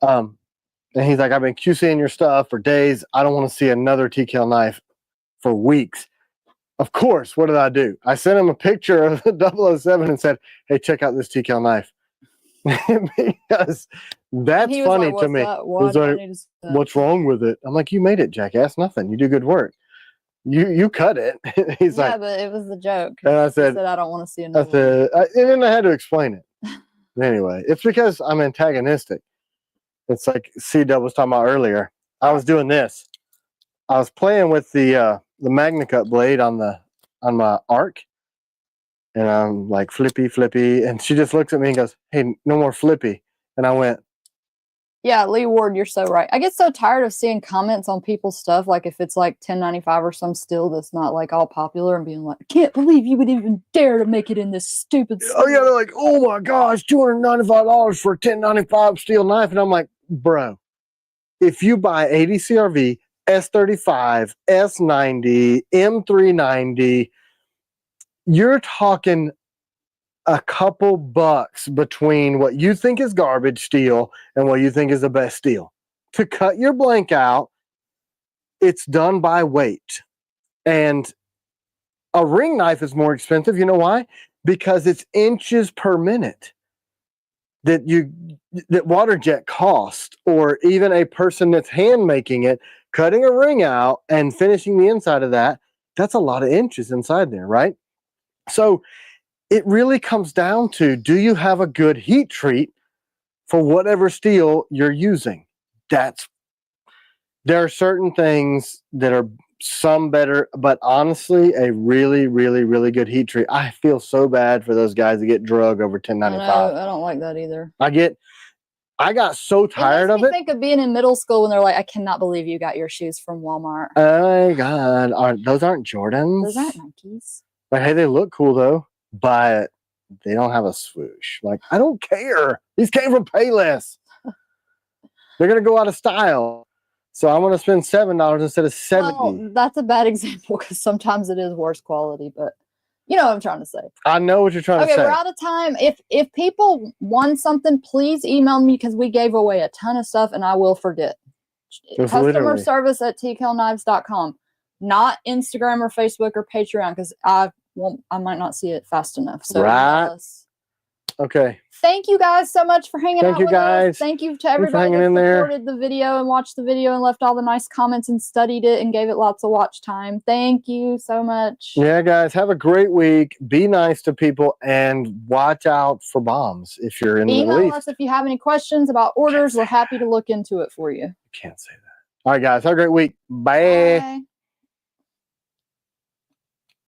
And he's like, "I've been QCing your stuff for days. I don't want to see another TKel knife for weeks." Of course, what did I do? I sent him a picture of the 007 and said, "Hey, check out this TKel knife." Because that's funny to me. He's like, "What's wrong with it?" I'm like, "You made it, jackass. Nothing. You do good work. You cut it." He's like, "Yeah, but it was the joke." And I said, "I don't want to see another." And then I had to explain it. Anyway, it's because I'm antagonistic. It's like C-Dub was talking about earlier. I was doing this. I was playing with the MagnaCut blade on my arc. And I'm like, flippy. And she just looks at me and goes, "Hey, no more flippy." And I went, "Yeah, Lee Ward, you're so right." I get so tired of seeing comments on people's stuff. Like if it's like 1095 or some steel that's not like all popular and being like, "I can't believe you would even dare to make it in this stupid steel." "Oh yeah," they're like, "Oh my gosh, $295 for a 1095 steel knife." And I'm like, bro, if you buy 80 CRV, S35, S90, M390, you're talking a couple bucks between what you think is garbage steel and what you think is the best steel. To cut your blank out, it's done by weight. And a ring knife is more expensive. You know why? Because it's inches per minute that water jet cost, or even a person that's hand making it, cutting a ring out and finishing the inside of that, that's a lot of inches inside there, right? So it really comes down to, do you have a good heat treat for whatever steel you're using? There are certain things that are some better, but honestly, a really, really, really good heat treat. I feel so bad for those guys that get drug over 1095. I don't like that either. I got so tired of it. I think of being in middle school when they're like, "I cannot believe you got your shoes from Walmart." Oh my God. Those aren't Jordans? Those aren't Nikes. But hey, they look cool though, but they don't have a swoosh. Like, I don't care. These came from Payless. They're going to go out of style. So I'm going to spend $7 instead of $70. Well, that's a bad example because sometimes it is worse quality, but you know what I'm trying to say. I know what you're trying to say. Okay, we're out of time. If people want something, please email me because we gave away a ton of stuff and I will forget. Customer service at TKelknives.com. Not Instagram or Facebook or Patreon because I might not see it fast enough. So right. Okay. Thank you guys so much for hanging out with us. Thank you to everybody that supported the video and watched the video and left all the nice comments and studied it and gave it lots of watch time. Thank you so much. Yeah, guys, have a great week. Be nice to people and watch out for bombs if you're in the Middle East. Email us if you have any questions about orders. We're happy to look into it for you. Can't say that. All right, guys, have a great week. Bye.